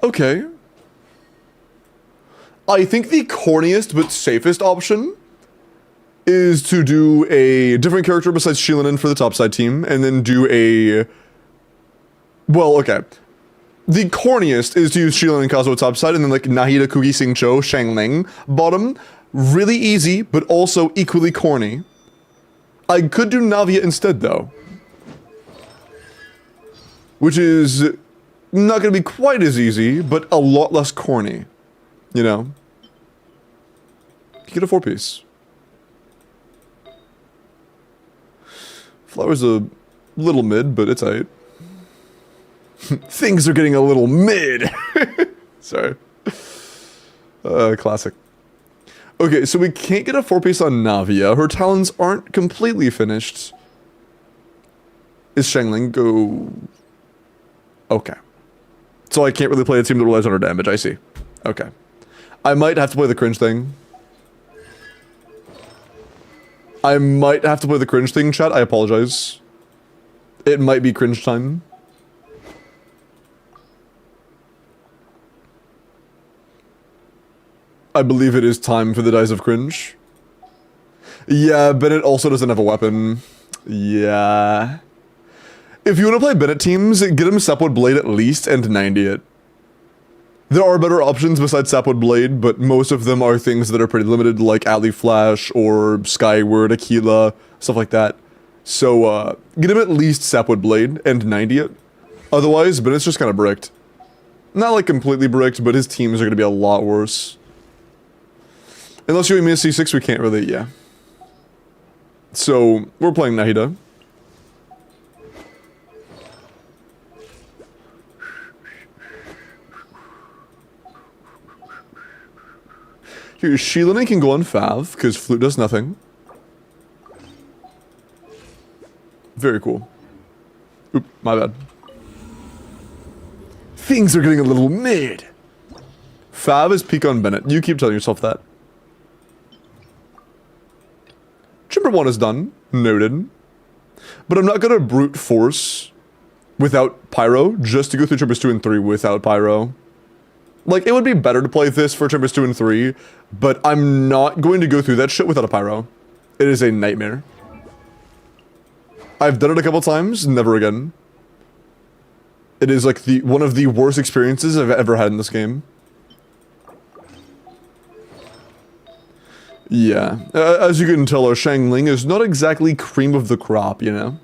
Okay. I think the corniest but safest option is to do a different character besides Shilinen for the topside team, and then do a... Well, okay. The corniest is to use Shilinen and Kazuo topside, and then like Nahida, Kugi, Xingqiu, Shangling bottom. Really easy, but also equally corny. I could do Navia instead, though. Which is not going to be quite as easy, but a lot less corny. You know? You get a 4-piece. Flower's a little mid, but it's aight. Things are getting a little mid! Sorry. Classic. Okay, so we can't get a 4-piece on Navia. Her talons aren't completely finished. Is Shangling go... Okay. So I can't really play a team that relies on her damage, I see. Okay. I might have to play the cringe thing. I might have to play the cringe thing, chat. I apologize. It might be cringe time. I believe it is time for the Dice of Cringe. Yeah, Bennett also doesn't have a weapon. Yeah. If you want to play Bennett teams, get him Sapwood Blade at least and 90 it. There are better options besides Sapwood Blade, but most of them are things that are pretty limited, like Alley Flash or Skyward, Aquila, stuff like that. So, get him at least Sapwood Blade and 90 it. Otherwise, Bennett's just kind of bricked. Not like completely bricked, but his teams are going to be a lot worse. Unless you and me a C6, we can't really, yeah. So, we're playing Nahida. Here, Shilinen can go on Fav, because Flute does nothing. Very cool. Oop, my bad. Things are getting a little mid. Fav is peak on Bennett. You keep telling yourself that. Chamber 1 is done. Noted. But I'm not gonna brute force without Pyro, just to go through Chambers 2 and 3 without Pyro. Like, it would be better to play this for Chambers 2 and 3, but I'm not going to go through that shit without a Pyro. It is a nightmare. I've done it a couple times, never again. It is like one of the worst experiences I've ever had in this game. Yeah, as you can tell, our Shangling is not exactly cream of the crop, you know?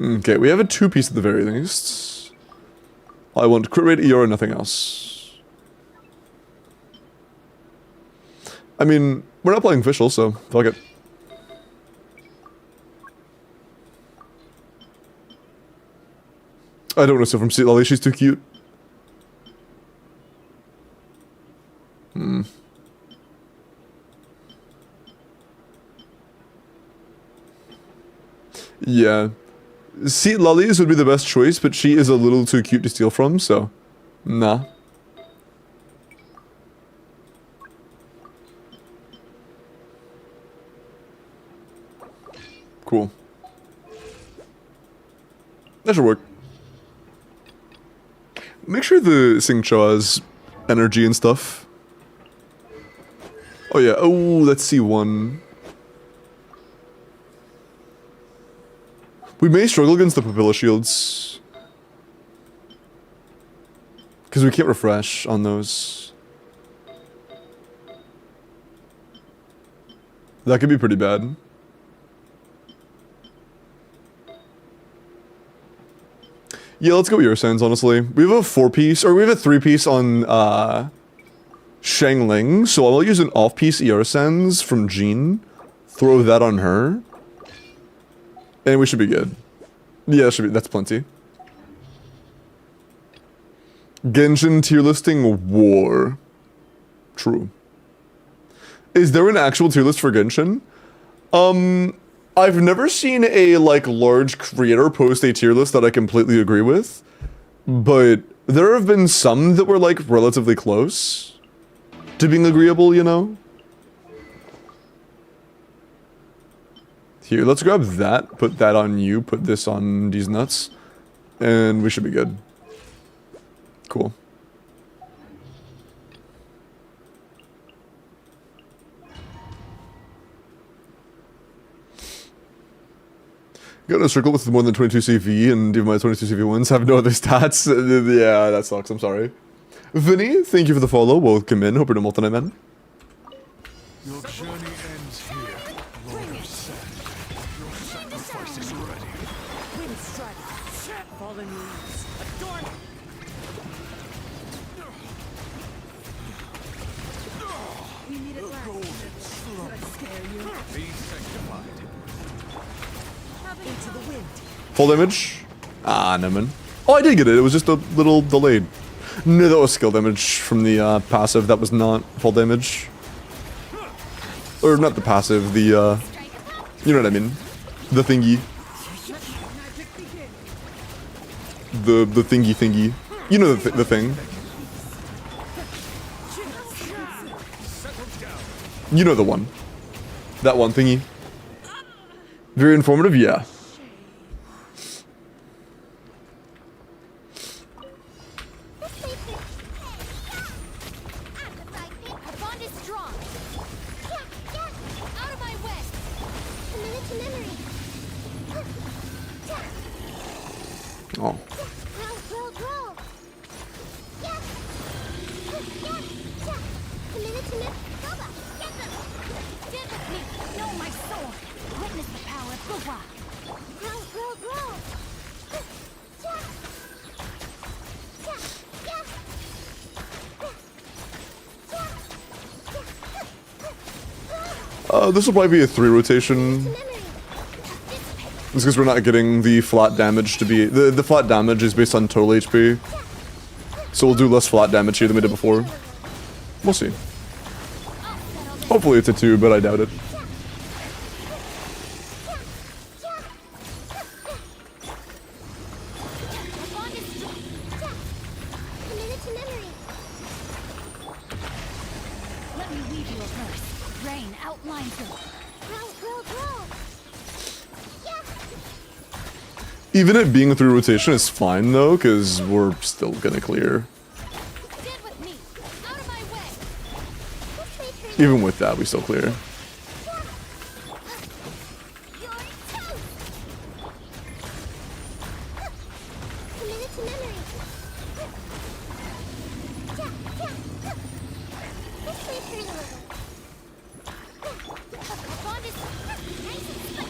Okay, we have a 2-piece at the very least. I want crit rate, ER, and nothing else. I mean, we're not playing official, so fuck it. I don't know, so from Lolly, she's too cute. Yeah. Seat Lollies would be the best choice, but she is a little too cute to steal from, so... Nah. Cool. That should work. Make sure the Xingqiu has energy and stuff. Oh yeah, oh, let's see one. We may struggle against the Papilla shields. Because we can't refresh on those. That could be pretty bad. Yeah, let's go with your sands, honestly. We have a 4-piece, or we have a 3-piece on, Shangling, so I'll use an off-piece ER Sands from Jean. Throw that on her. And we should be good. Yeah, that's plenty. Genshin tier listing war. True. Is there an actual tier list for Genshin? I've never seen a, like, large creator post a tier list that I completely agree with. But there have been some that were, like, relatively close to being agreeable, you know? Here, let's grab that, put that on you, put this on these nuts, and we should be good. Cool. Got in a circle with more than 22 CV, and even my 22 CV ones have no other stats. Yeah, that sucks, I'm sorry. Vinny, thank you for the follow. Welcome in. Hope you're doing well tonight, man. Your journey ends here, Lord of Sand. Your sacrifice is ready. Wind strike. Fallen leaves. Adorn. We need it last. Be sanctified. Into the wind. Full damage? Ah, no man. Oh, I did get it. It was just a little delayed. No, that was skill damage from the passive. That was not full damage. Or not the passive, the you know what I mean. The thingy. The thingy. You know the thing. You know the one. That one thingy. Very informative, yeah. Our bond is strong. Out of my way. Commit to memory. Oh. Grow. Commit to memory. Get them. Stand with me. Know my soul. Witness the power of Guwa. Grow. This will probably be a 3 rotation. It's because we're not getting the flat damage to be... The flat damage is based on total HP. So we'll do less flat damage here than we did before. We'll see. Hopefully it's a 2, but I doubt it. Let me weave you a verse. Rain outlines it. Grow. Even it being a 3 rotation is fine though, because we're still gonna clear. Stand with me. Out of my way. Even with that, we still clear. You're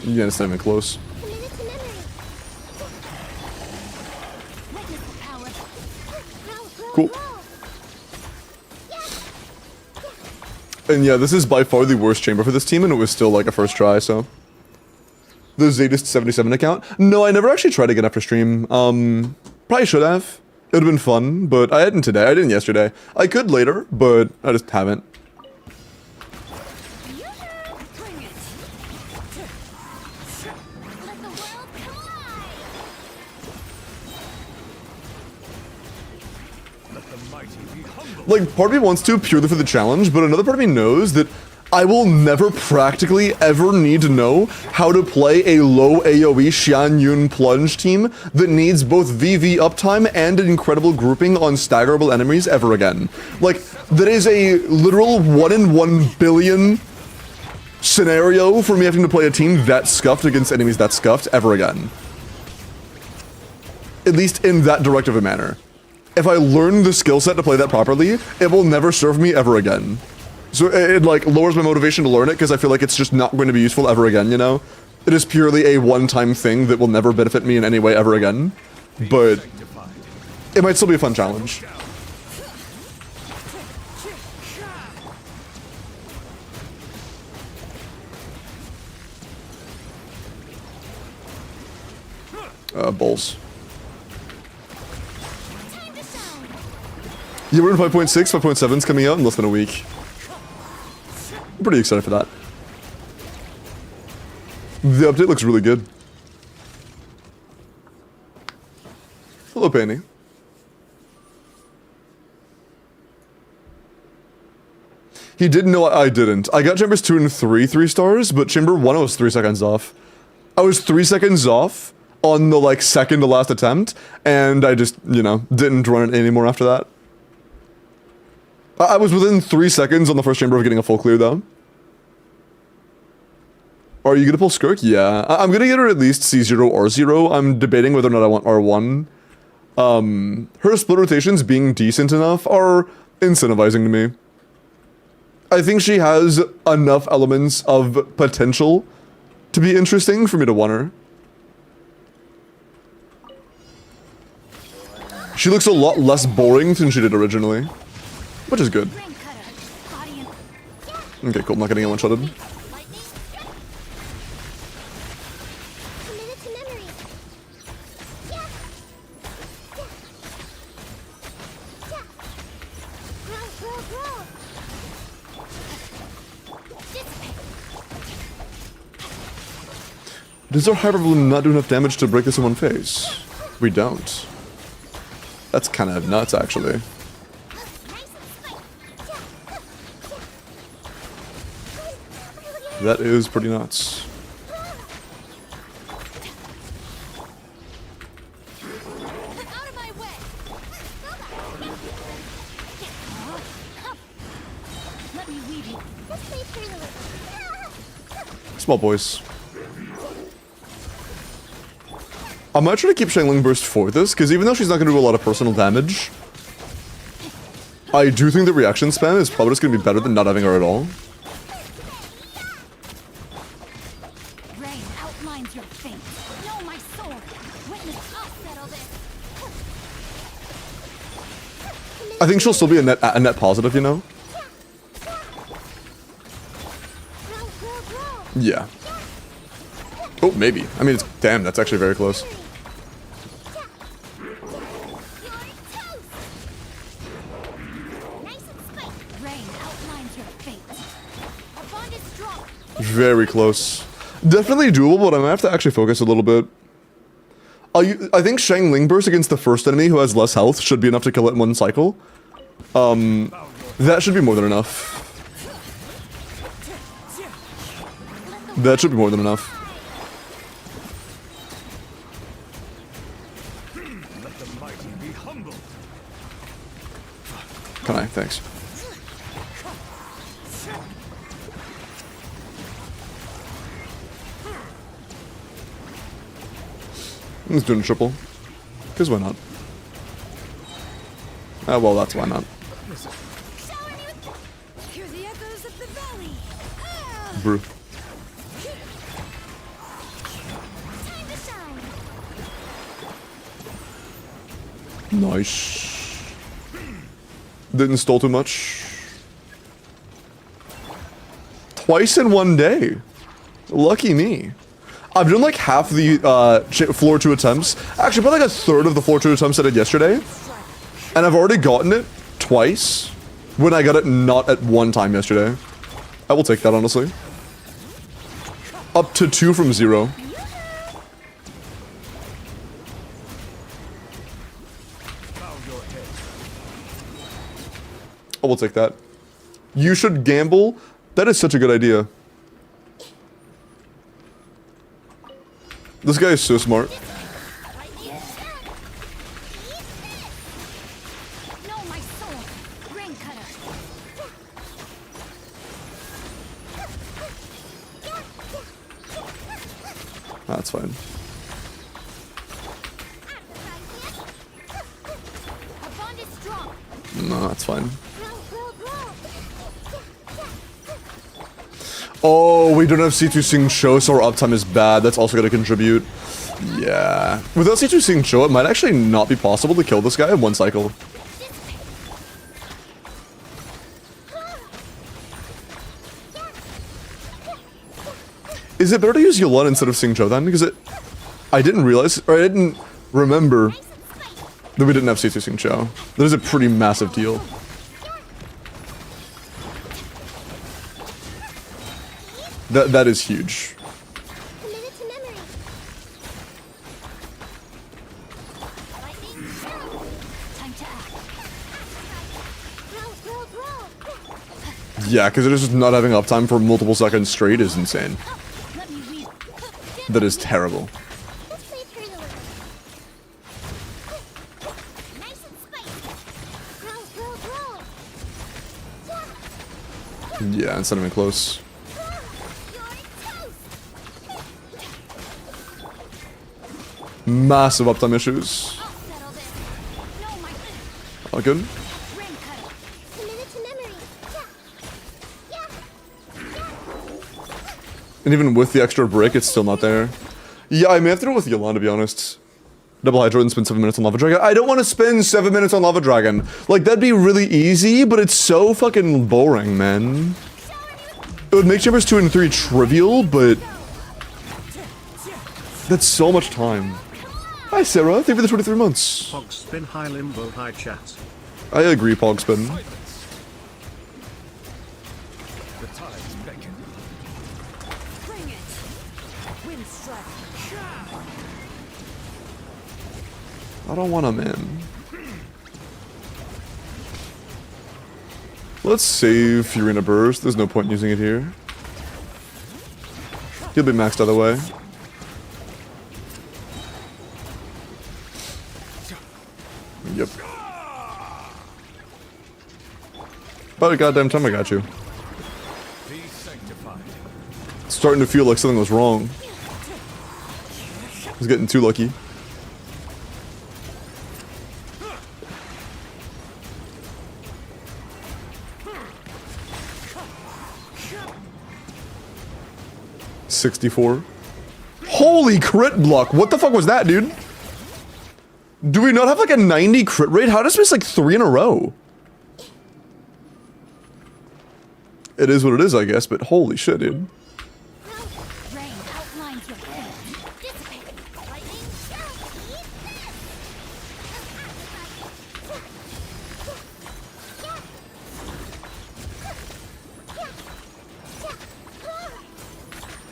Yeah, it's not even close. Cool. And yeah, this is by far the worst chamber for this team, and it was still like a first try, so. The Zadist77 account? No, I never actually tried again after stream. Probably should have. It would have been fun, but I didn't today. I didn't yesterday. I could later, but I just haven't. Like, part of me wants to purely for the challenge, but another part of me knows that I will never practically ever need to know how to play a low AoE Xian Yun plunge team that needs both VV uptime and an incredible grouping on staggerable enemies ever again. Like, that is a literal 1 in 1 billion scenario for me having to play a team that scuffed against enemies that scuffed ever again. At least in that direct of a manner. If I learn the skill set to play that properly, it will never serve me ever again. So it like lowers my motivation to learn it because I feel like it's just not going to be useful ever again, you know? It is purely a one-time thing that will never benefit me in any way ever again. But it might still be a fun challenge. Bowls. Yeah, we're in 5.6, 5.7's coming out in less than a week. I'm pretty excited for that. The update looks really good. Hello, Penny. He didn't know I didn't. I got chambers 2 and 3 stars, but chamber 1 I was 3 seconds off. I was 3 seconds off on the like second to last attempt, and I just, you know, didn't run it anymore after that. I was within 3 seconds on the first chamber of getting a full clear, though. Are you gonna pull Skirk? Yeah. I'm gonna get her at least C0 or 0. I'm debating whether or not I want R1. Her split rotations being decent enough are incentivizing to me. I think she has enough elements of potential to be interesting for me to want her. She looks a lot less boring than she did originally. Which is good. Okay, cool. I'm not getting one-shotted. Does our hyper balloon not do enough damage to break this in one phase? We don't. That's kind of nuts, actually. That is pretty nuts. Small boys. I might try to keep Shangling Burst for this, because even though she's not going to do a lot of personal damage, I do think the reaction spam is probably just going to be better than not having her at all. I think she'll still be a net positive, you know? Yeah. Oh, maybe. I mean, it's damn, that's actually very close. Very close. Definitely doable, but I might have to actually focus a little bit. I think Shangling Burst against the first enemy who has less health should be enough to kill it in one cycle. That should be more than enough. That should be more than enough. Can I? Thanks. I'm just doing a triple. Because why not? Oh, well, that's why not. Shower me with... Hear the echoes of the valley. Ah! Brew. Time to shine. Nice. Didn't stall too much. Twice in one day. Lucky me. I've done like half the floor 2 attempts. Actually, probably like a third of the floor 2 attempts I did yesterday. And I've already gotten it twice when I got it not at one time yesterday. I will take that, honestly. Up to 2 from 0. I will take that. You should gamble. That is such a good idea. This guy is so smart. No, my soul. Rain cutter. That's fine. Our bond is strong. No, that's fine. Oh, we don't have C2 Sing Show, so our uptime is bad. That's also going to contribute. Yeah. Without C2 Sing Show, it might actually not be possible to kill this guy in 1 cycle. Is it better to use Yulan instead of Sing Cho then? Because I didn't realize, or I didn't remember that we didn't have C2 Sing Cho. That is a pretty massive deal. That is huge. Committed to memory. Lightning. Time to act. Grow. Yeah, because it is just not having uptime for multiple seconds straight is insane. Let me read. That is terrible. Let's play through the little. Nice and spicy. Grow. Yeah, it's not even close. Massive uptime issues. All good. And even with the extra break, it's still not there. Yeah, I may have to do it with Yolan, to be honest. Double Hydro and spend 7 minutes on Lava Dragon. I don't want to spend 7 minutes on Lava Dragon. Like, that'd be really easy, but it's so fucking boring, man. It would make Chambers 2 and 3 trivial, but... that's so much time. Hi, Sarah. Thank you for the 23 months. Pogspin, hi Limbo, hi chat. I agree, Pogspin. The tides beckon. Bring it. Wind strike. I don't want him in. Let's save Furina Burst. There's no point in using it here. He'll be maxed either way. Yep. About a goddamn time I got you. Be sanctified. It's starting to feel like something was wrong. I was getting too lucky. $64. Holy crit block! What the fuck was that, dude? Do we not have like a 90 crit rate? How does we miss like 3 in a row? It is what it is, I guess, but holy shit, dude. Rain outlines your fate. Dissipate. Lightning.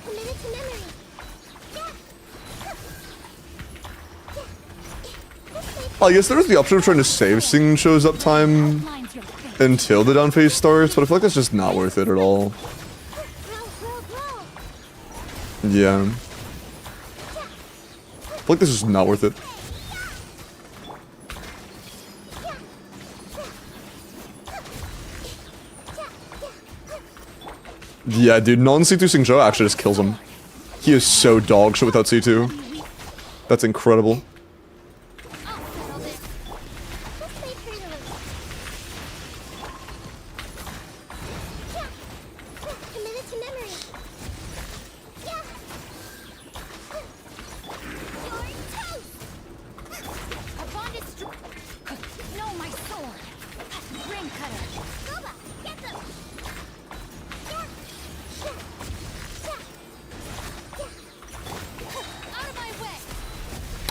Committed to memory. I guess there's the option of trying to save Sing Show's uptime Outlines your fate. until the down phase starts, but I feel like that's just not worth it at all. Yeah. I feel like this is not worth it. Yeah, dude, non-C2 Sing Show actually just kills him. He is so dog shit without C2. That's incredible. I'll settle this. Let's play through the little.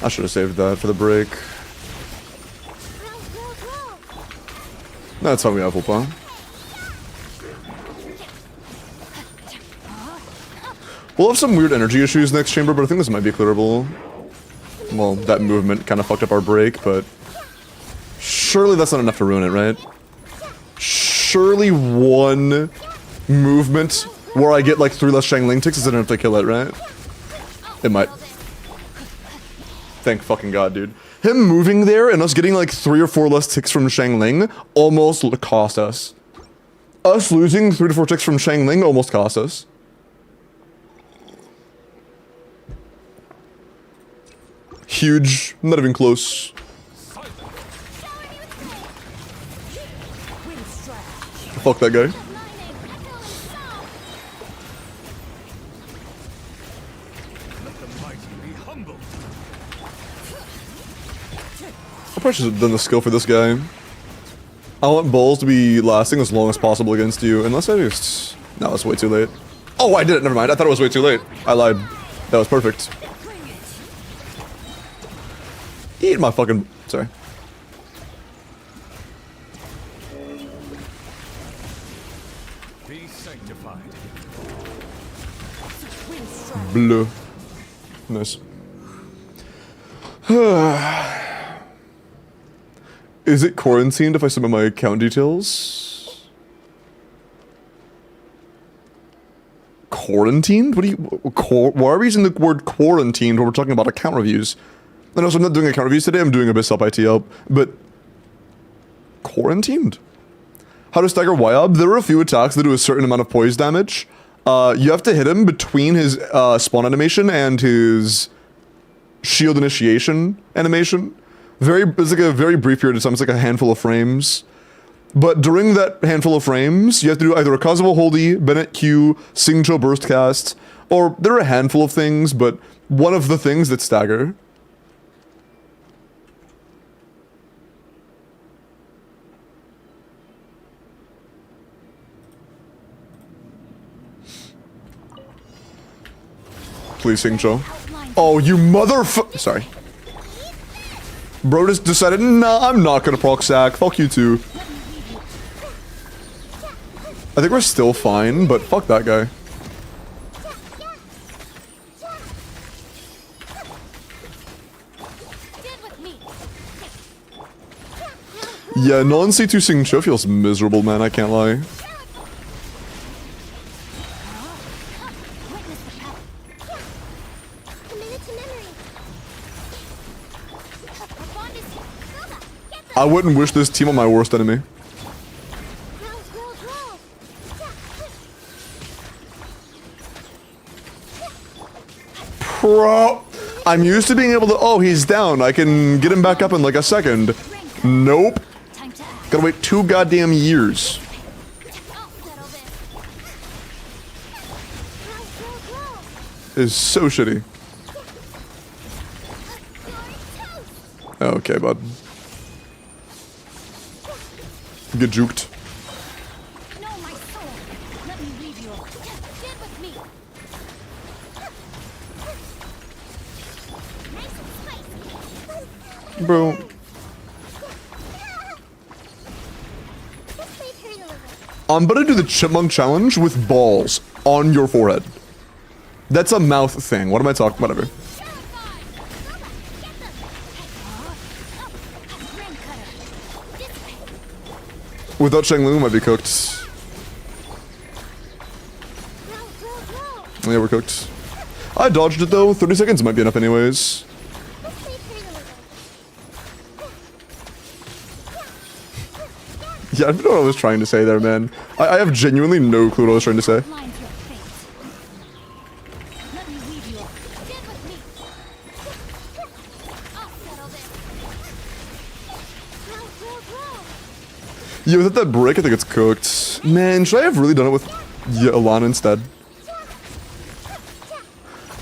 I should have saved that for the break. That's how we have Ulpa. We'll have some weird energy issues next chamber, but I think this might be clearable. Well, that movement kind of fucked up our break, but surely that's not enough to ruin it, right? Surely one movement where I get like 3 less Shangling ticks is enough to kill it, right? It might. Thank fucking god, dude. Him moving there and us getting like 3 or 4 less ticks from Shangling almost cost us. Us losing 3 to 4 ticks from Shangling almost cost us. Huge, not even close. Fuck that guy. I probably should have done the skill for this guy. I want balls to be lasting as long as possible against you, unless I just... No, that's way too late. Oh, I did it, never mind. I thought it was way too late. I lied. That was perfect. Eat my fucking... Sorry. Be sanctified. Bleu. Nice. Is it quarantined if I submit my account details? Quarantined? What do you... why are we using the word quarantined when we're talking about account reviews? I know, so I'm not doing account reviews today, I'm doing Abyss+IT up, but... Quarantined? How to stagger Wyob? There are a few attacks that do a certain amount of poise damage. You have to hit him between his spawn animation and his shield initiation animation. It's like a very brief period of time, it's like a handful of frames. But during that handful of frames, you have to do either a Kazuo Holdy, Bennett Q, Singcho Burst Cast, or there are a handful of things, but one of the things that stagger. Please, Singcho. Oh, you Sorry. Bro just decided, nah, I'm not gonna proc sack. Fuck you too. I think we're still fine, but fuck that guy. Yeah, non-C2 Singcho feels miserable, man, I can't lie. I wouldn't wish this team on my worst enemy. Bro, I'm used to being able to... Oh, he's down. I can get him back up in like a second. Nope. Gotta wait 2 goddamn years. Is so shitty. Okay, bud. Get juked. Bro. I'm gonna do the chipmunk challenge with balls on your forehead. That's a mouth thing. What am I talking? Whatever. Without Shangling, we might be cooked. Yeah, we're cooked. I dodged it though. 30 seconds might be enough anyways. Yeah, I don't know what I was trying to say there, man. I have genuinely no clue what I was trying to say. Yeah, without that break, I think it's cooked. Man, should I have really done it with Alana instead?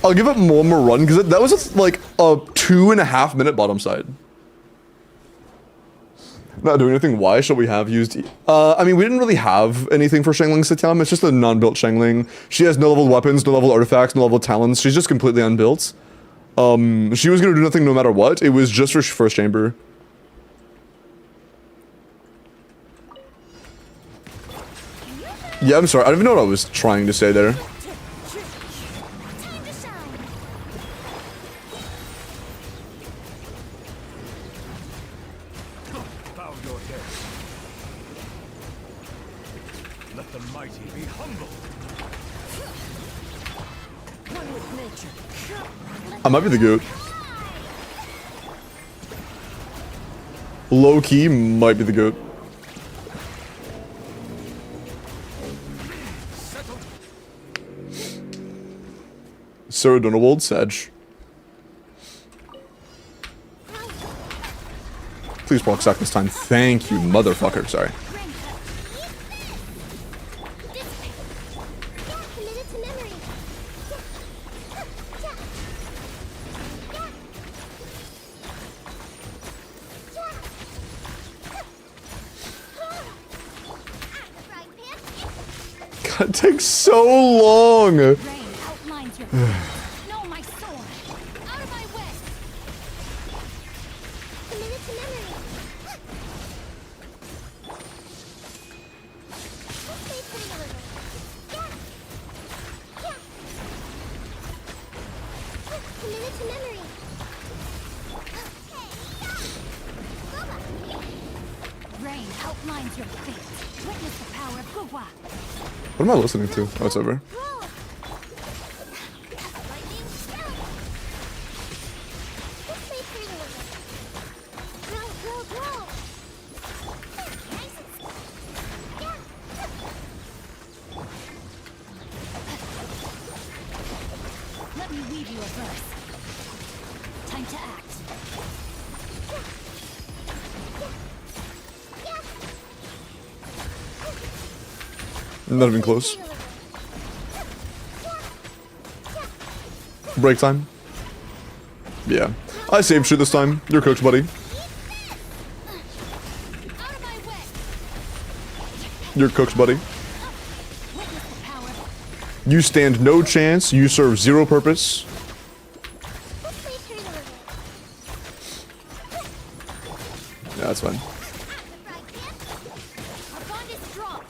I'll give it one more run, because that was like a 2.5 minute bottom side. Not doing anything. Why should we have used... I mean, we didn't really have anything for Shangling Satyam. It's just a non-built Shangling. She has no level weapons, no level artifacts, no level talents. She's just completely unbuilt. She was gonna do nothing no matter what. It was just for first chamber. Yeah, I'm sorry. I don't even know what I was trying to say there. Time to shine. Bow your head. Let the mighty be humble. One with nature. I might be the goat. Low key might be the goat. Sarah Donald, Sedge. Please proc sack this time. Thank you, motherfucker. Sorry. Committed to memory. God, it takes so long. Rain outlines your know my sword. Out of my way. Committed to memory. Let's stay pretty a little. Committed to memory. Rain outlines your fate. Witness the power of Gugwa. What am I listening to? Oh, it's over. Let me weave you a verse. Time to act. Not even close. Break time. Yeah. I saved shit this time. You're cooked, buddy. Out of my way. You're cooked, buddy. Witness the power. You stand no chance. You serve zero purpose. Yeah, that's fine. Our bond is strong.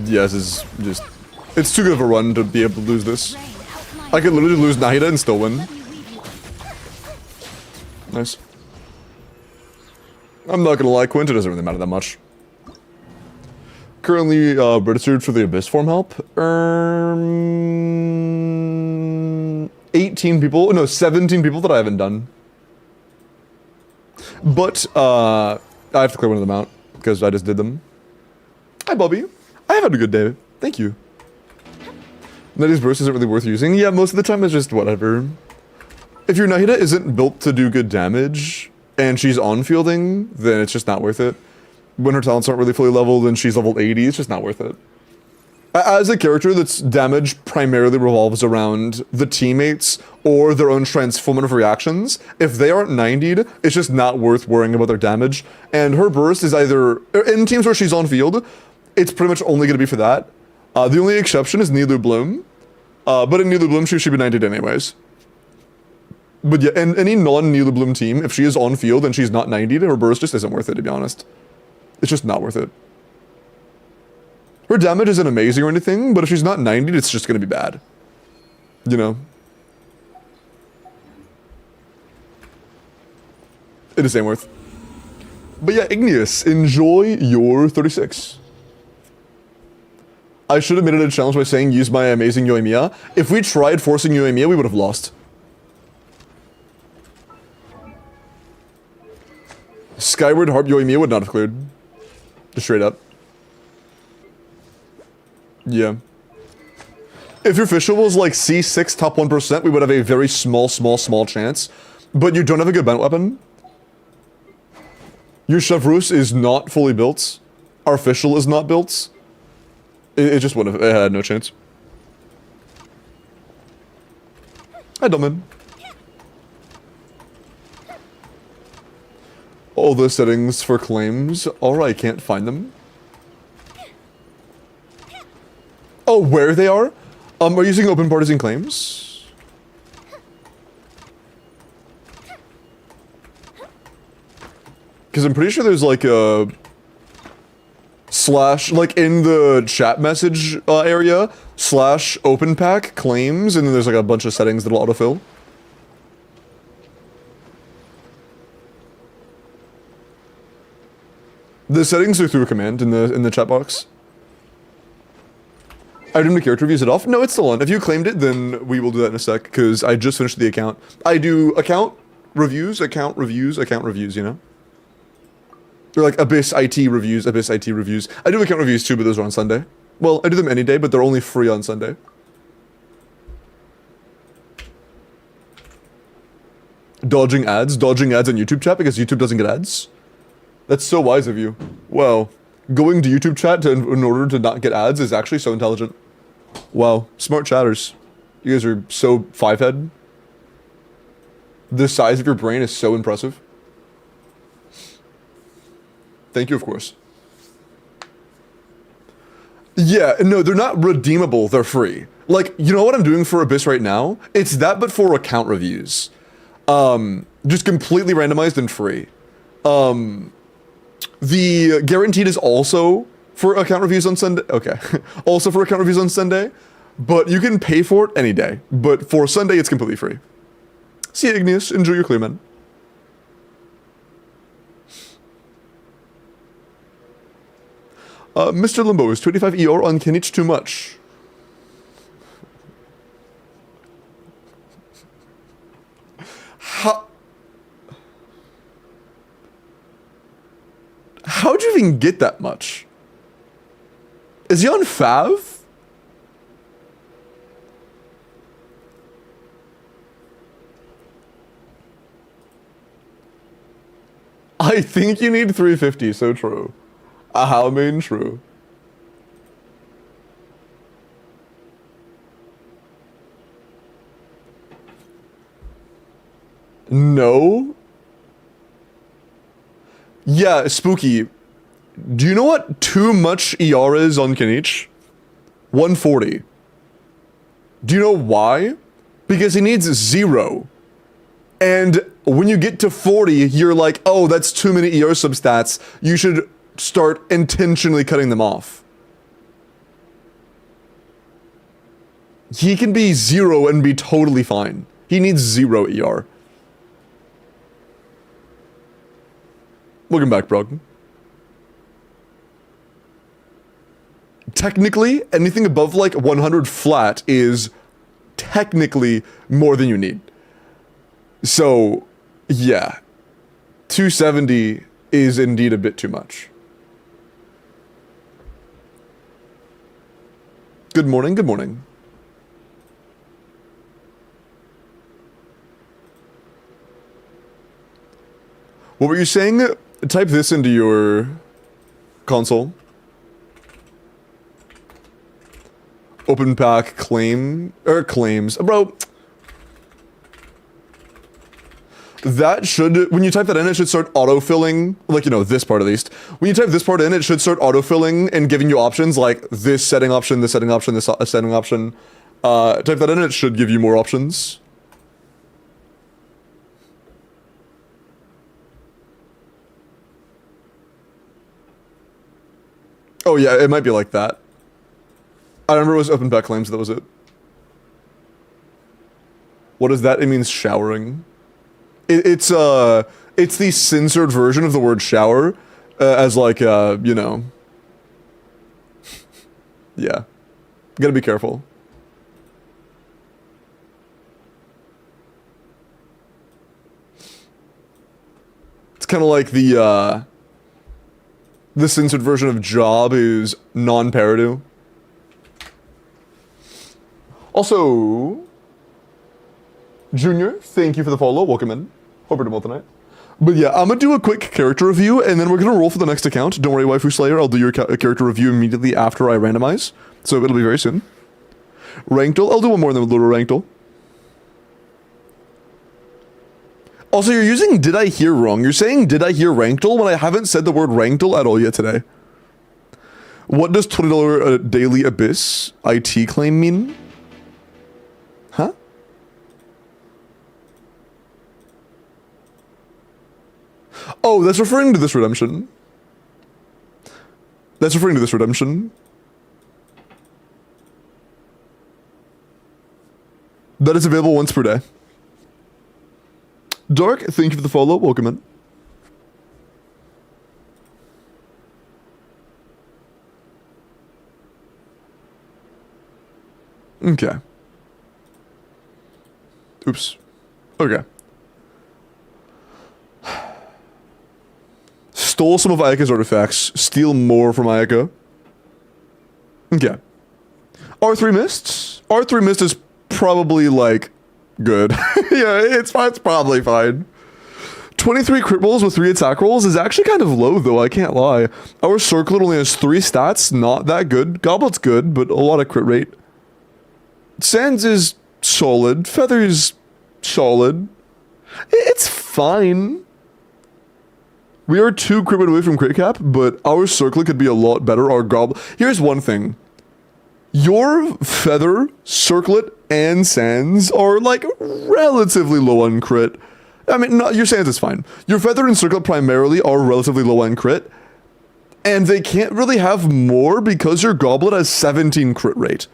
Yeah, this is just... It's too good of a run to be able to lose this. Rain outlines. I could literally lose Nahida and still win. Let me weave you. Nice. I'm not gonna lie, Quint, it doesn't really matter that much. Currently, registered for the Abyss form help. 18 people, no, 17 people that I haven't done. But, I have to clear one of them out, because I just did them. Hi, Bobby. I have had a good day. Thank you. Nutty's burst isn't really worth using. Yeah, most of the time it's just whatever. If your Nahida isn't built to do good damage, and she's on-fielding, then it's just not worth it. When her talents aren't really fully leveled and she's level 80, it's just not worth it. As a character that's damage primarily revolves around the teammates or their own transformative reactions, if they aren't 90'd, it's just not worth worrying about their damage. And her burst is either, in teams where she's on field, it's pretty much only going to be for that. The only exception is Nilu Bloom. But in Nilu Bloom, she should be 90'd anyways. But yeah, in any non-Nilu Bloom team, if she is on field and she's not 90'd, her burst just isn't worth it, to be honest. It's just not worth it. Her damage isn't amazing or anything, but if she's not 90'd, it's just going to be bad. You know? It just ain't worth. But yeah, Igneous, enjoy your 36. I should have made it a challenge by saying use my amazing Yoimiya. If we tried forcing Yoimiya, we would have lost. Skyward Harp Yoimiya would not have cleared. Just straight up. Yeah. If your official was like C6 top 1%, we would have a very small chance. But you don't have a good bent weapon. Your Chevrus is not fully built. Our official is not built. It just would have, it had no chance. Hi, Dumbin. All the settings for claims. Alright, can't find them. Oh, where they are? Are you using open partisan claims? Because I'm pretty sure there's like a slash, like in the chat message area, slash open pack claims, and then there's like a bunch of settings that'll autofill. The settings are through a command in the chat box. I didn't make character reviews it off. No, it's still on. If you claimed it, then we will do that in a sec, because I just finished the account. I do account reviews, you know? Or like Abyss+IT reviews, Abyss+IT reviews. I do account reviews too, but those are on Sunday. Well, I do them any day, but they're only free on Sunday. Dodging ads on YouTube chat because YouTube doesn't get ads. That's so wise of you. Wow. Going to YouTube chat in order to not get ads is actually so intelligent. Wow. Smart chatters. You guys are so five-head. The size of your brain is so impressive. Thank you, of course. Yeah, no, they're not redeemable, they're free. Like, you know what I'm doing for Abyss right now? It's that, but for account reviews. Just completely randomized and free. The guaranteed is also for account reviews on Sunday. Okay. Also for account reviews on Sunday, but you can pay for it any day. But for Sunday, it's completely free. See you, Igneous. Enjoy your clear, man. Mr. Limbo, is 25 ER on Kinich too much? How'd you even get that much? Is he on Fav? I think you need 350, so true. How mean true. No? Yeah, Spooky. Do you know what too much ER is on Kinich? 140. Do you know why? Because he needs 0. And when you get to 40, you're like, oh, that's too many ER substats. You should start intentionally cutting them off. He can be 0 and be totally fine. He needs 0 ER. Welcome back, Brog. Technically, anything above like 100 flat is technically more than you need. So, yeah. 270 is indeed a bit too much. Good morning, good morning. What were you saying? Type this into your console. Open pack claims. Bro. That should, when you type that in, it should start autofilling, like, you know, this part at least. When you type this part in, it should start autofilling and giving you options like this setting option, this setting option, this setting option. Type that in, it should give you more options. Oh yeah, it might be like that. I remember it was open pack claims, that was it. What is that? It means showering. It's the censored version of the word shower, as like, you know. Yeah. Gotta be careful. It's kind of like the censored version of job is non-parado. Also, Junior, thank you for the follow. Welcome in. Hope you're doing well tonight. But yeah, I'm gonna do a quick character review, and then we're gonna roll for the next account. Don't worry, Waifu Slayer, I'll do your character review immediately after I randomize. So it'll be very soon. Ranktel, I'll do one more than a little Ranktel. Also, you're using did I hear wrong. You're saying did I hear Ranktel when I haven't said the word Ranktel at all yet today. What does $20 daily Abyss IT claim mean? Oh, that's referring to this redemption. That's referring to this redemption. That is available once per day. Dark, thank you for the follow. Welcome in. Okay. Oops. Okay. Stole some of Ayaka's artifacts. Steal more from Ayaka. Okay. R3 Mists? R3 Mist is probably, like, good. Yeah, it's probably fine. 23 crit rolls with 3 attack rolls is actually kind of low, though, I can't lie. Our Circlet only has 3 stats, not that good. Goblet's good, but a lot of crit rate. Sands is solid. Feather's solid. It's fine. We are 2 crit rate away from crit cap, but our Circlet could be a lot better. Our Goblet... Here's one thing. Your Feather, Circlet, and Sands are, like, relatively low on crit. I mean, no, your Sands is fine. Your Feather and Circlet primarily are relatively low on crit. And they can't really have more because your Goblet has 17 crit rate.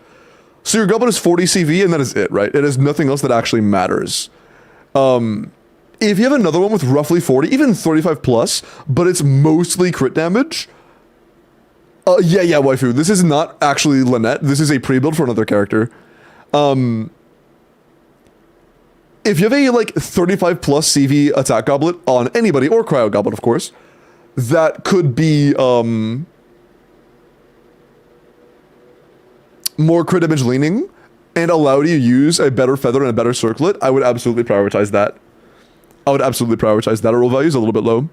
So your Goblet is 40 CV and that is it, right? It has nothing else that actually matters. If you have another one with roughly 40, even 35 plus, but it's mostly crit damage... yeah, waifu. This is not actually Lynette. This is a pre-build for another character. If you have a, like, 35 plus CV attack goblet on anybody, or cryo goblet, of course, that could be, more crit damage leaning, and allow you to use a better Feather and a better Circlet, I would absolutely prioritize that. I would absolutely prioritize that. Our roll value is a little bit low.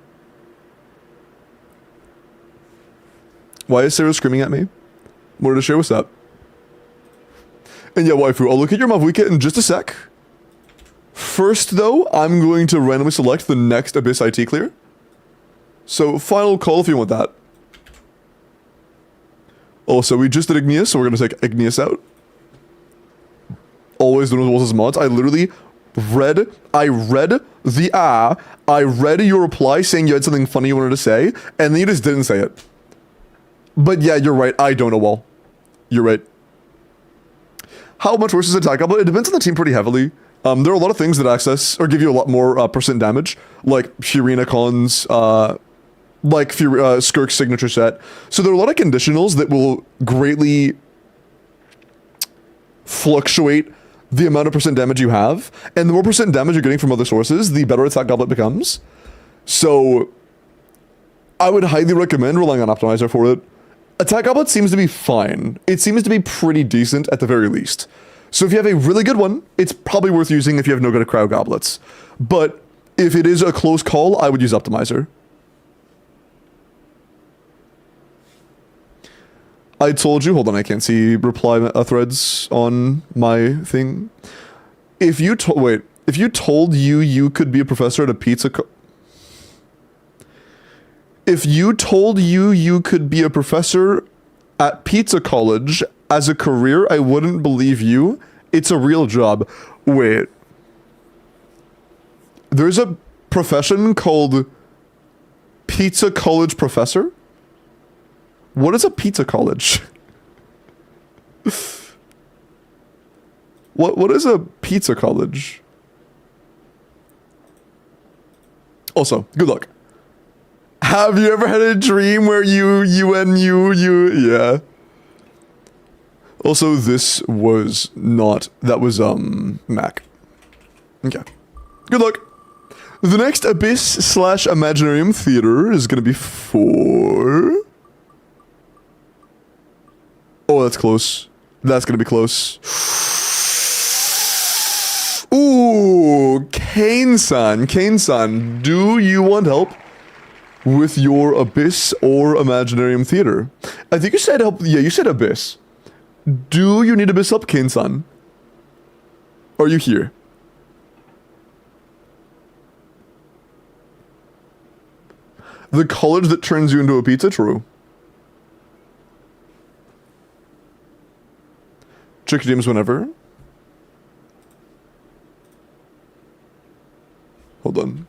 Why is Sarah screaming at me? Wanted to share what's up. And yeah, waifu, I'll look at your Mavuika in just a sec. First, though, I'm going to randomly select the next Abyss+IT clear. So, final call if you want that. Also, we just did Igneous, so we're going to take Igneous out. Always doing Wolves' mods. I literally read your reply saying you had something funny you wanted to say, and then you just didn't say it. But yeah, you're right. I don't know wall. You're right. How much worse is attack goblet? It depends on the team pretty heavily. There are a lot of things that access or give you a lot more percent damage, like Furina Khan's, like Skirk's signature set. So there are a lot of conditionals that will greatly fluctuate the amount of percent damage you have, and the more percent damage you're getting from other sources, the better attack goblet becomes. So I would highly recommend relying on Optimizer for it. Attack Goblet seems to be fine. It seems to be pretty decent at the very least. So if you have a really good one, it's probably worth using if you have no good at Cryo Goblets. But if it is a close call, I would use Optimizer. I told you, hold on, I can't see reply threads on my thing. If you told you could be a professor at a pizza If you told you could be a professor at Pizza College as a career, I wouldn't believe you. It's a real job. Wait. There's a profession called Pizza College Professor? What is a pizza college? What is a pizza college? Also, good luck. Have you ever had a dream where yeah. Also, this was not, that was, Mac. Okay. Good luck. The next Abyss/Imaginarium Theater is gonna be 4. Oh, that's close. That's gonna be close. Ooh, Kane-san, do you want help with your Abyss or Imaginarium Theater? I think you said help. Yeah, you said Abyss. Do you need Abyss help, Kane-san? Are you here? The college that turns you into a pizza? True. Check your DMs whenever. Hold on.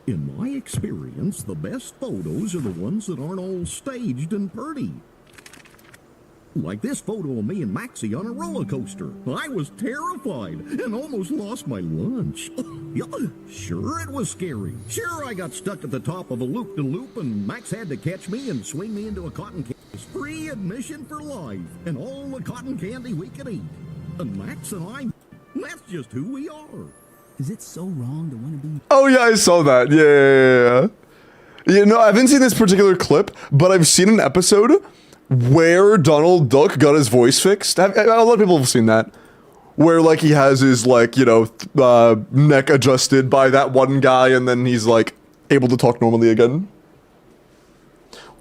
In my experience, the best photos are the ones that aren't all staged and pretty. Like this photo of me and Maxie on a roller coaster. I was terrified and almost lost my lunch. Yeah, sure, it was scary. Sure, I got stuck at the top of a loop-de-loop and Max had to catch me and swing me into a cotton candy. Free admission for life and all the cotton candy we could eat. And Max and I, that's just who we are. Is it so wrong to want to be? Oh yeah, I saw that. Yeah. You know, I haven't seen this particular clip, but I've seen an episode where Donald Duck got his voice fixed. A lot of people have seen that. Where, like, he has his, like, you know, neck adjusted by that one guy, and then he's, like, able to talk normally again.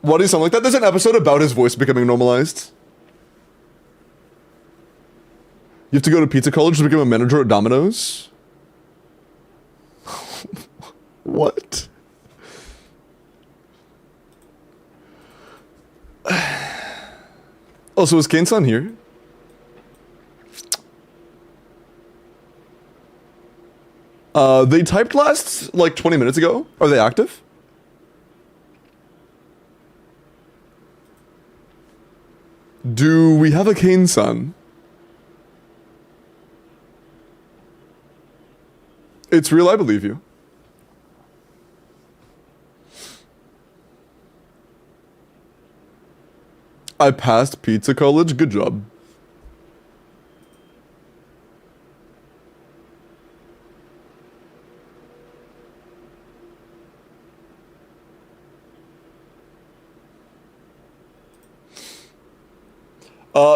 Why do you sound like that? There's an episode about his voice becoming normalized. You have to go to pizza college to become a manager at Domino's? What? Oh, so is Kane-san here? They typed last, like, 20 minutes ago. Are they active? Do we have a Kane-san? It's real, I believe you. I passed pizza college, good job.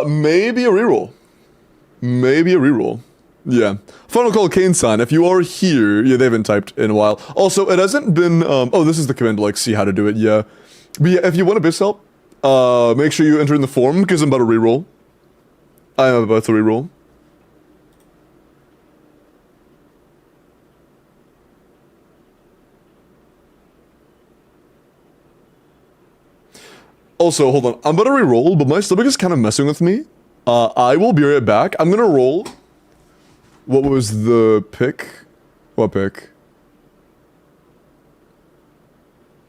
Maybe a reroll. Maybe a reroll. Yeah. Final call, Kane-san. If you are here, yeah, they haven't typed in a while. Also, it hasn't been, oh, this is the command to, like, see how to do it, yeah. But yeah, if you want Abyss help, make sure you enter in the form, because I'm about to reroll. I am about to reroll. Also, hold on. I'm about to reroll, but my stomach is kind of messing with me. I will be right back. I'm gonna roll. What was the pick? What pick?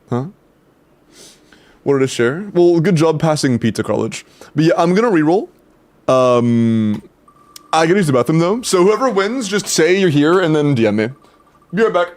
Huh? What did I share? Well, good job passing pizza college. But yeah, I'm gonna reroll. I gotta use the bathroom though. So whoever wins, just say you're here and then DM me. Be right back.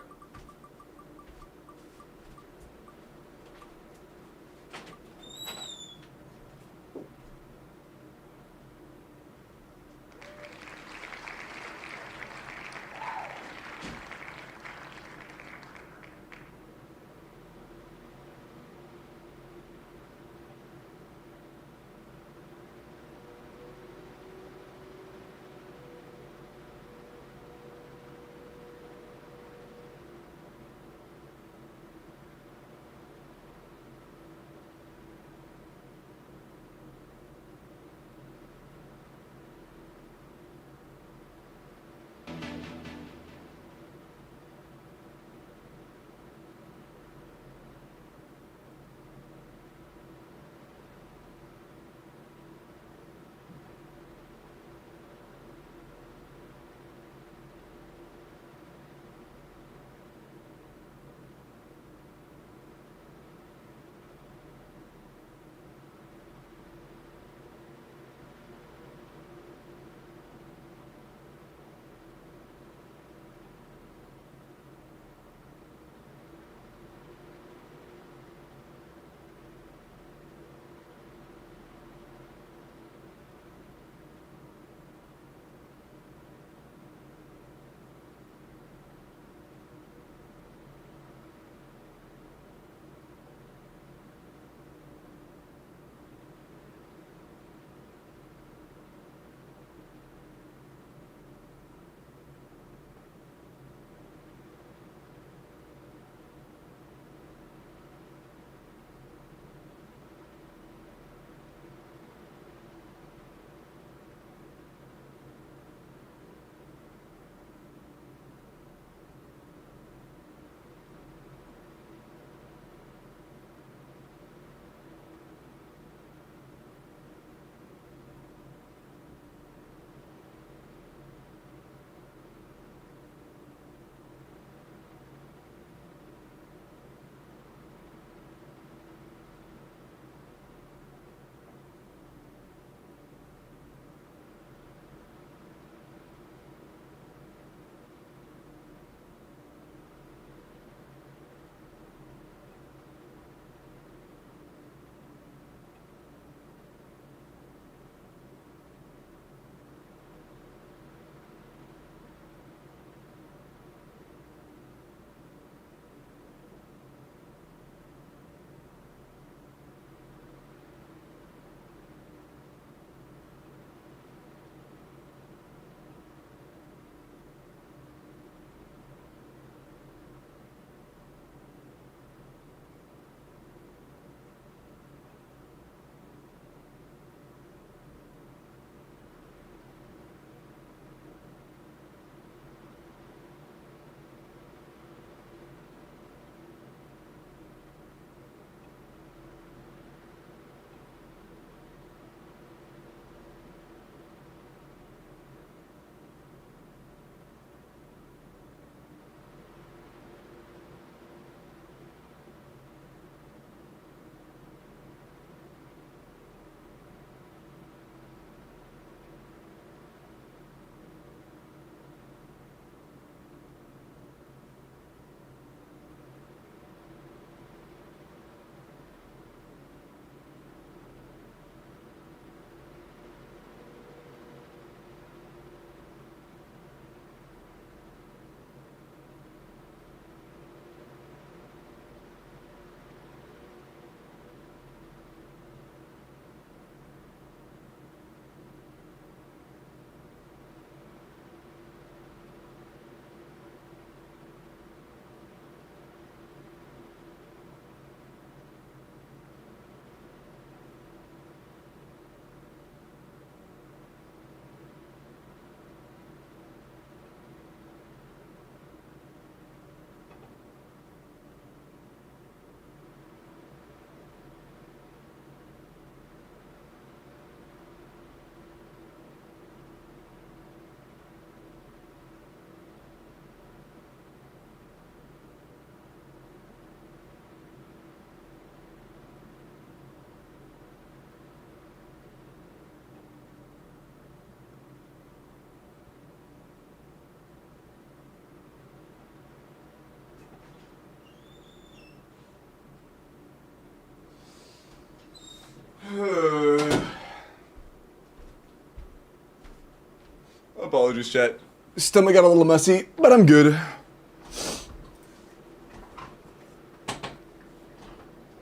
Apologies, chat. Stomach got a little messy, but I'm good.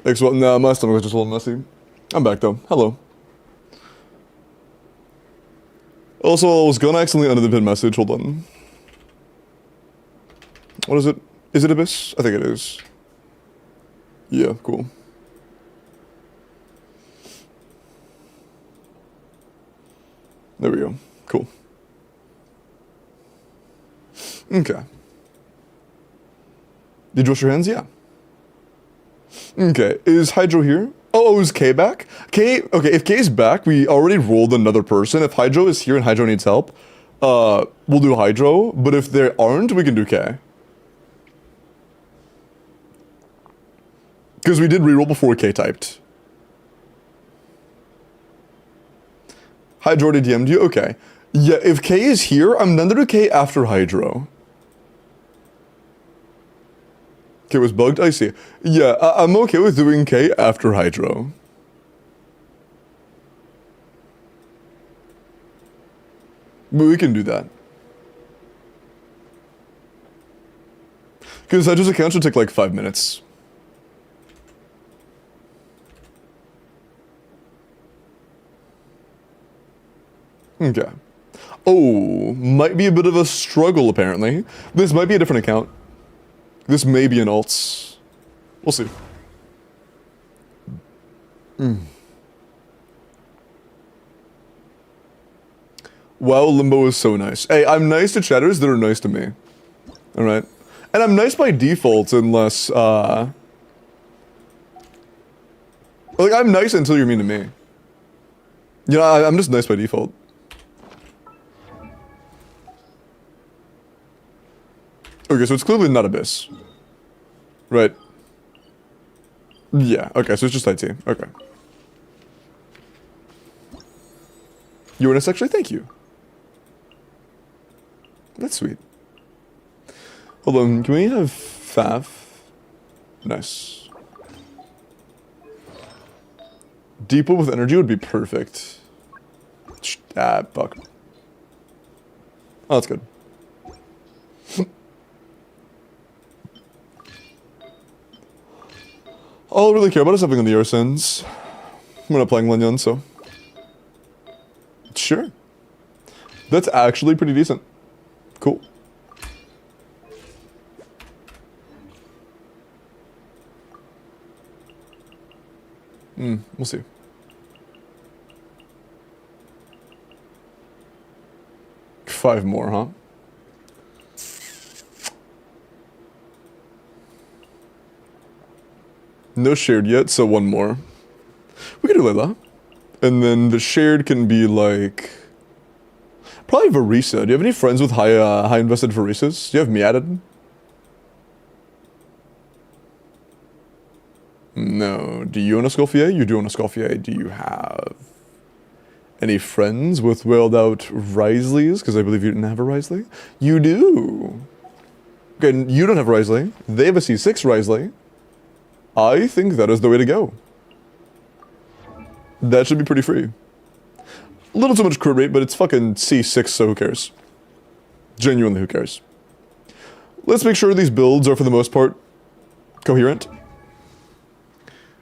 Thanks, well, nah, my stomach was just a little messy. I'm back though. Hello. Also, I was gonna accidentally undo the pin message. Hold on. What is it? Is it Abyss? I think it is. Yeah, cool. There we go. Cool. Okay. Did you wash your hands? Yeah. Okay. Is Hydro here? Oh, is K back? K, okay, if K is back, we already rolled another person. If Hydro is here and Hydro needs help, we'll do Hydro. But if there aren't, we can do K. Because we did reroll before K typed. Hydro DM'd you? Okay. Yeah, if K is here, I'm none to K after Hydro. K was bugged? I see. Yeah, I'm okay with doing K after Hydro. But we can do that. Because Hydro's account should take like 5 minutes. Okay. Oh, might be a bit of a struggle apparently. This might be a different account. This may be an alts. We'll see. Wow, Limbo is so nice. Hey, I'm nice to chatters that are nice to me. Alright? And I'm nice by default unless, like, I'm nice until you're mean to me. You know, I'm just nice by default. Okay, so it's clearly not Abyss. Right. Yeah, okay, so it's just IT. Okay. Uranus, actually, thank you. That's sweet. Hold on, can we have Faf? Nice. Depot with energy would be perfect. Ah, fuck. Oh, that's good. All I really care about is having on the Arsens. We're not playing Linyon, so. Sure. That's actually pretty decent. Cool. We'll see. Five more, huh? No shared yet, so one more. We can do Layla. And then the shared can be like... Probably Varisa. Do you have any friends with high invested Varisas? Do you have me added? No. Do you own a Scolfier? You do own a Scolfier. Do you have any friends with whaled out Risleys? Because I believe you didn't have a Risley. You do. Okay, you don't have a Risley. They have a C6 Risley. I think that is the way to go. That should be pretty free. A little too much crit rate, but it's fucking C6, so who cares? Genuinely, who cares? Let's make sure these builds are, for the most part, coherent.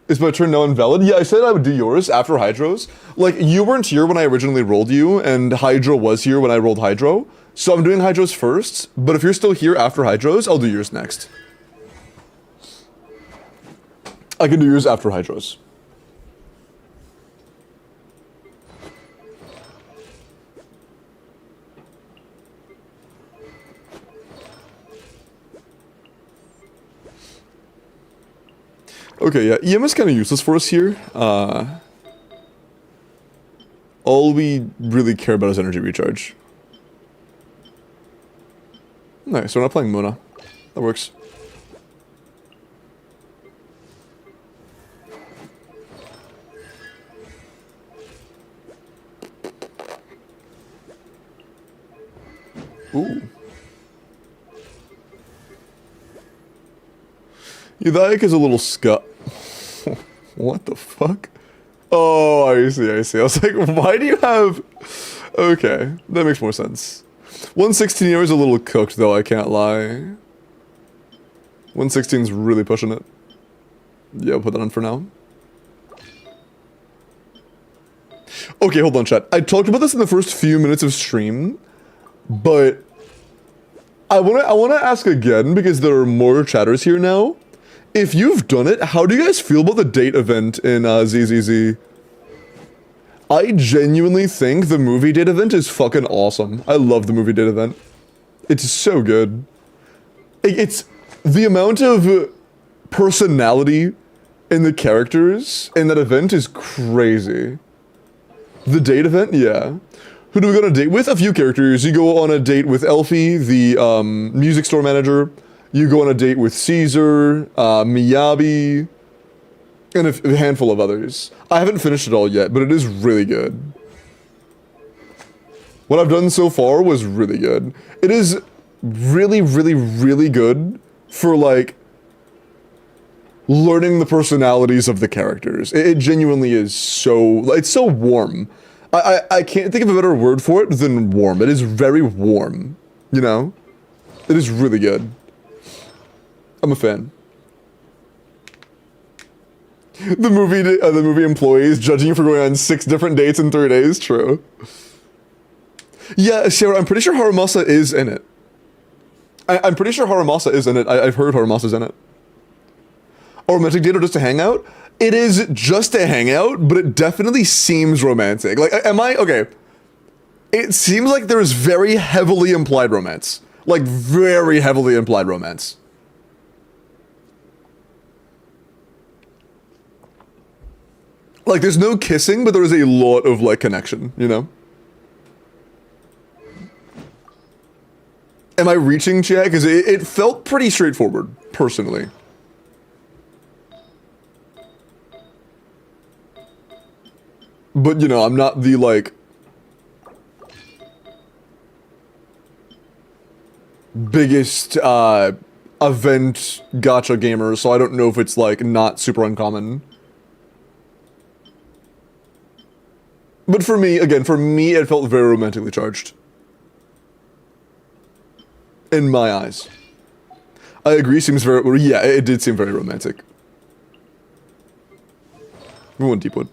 Is my turn now invalid? Yeah, I said I would do yours after Hydro's. Like, you weren't here when I originally rolled you, and Hydro was here when I rolled Hydro. So I'm doing Hydro's first, but if you're still here after Hydro's, I'll do yours next. I can do yours after Hydro's. Okay, yeah, EM is kind of useless for us here. All we really care about is energy recharge. Nice, we're not playing Mona. That works. Ooh. Yudhaik is a little scut. What the fuck? Oh, I see, I see. I was like, why do you have Okay, that makes more sense. 116 here is a little cooked though, I can't lie. 116's really pushing it. Yeah, I'll put that on for now. Okay, hold on, chat. I talked about this in the first few minutes of stream, but I wanna ask again because there are more chatters here now. If you've done it, how do you guys feel about the date event in ZZZ? I genuinely think the movie date event is fucking awesome. I love the movie date event. It's so good. It's the amount of personality in the characters in that event is crazy. The date event, yeah. Who do we go on a date with? A few characters. You go on a date with Elfie, the music store manager. You go on a date with Caesar, Miyabi, and a handful of others. I haven't finished it all yet, but it is really good. What I've done so far was really good. It is really, really, really good for, like, learning the personalities of the characters. It genuinely is so... It's so warm. I can't think of a better word for it than warm. It is very warm, you know? It is really good. I'm a fan. The movie employees judging you for going on 6 different dates in 3 days, true. Yeah, Sarah, I'm pretty sure Haramasa is in it. I'm pretty sure Haramasa is in it. I've heard Haramasa's in it. A romantic date or just a hangout? It is just a hangout, but it definitely seems romantic. Like, okay. It seems like there is very heavily implied romance. Like, very heavily implied romance. Like, there's no kissing, but there is a lot of, like, connection, you know? Am I reaching, chat? Because it felt pretty straightforward, personally. But, you know, I'm not the, like... biggest, event gacha gamer, so I don't know if it's, like, not super uncommon. But for me, again, it felt very romantically charged. In my eyes. I agree, seems very... Yeah, it did seem very romantic. We went Deepwood.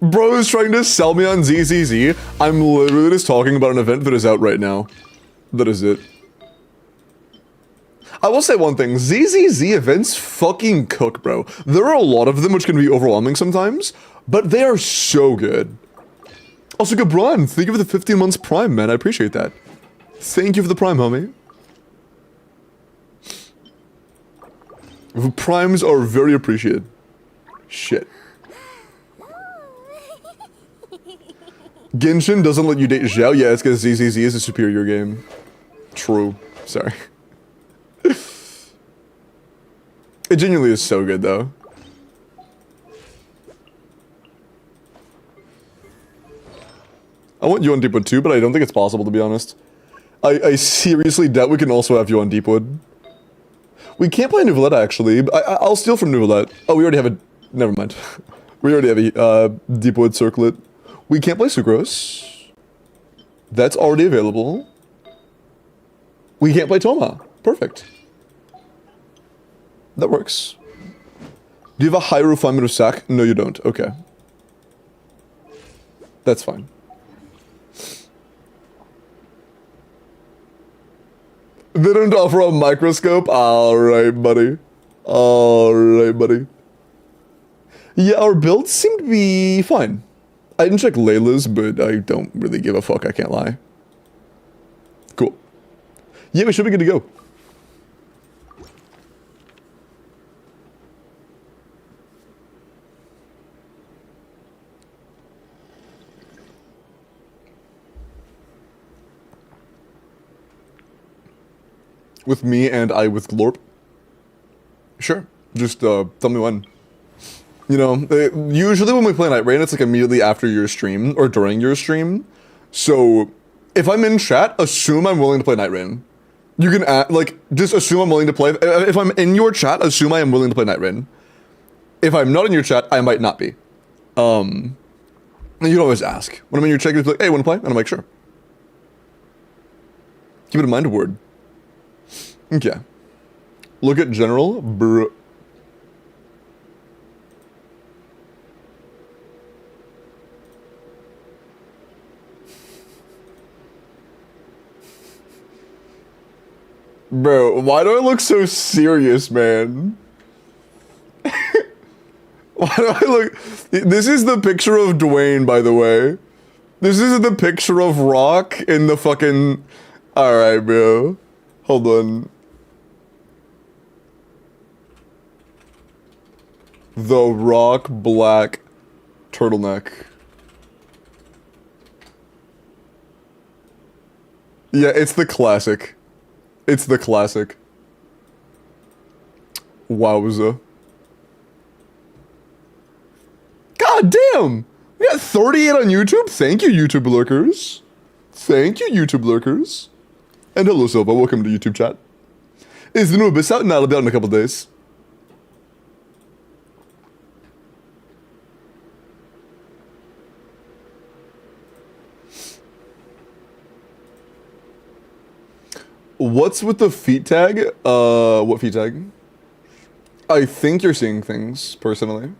Bro is trying to sell me on ZZZ. I'm literally just talking about an event that is out right now. That is it. I will say one thing, ZZZ events fucking cook, bro. There are a lot of them which can be overwhelming sometimes, but they are so good. Also, Gabron, thank you for the 15 months Prime, man. I appreciate that. Thank you for the Prime, homie. Primes are very appreciated. Shit. Genshin doesn't let you date Xiao. Yeah, it's because ZZZ is a superior game. True. Sorry. It genuinely is so good, though. I want you on Deepwood too, but I don't think it's possible, to be honest. I seriously doubt we can also have you on Deepwood. We can't play Nouvellette, actually. I'll steal from Nouvellette. Oh, we already have a... Never mind. We already have a Deepwood circlet. We can't play Sucrose. That's already available. We can't play Toma. Perfect. That works. Do you have a high refinement of sack? No, you don't. Okay. That's fine. They don't offer a microscope? Alright, buddy. Alright, buddy. Yeah, our builds seem to be fine. I didn't check Layla's, but I don't really give a fuck, I can't lie. Cool. Yeah, we should be good to go. With me and I with Glorp? Sure. Just, tell me when. You know, usually when we play Night Rain, it's like immediately after your stream, or during your stream. So, if I'm in chat, assume I'm willing to play Night Rain. You can, like, just assume I'm willing to play. If I'm in your chat, assume I am willing to play Night Rain. If I'm not in your chat, I might not be. And you'd always ask. When I'm in your check, it's like, hey, wanna play? And I'm like, sure. Keep it in mind, word. Okay. Look at general. Bro. Bro, why do I look so serious, man? Why do I look... This is the picture of Dwayne, by the way. This is the picture of Rock in the fucking... Alright, bro. Hold on. The Rock black turtleneck. Yeah, it's the classic. It's the classic. Wowza. God damn! We got 38 on YouTube? Thank you, YouTube lurkers. Thank you, YouTube lurkers. And hello, Silva. Welcome to YouTube chat. Is the new Abyss out? No, it'll be out in a couple days. What's with the feet tag? What feet tag? I think you're seeing things, personally.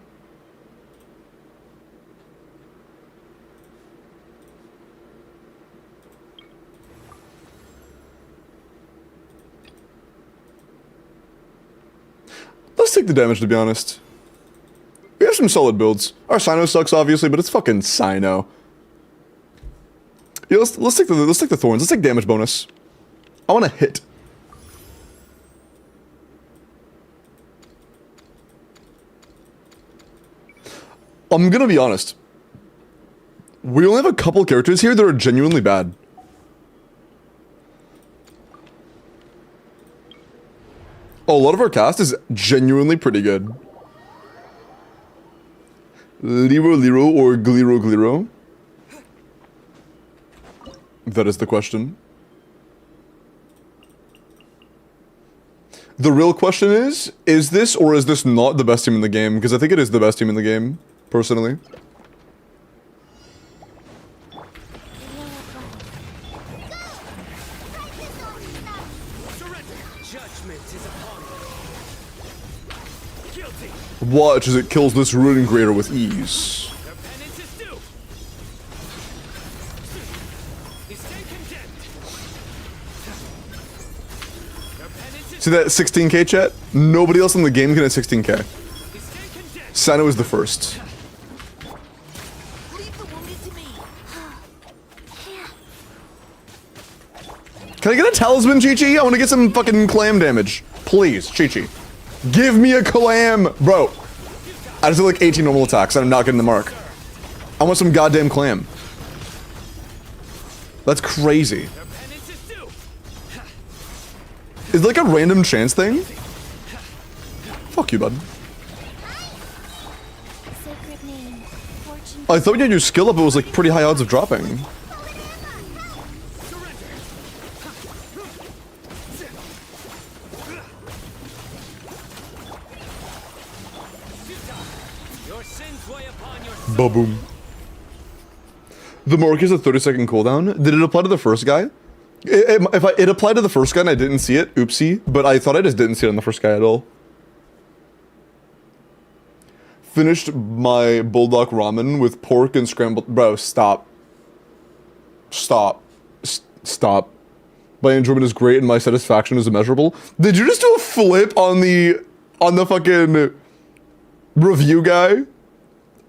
Let's take the damage, to be honest. We have some solid builds. Our Sino sucks, obviously, but it's fucking Sino. Yeah, let's take the thorns. Let's take damage bonus. I want to hit. I'm gonna be honest. We only have a couple characters here that are genuinely bad. Oh, a lot of our cast is genuinely pretty good. Liro Liro or Gliro Gliro? That is the question. The real question is this or is this not the best team in the game? Because I think it is the best team in the game, personally. Watch as it kills this Ruin Greater with ease. See that 16k chat? Nobody else in the game can hit 16k. Sano is the first. Can I get a talisman, Chi-Chi? I want to get some fucking clam damage. Please, Chi-Chi. Give me a clam! Bro. I just did like 18 normal attacks and I'm not getting the mark. I want some goddamn clam. That's crazy. Is it like a random chance thing? Fuck you, bud. I thought when you had your skill up, it was like pretty high odds of dropping. Ba-boom. The Mork is a 30-second cooldown. Did it apply to the first guy? It applied to the first guy and I didn't see it, oopsie, but I thought I just didn't see it on the first guy at all. Finished my bulldog ramen with pork and scrambled... Bro, stop. Stop. Stop. My enjoyment is great and my satisfaction is immeasurable. Did you just do a flip on the fucking review guy?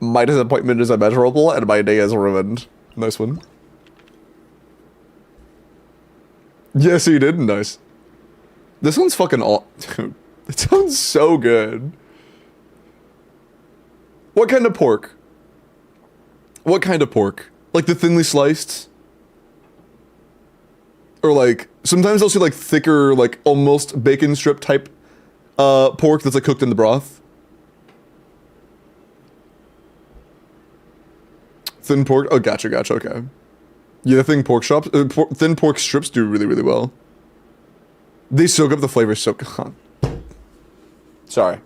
My disappointment is immeasurable and my day is ruined. Nice one. Yes, he did. Nice. This one's fucking all. Dude, it sounds so good. What kind of pork? What kind of pork? Like the thinly sliced? Or like, sometimes I'll see like thicker, like almost bacon strip type pork that's like cooked in the broth. Thin pork? Oh, gotcha, okay. Yeah, thin pork shops, thin pork strips do really, really well. They soak up the flavor so... Sorry.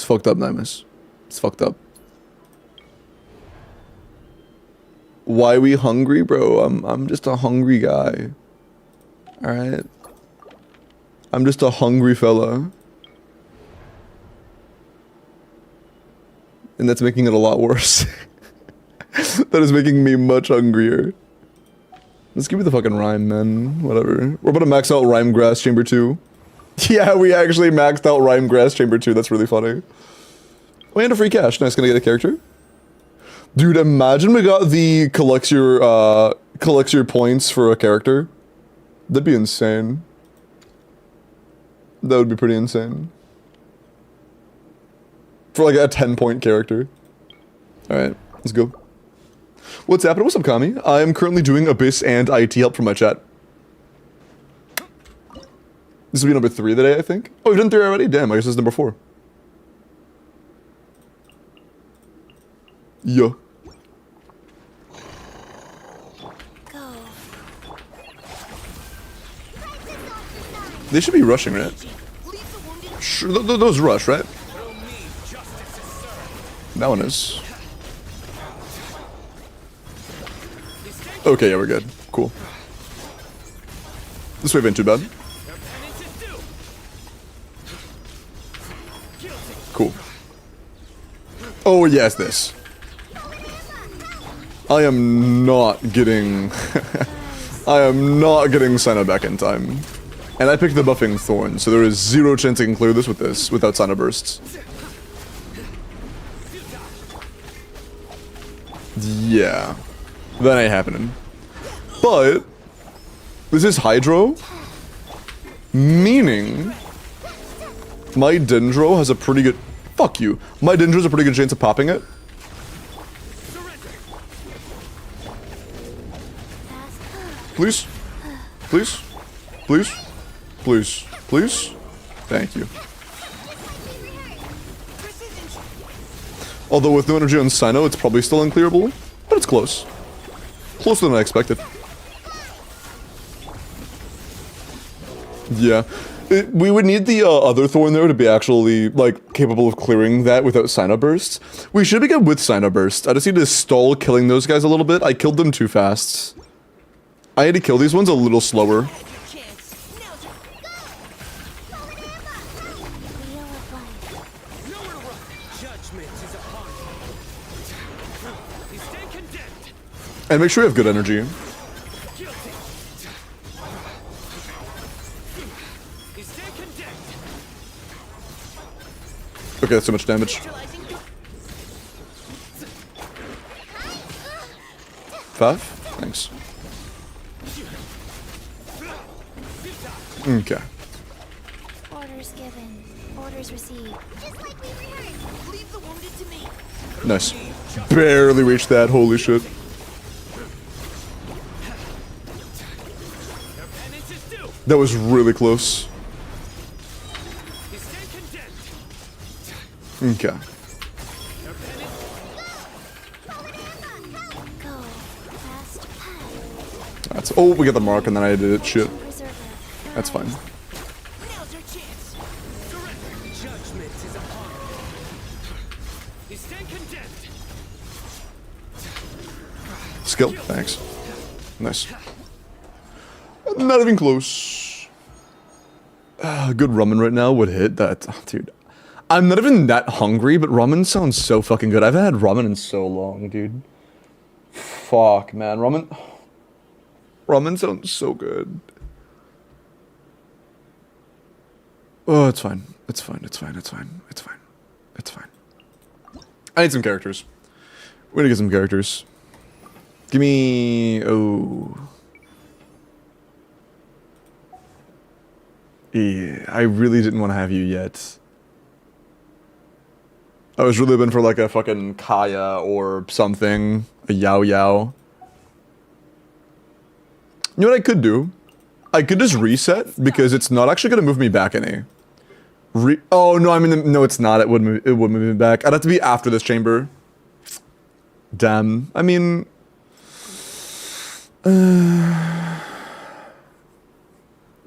fucked up, Nimus. It's fucked up. Why we hungry, bro? I'm just a hungry guy. Alright? I'm just a hungry fella. And that's making it a lot worse. That is making me much hungrier. Let's give me the fucking rhyme, man. Whatever. We're about to max out Rhyme Grass Chamber 2. Yeah, we actually maxed out Rhyme Grass Chamber 2. That's really funny. Oh, and a free cash. Nice. Gonna get a character? Dude, imagine we got the collects your points for a character. That'd be insane. That would be pretty insane. For like a 10-point character. Alright, let's go. What's happening? What's up, Kami? I am currently doing Abyss and IT help for my chat. This will be number 3 today, I think. Oh, we've done 3 already? Damn, I guess this is number 4. Yeah. They should be rushing, right? Sure, those rush, right? That one is. Okay, yeah, we're good. Cool. This wave ain't too bad. Cool. Oh, yes, this. I am not getting... I am not getting Sino back in time. And I picked the buffing Thorn, so there is 0 chance I can clear this without Sino bursts. Yeah. That ain't happening. But this is Hydro, meaning my Dendro has a pretty good... Fuck you. My Dendro has a pretty good chance of popping it. Please? Please? Please? Please? Please? Thank you. Although with no energy on Sino, it's probably still unclearable, but it's close. Closer than I expected. Yeah. We would need the other Thorn there to be actually, like, capable of clearing that without Sino bursts. We should be good with Sino burst. I just need to stall killing those guys a little bit. I killed them too fast. I had to kill these ones a little slower. And make sure you have good energy. Okay, that's too much damage. 5? Thanks. Okay. Orders given. Orders received. Just like we rehearsed. Leave the wounded to me. Nice. Barely reached that, holy shit. That was really close. Okay. That's... Oh, we got the mark and then I did it. Shit. That's fine. Skill, thanks. Nice. Not even close. Good ramen right now would hit that. Oh, dude. I'm not even that hungry, but ramen sounds so fucking good. I haven't had ramen in so long, dude. Fuck, man. Ramen sounds so good. Oh, it's fine. It's fine. It's fine. It's fine. It's fine. It's fine. I need some characters. We're gonna get some characters. Give me... Oh... Yeah, I really didn't want to have you yet. I was really hoping for like a fucking Kaya or something. A Yao Yao. You know what I could do? I could just reset because it's not actually going to move me back any. Oh no, I mean, no it's not. It would move me back. I'd have to be after this chamber. Damn. I mean...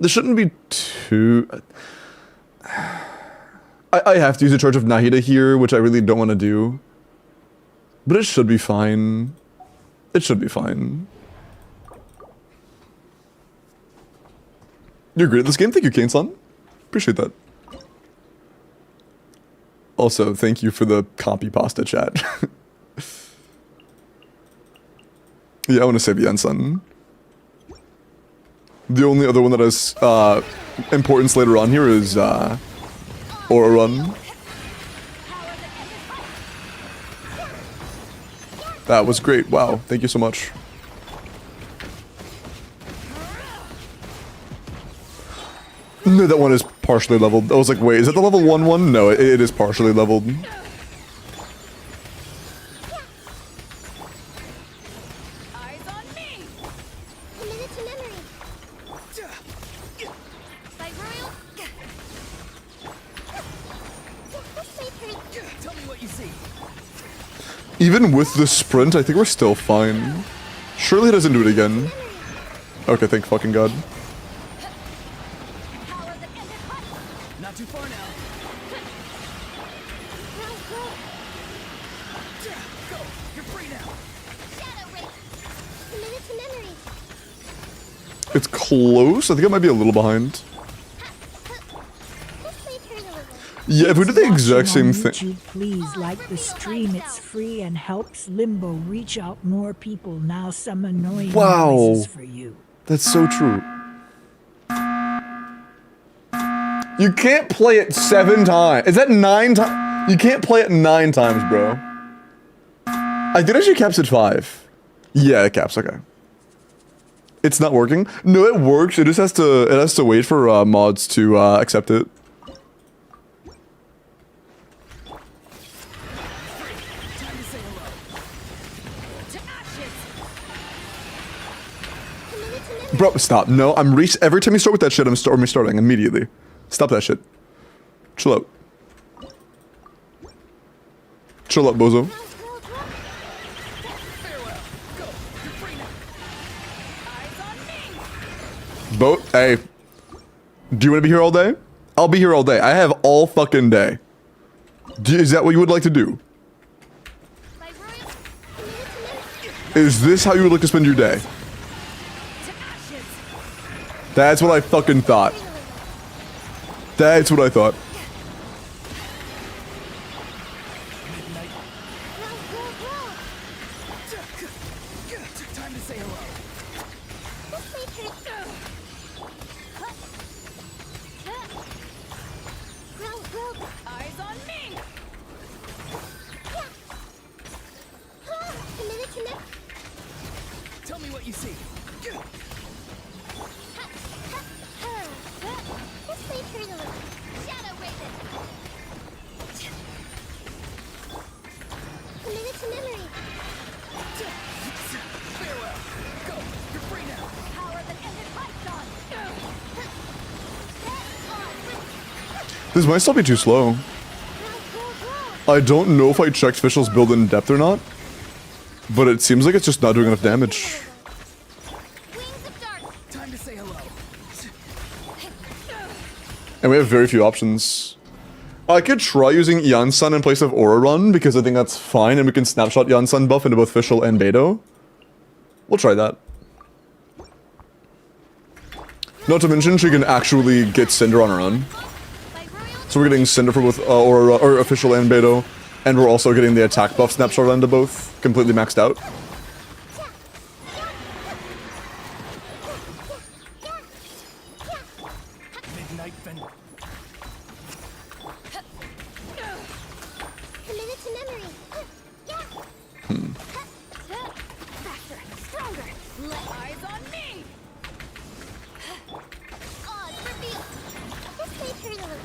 There shouldn't be too... I have to use a charge of Nahida here, which I really don't want to do. But it should be fine. It should be fine. You're great at this game. Thank you, Kane-san. Appreciate that. Also, thank you for the copy pasta chat. Yeah, I want to say the Yen-san. The only other one that has importance later on here is Aura Run. That was great. Wow, thank you so much. No, that one is partially leveled. I was like, wait, is it the level 1 one? No, it is partially leveled. Eyes on me. Commit to memory. By Royal. Tell me what you see. Even with the sprint, I think we're still fine. Surely he doesn't do it again. Okay, thank fucking God. Not too far now. Go. You're free now. Shadow Ray. Commit to memory. It's close. I think I might be a little behind. Yeah, if we did the exact same thing. Please like the stream. It's free and helps Limbo reach out more people. Now some annoying noises for you. That's so true. You can't play it 7 times. Is that 9 times? You can't play it 9 times, bro. I did actually caps at 5. Yeah, it caps. Okay. It's not working. No, it works. It just has to. It has to wait for mods to accept it. Bro, stop. No, I'm every time you start with that shit, I'm restarting immediately. Stop that shit. Chill out. Chill out, bozo. Hey. Do you want to be here all day? I'll be here all day. I have all fucking day. Is that what you would like to do? Is this how you would like to spend your day? That's what I fucking thought. That's what I thought. Time to say hello. Eyes on me. Tell me what you see. Shadow Raven. Committed to memory. Farewell. Go. You're free now. Power that ended Python. This might still be too slow. I don't know if I checked Fischl's build in depth or not, but it seems like it's just not doing enough damage. Time to say hello. And we have very few options. I could try using Yan-san in place of Aura Run, because I think that's fine, and we can snapshot Yan-san buff into both Fischl and Beidou. We'll try that. Not to mention, she can actually get Cinder on her own. So we're getting Cinder for both Aura, or Fischl and Beidou, and we're also getting the attack buff snapshot onto both, completely maxed out.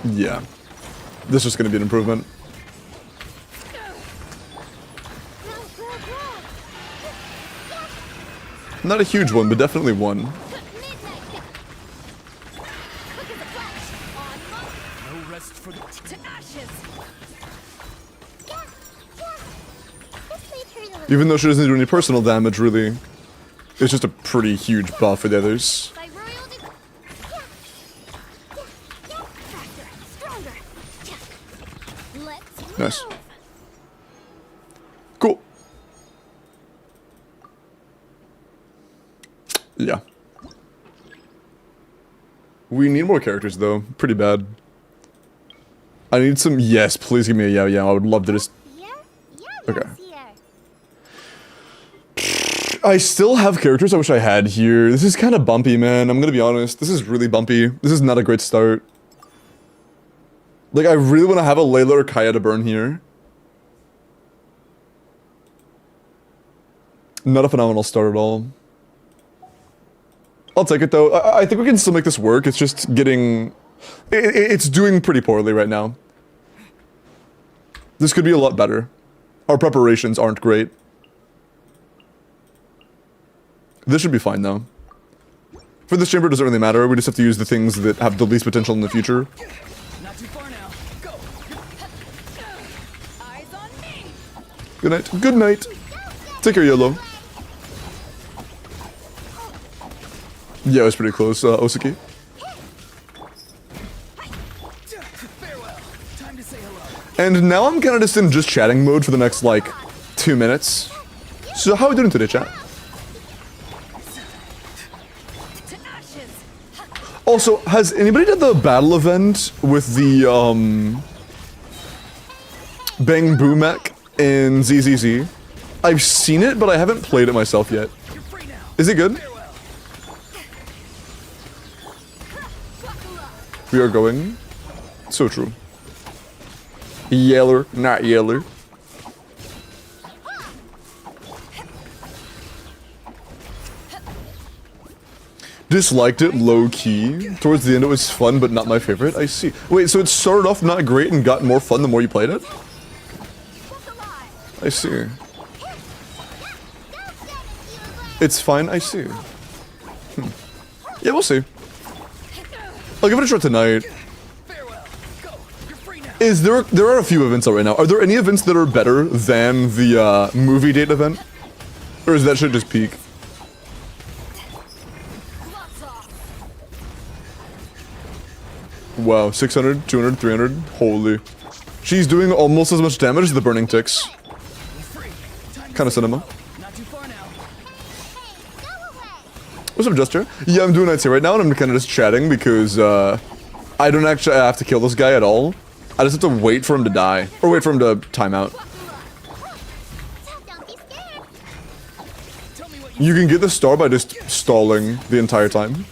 Yeah. This is going to be an improvement. Not a huge one, but definitely one. No rest for the Even though she doesn't do any personal damage, really. It's just a pretty huge buff for the others. Nice. Cool. Yeah. We need more characters, though. Pretty bad. I need some... Yes, please give me a yeah. I would love to just... Okay. I still have characters I wish I had here. This is kind of bumpy, man. I'm gonna be honest. This is really bumpy. This is not a great start. Like, I really want to have a Layla or Kaya to burn here. Not a phenomenal start at all. I'll take it, though. I think we can still make this work. It's just getting... It's doing pretty poorly right now. This could be a lot better. Our preparations aren't great. This should be fine, though. For this chamber, it doesn't really matter. We just have to use the things that have the least potential in the future. Not too far now. Go. Eyes on me. Good night. Good night. Take care, Yellow. Yeah, it was pretty close, Osaki. Farewell. Time to say hello. And now I'm kind of just in just chatting mode for the next, like, 2 minutes. So how are we doing today, chat? Also, has anybody done the battle event with the, Bang Boo mech in ZZZ? I've seen it, but I haven't played it myself yet. Is it good? We are going. So true. Yeller, not yeller. Disliked it low-key. Towards the end it was fun, but not my favorite. I see. Wait, so it started off not great and got more fun the more you played it? I see. It's fine, I see. Yeah, we'll see. I'll give it a try tonight. Is there are a few events out right now. Are there any events that are better than the movie date event? Or is that shit just peak? Wow, 600, 200, 300. Holy. She's doing almost as much damage as the burning ticks. Kind of cinema. What's up, Jester? Yeah, I'm doing IT right now, and I'm kind of just chatting because, I don't actually have to kill this guy at all. I just have to wait for him to die. Or wait for him to time out. You can get the star by just stalling the entire time.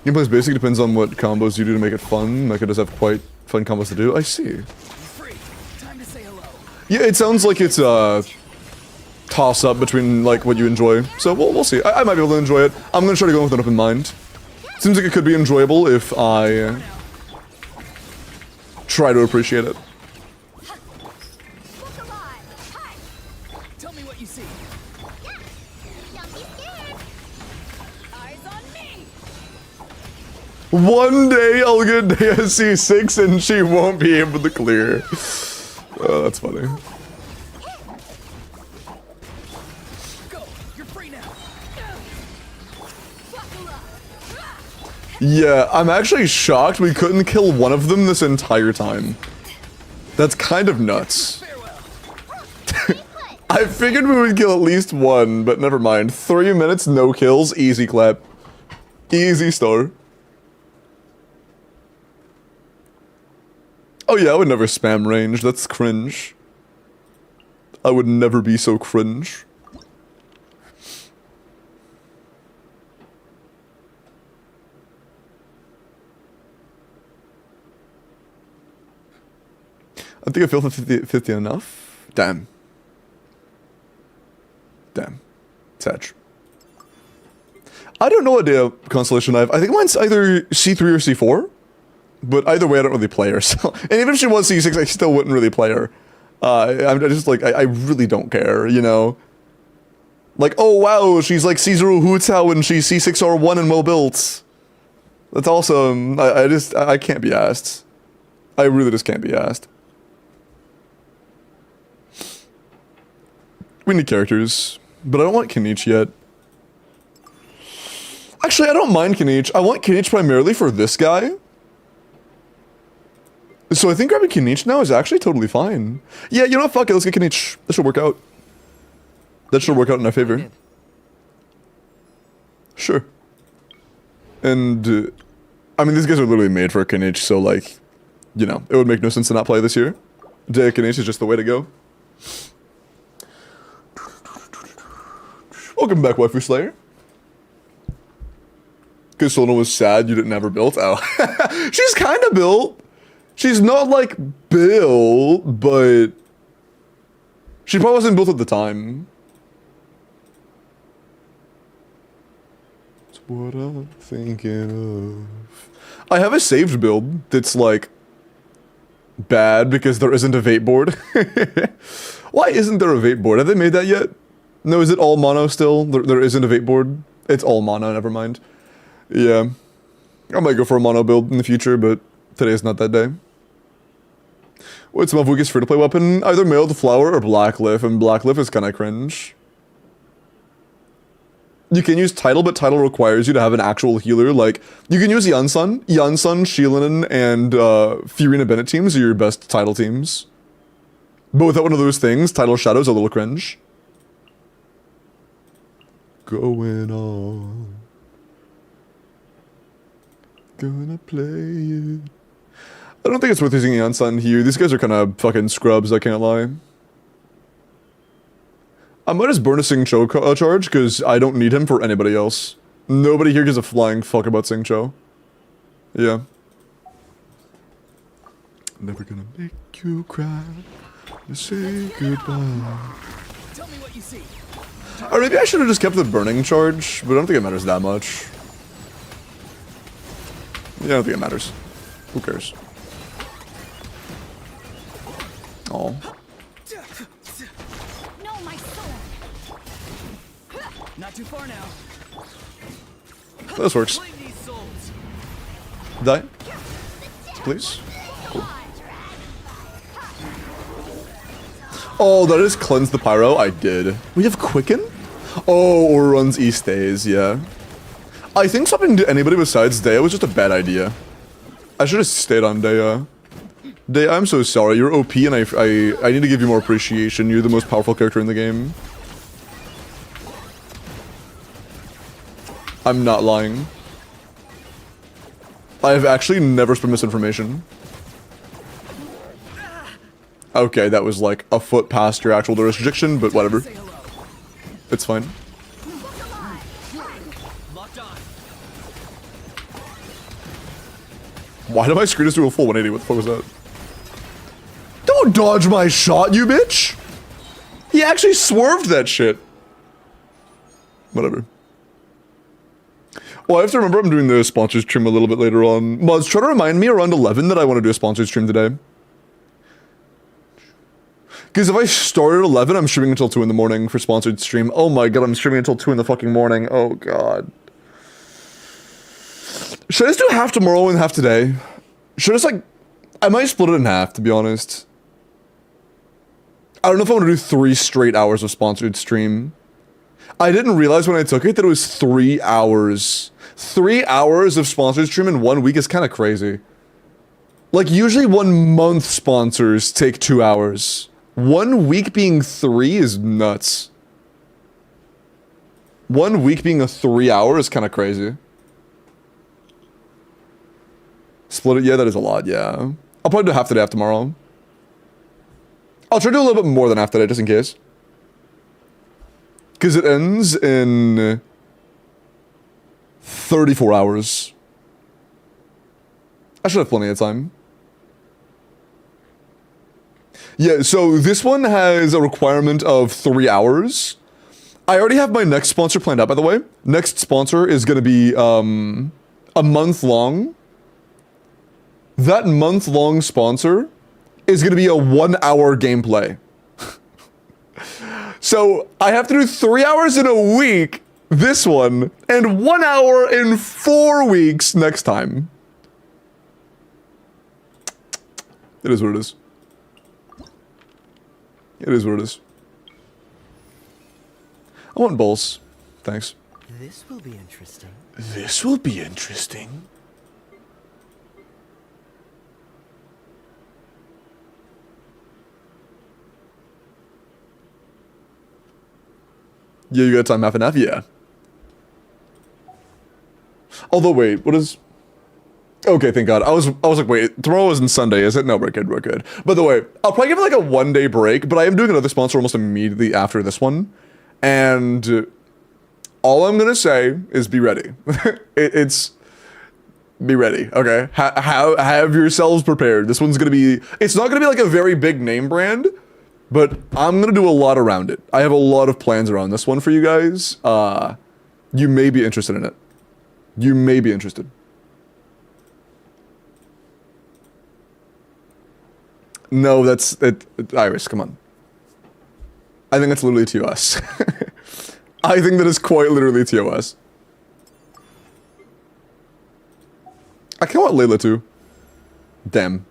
Gameplay's basic depends on what combos you do to make it fun. Mecha does have quite fun combos to do. I see. Yeah, it sounds like it's a toss-up between like what you enjoy. So we'll see. I might be able to enjoy it. I'm gonna try to go with an open mind. Seems like it could be enjoyable if I try to appreciate it. Tell me what you see. One day I'll get DSC 6 and she won't be able to clear. Oh, that's funny. Yeah, I'm actually shocked we couldn't kill one of them this entire time. That's kind of nuts. I figured we would kill at least one, but never mind. 3 minutes, no kills, easy clap. Easy star. Oh yeah, I would never spam range, that's cringe. I would never be so cringe. I think I feel 50 enough. Damn. Damn. Sad. I don't know what constellation I have. I think mine's either C3 or C4. But either way, I don't really play her, so... And even if she was C6, I still wouldn't really play her. I'm just like, I really don't care, you know? Like, oh wow, she's like C0 Hutao and she's C6R1 and well built. That's awesome. I can't be asked. I really just can't be asked. We need characters, but I don't want Kenichi yet. Actually, I don't mind Kinich. I want Kinich primarily for this guy. So I think grabbing Kinich now is actually totally fine. Yeah, you know what? Fuck it. Let's get Kinich. That should work out. That should work out in our favor. Sure. And, I mean, these guys are literally made for a Kinich, so, like, you know, it would make no sense to not play this here. Day Kinich is just the way to go. Welcome back, Waifu Slayer. Because Solana was sad you didn't have her built? Oh. She's kind of built. She's not, like, built, but... She probably wasn't built at the time. That's what I'm thinking of. I have a saved build that's, like... bad because there isn't a vape board. Why isn't there a vape board? Have they made that yet? No, is it all mono still? There isn't a vape board? It's all mono, never mind. Yeah. I might go for a mono build in the future, but today is not that day. What's my weakest free-to-play weapon? Either Mailed Flower or Blacklift, and Blacklift is kinda cringe. You can use Tidal, but Tidal requires you to have an actual healer. Like, you can use Yansun. Yansun, Shilin, and Fiorina Bennett teams are your best Tidal teams. But without one of those things, Tidal Shadow's a little cringe. Going on. Gonna play it. I don't think it's worth using Yansun here. These guys are kind of fucking scrubs, I can't lie. I might just burn a Sing Cho charge, because I don't need him for anybody else. Nobody here gives a flying fuck about Sing Cho. Yeah. Never gonna make you cry. Say goodbye. Tell me what you see. Or maybe I should have just kept the burning charge, but I don't think it matters that much. Yeah, I don't think it matters. Who cares? Oh. No, my sword. Not too far now. This works. Claim these souls. Die. Please. Cool. Oh, that is cleanse the pyro? I did. We have Quicken? Oh, or runs East Days, yeah. I think swapping to anybody besides Dea was just a bad idea. I should have stayed on Dea. Dea, I'm so sorry. You're OP and I need to give you more appreciation. You're the most powerful character in the game. I'm not lying. I've actually never spread misinformation. Okay, that was like a foot past your actual jurisdiction, but whatever. It's fine. Why did my screen just do a full 180? What the fuck was that? Don't dodge my shot, you bitch! He actually swerved that shit. Whatever. Well, I have to remember I'm doing the sponsored stream a little bit later on. Mods, try to remind me around 11 that I want to do a sponsored stream today. Because if I start at 11, I'm streaming until 2 in the morning for sponsored stream. Oh my god, I'm streaming until 2 in the fucking morning. Oh god. Should I just do half tomorrow and half today? Should I just like... I might split it in half, to be honest. I don't know if I want to do 3 straight hours of sponsored stream. I didn't realize when I took it that it was 3 hours. 3 hours of sponsored stream in 1 week is kind of crazy. Like, usually 1 month sponsors take 2 hours. 1 week being 3 is nuts. 1 week being a 3 hour is kind of crazy. Split it? Yeah, that is a lot, yeah. I'll probably do half today, half tomorrow. I'll try to do a little bit more than half today, just in case. Because it ends in 34 hours. I should have plenty of time. Yeah, so this one has a requirement of 3 hours. I already have my next sponsor planned out, by the way. Next sponsor is going to be a month long. That month-long sponsor is going to be a 1 hour gameplay. So I have to do 3 hours in a week, this one, and 1 hour in 4 weeks next time. It is what it is. It is what it is. I want bowls. Thanks. This will be interesting. This will be interesting. Yeah, you got time half and half? Yeah. Although, wait, what is... Okay, thank God. I was like, wait, tomorrow isn't Sunday, is it? No, we're good, we're good. By the way, I'll probably give it like a 1-day break, but I am doing another sponsor almost immediately after this one. And all I'm gonna say is be ready. Be ready, okay? Have yourselves prepared. This one's gonna be... It's not gonna be like a very big name brand, but I'm gonna do a lot around it. I have a lot of plans around this one for you guys. You may be interested in it. You may be interested. No, that's it. Iris, come on. I think that's literally TOS. I think that is quite literally TOS. I kind of want Layla too. Damn.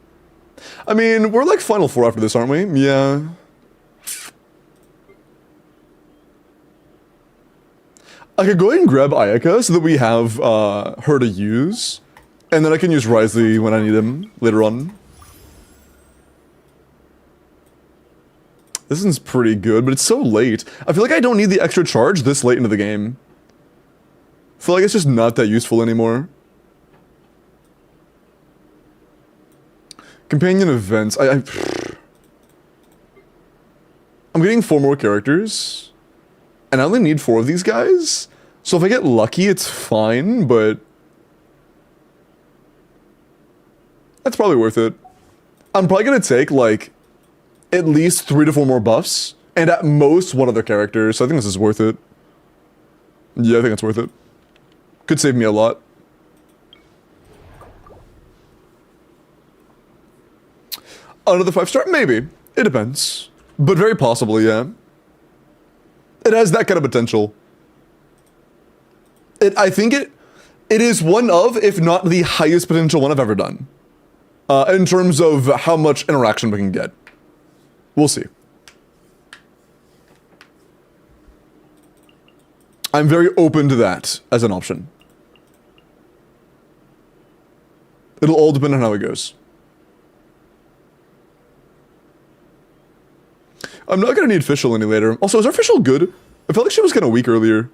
I mean, we're like Final Four after this, aren't we? Yeah. I could go ahead and grab Ayaka so that we have her to use. And then I can use Risley when I need him later on. This one's pretty good, but it's so late. I feel like I don't need the extra charge this late into the game. I feel like it's just not that useful anymore. Companion events. I'm getting 4 more characters. And I only need 4 of these guys. So if I get lucky, it's fine, but... That's probably worth it. I'm probably gonna take, like... at least 3 to 4 more buffs, and at most 1 other character, so I think this is worth it. Yeah, I think it's worth it. Could save me a lot. Another 5-star? Maybe. It depends. But very possibly, yeah. It has that kind of potential. I think it is one of, if not the highest potential one I've ever done. In terms of how much interaction we can get. We'll see. I'm very open to that as an option. It'll all depend on how it goes. I'm not gonna need Fischl any later. Also, is our Fischl good? I felt like she was kind of weak earlier.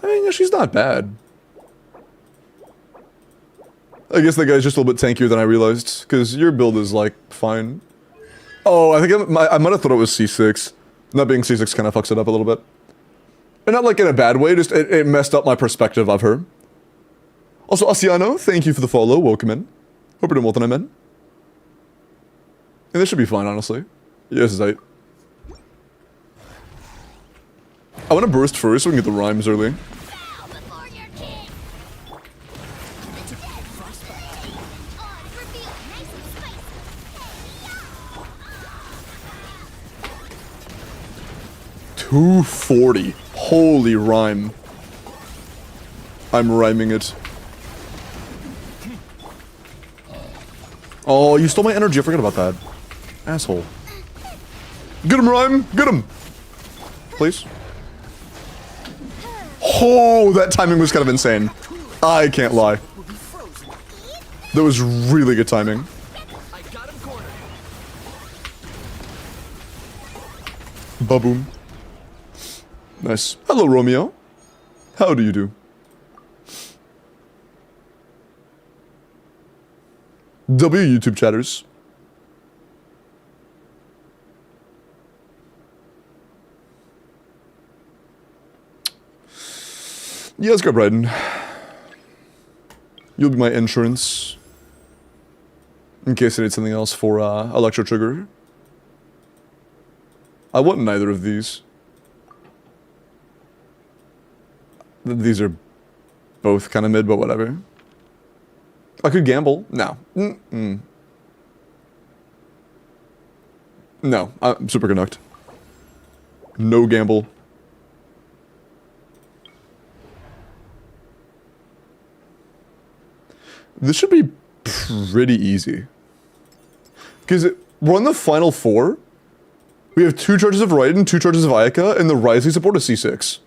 I mean, yeah, she's not bad. I guess that guy's just a little bit tankier than I realized, because your build is, like, fine. Oh, I think I might have thought it was C6. Not being C6 kind of fucks it up a little bit. And not, like, in a bad way, just it messed up my perspective of her. Also, Asiano, thank you for the follow. Welcome in. Hope you're doing well tonight, man. And this should be fine, honestly. Yeah, this is right. I want to burst first so we can get the rhymes early. 240. Holy rhyme. I'm rhyming it. Oh, you stole my energy. I forgot about that. Asshole. Get him, rhyme. Get him. Please. Oh, that timing was kind of insane. I can't lie. That was really good timing. Ba-boom. Nice. Hello, Romeo. How do you do? YouTube chatters. Yeah, let's go, Bryden. You'll be my insurance. In case I need something else for Electro Trigger. I want neither of these. These are both kind of mid, but whatever. I could gamble. No. No, I'm super Canucked. No gamble. This should be pretty easy. Because we're on the final 4, We have 2 charges of Raiden, 2 charges of Ayaka, and the Rising support is C6.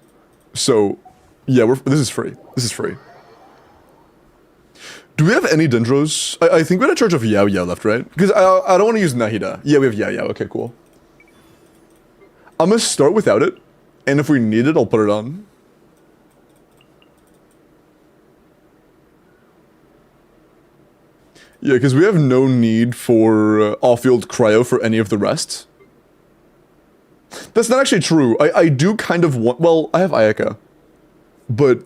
So, yeah, this is free. This is free. Do we have any Dendros? I think we had a charge of Yao Yao left, right? Because I don't want to use Nahida. Yeah, we have Yao Yao. Okay, cool. I'm gonna start without it, and if we need it, I'll put it on. Yeah, because we have no need for off-field cryo for any of the rest. That's not actually true. I do kind of want... Well, I have Ayaka. But...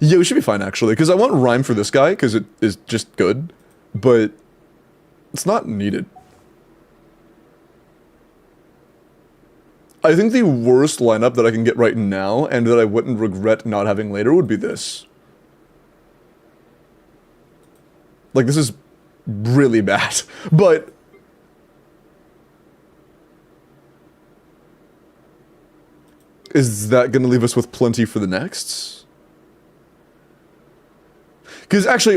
Yeah, we should be fine, actually. Because I want Rhyme for this guy, because it is just good. But... it's not needed. I think the worst lineup that I can get right now, and that I wouldn't regret not having later, would be this. Like, this is really bad, but... is that gonna leave us with plenty for the next? Because actually,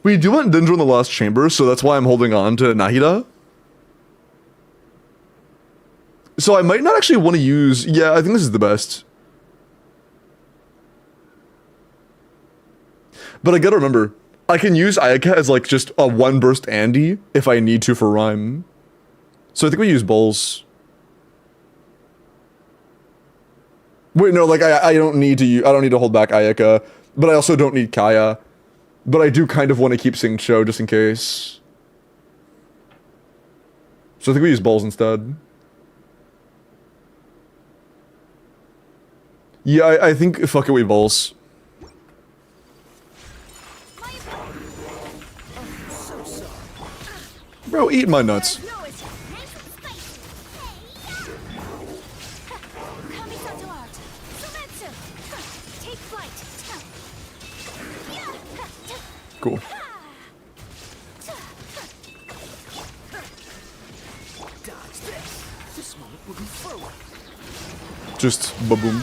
we do want Dendro in the Lost Chamber, so that's why I'm holding on to Nahida. So I might not actually want to use... yeah, I think this is the best. But I gotta remember, I can use Ayaka as like just a 1-burst Andy if I need to for Rhyme. So I think we use Bowls. Wait, no, like I don't need to hold back Ayaka, but I also don't need Kaya. But I do kind of want to keep seeing Cho just in case. So I think we use Bowls instead. Yeah, I think fuck it, we Bowls. Bro, eat my nuts. Cool. Just ba-boom.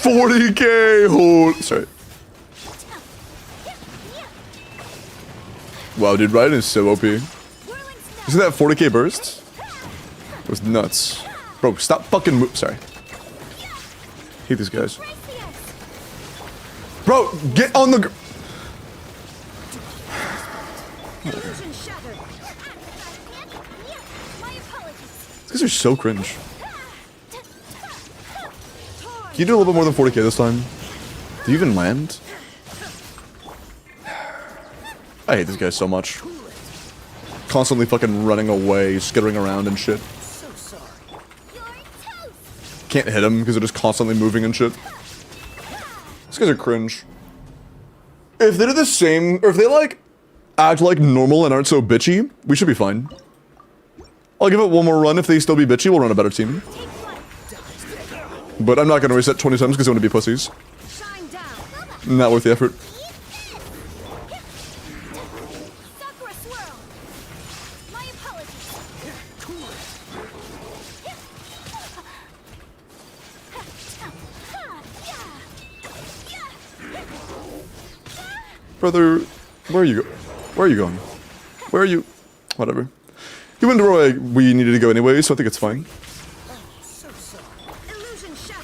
40k! Hold. Sorry. Wow, dude, Raiden is so OP. You see that 40k burst? It was nuts. Bro, stop fucking sorry. Hate these guys. Bro, get on the These guys are so cringe. Can you do a little bit more than 40k this time? Do you even land? I hate this guy so much. Constantly fucking running away, skittering around and shit. Can't hit him because they're just constantly moving and shit. These guys are cringe. If they do the same, or if they like act like normal and aren't so bitchy, we should be fine. I'll give it one more run. If they still be bitchy, we'll run a better team. But I'm not gonna reset 20 times because I want to be pussies. Not worth the effort. Brother, where are you go? Where are you going? Where are you? Whatever. He went to where we needed to go anyway, so I think it's fine.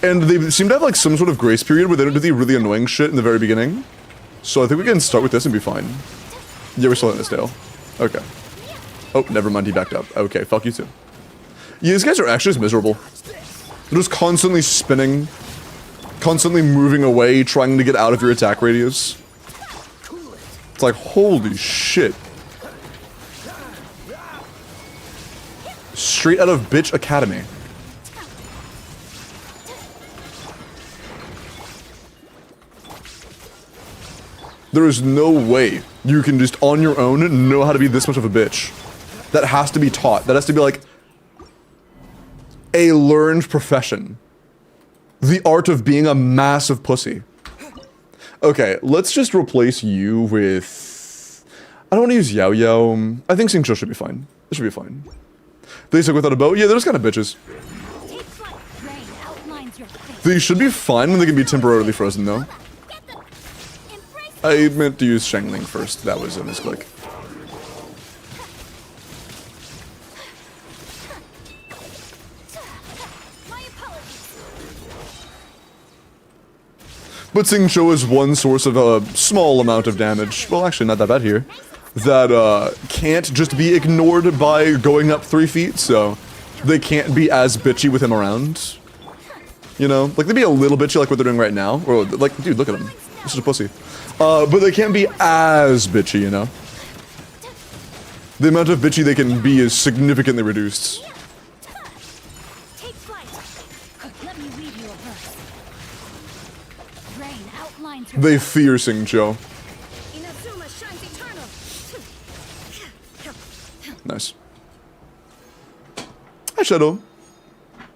And they seem to have like some sort of grace period where they don't do the really annoying shit in the very beginning. So I think we can start with this and be fine. Yeah, we're still in this Dale. Okay. Oh, never mind, he backed up. Okay, fuck you too. Yeah, these guys are actually just miserable. They're just constantly spinning, constantly moving away, trying to get out of your attack radius. It's like, holy shit. Straight out of Bitch Academy. There is no way you can just on your own know how to be this much of a bitch. That has to be taught. That has to be like a learned profession. The art of being a massive pussy. Okay, let's just replace you with... I don't want to use Yao Yao. I think Xingqiu should be fine. It should be fine. They stuck without a bow? Yeah, they're just kind of bitches. They should be fine when they can be temporarily frozen, though. I meant to use Shangling first. That was a misclick. But Xingqiu is one source of a small amount of damage. Well, actually, not that bad here. That can't just be ignored by going up 3 feet, so they can't be as bitchy with him around. You know? Like, they'd be a little bitchy like what they're doing right now. Or, like, dude, look at him. This is a pussy. But they can't be as bitchy, you know? The amount of bitchy they can be is significantly reduced. Take flight. Let me read you a verse. Rain outlines her They fear Xingqiu. Inazuma shines eternal. Nice. Hi, Shadow.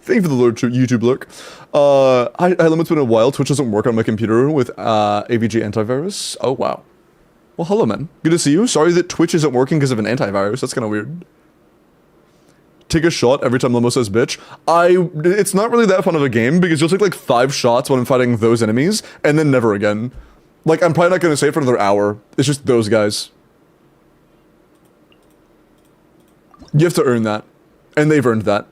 Thank you for the Lord YouTube lurk. Hi, it's been a while. Twitch doesn't work on my computer with AVG antivirus. Oh, wow. Well, hello, man. Good to see you. Sorry that Twitch isn't working because of an antivirus. That's kind of weird. Take a shot every time Limbo says bitch. It's not really that fun of a game because you'll take like 5 shots when I'm fighting those enemies and then never again. Like, I'm probably not going to say it for another hour. It's just those guys. You have to earn that. And they've earned that.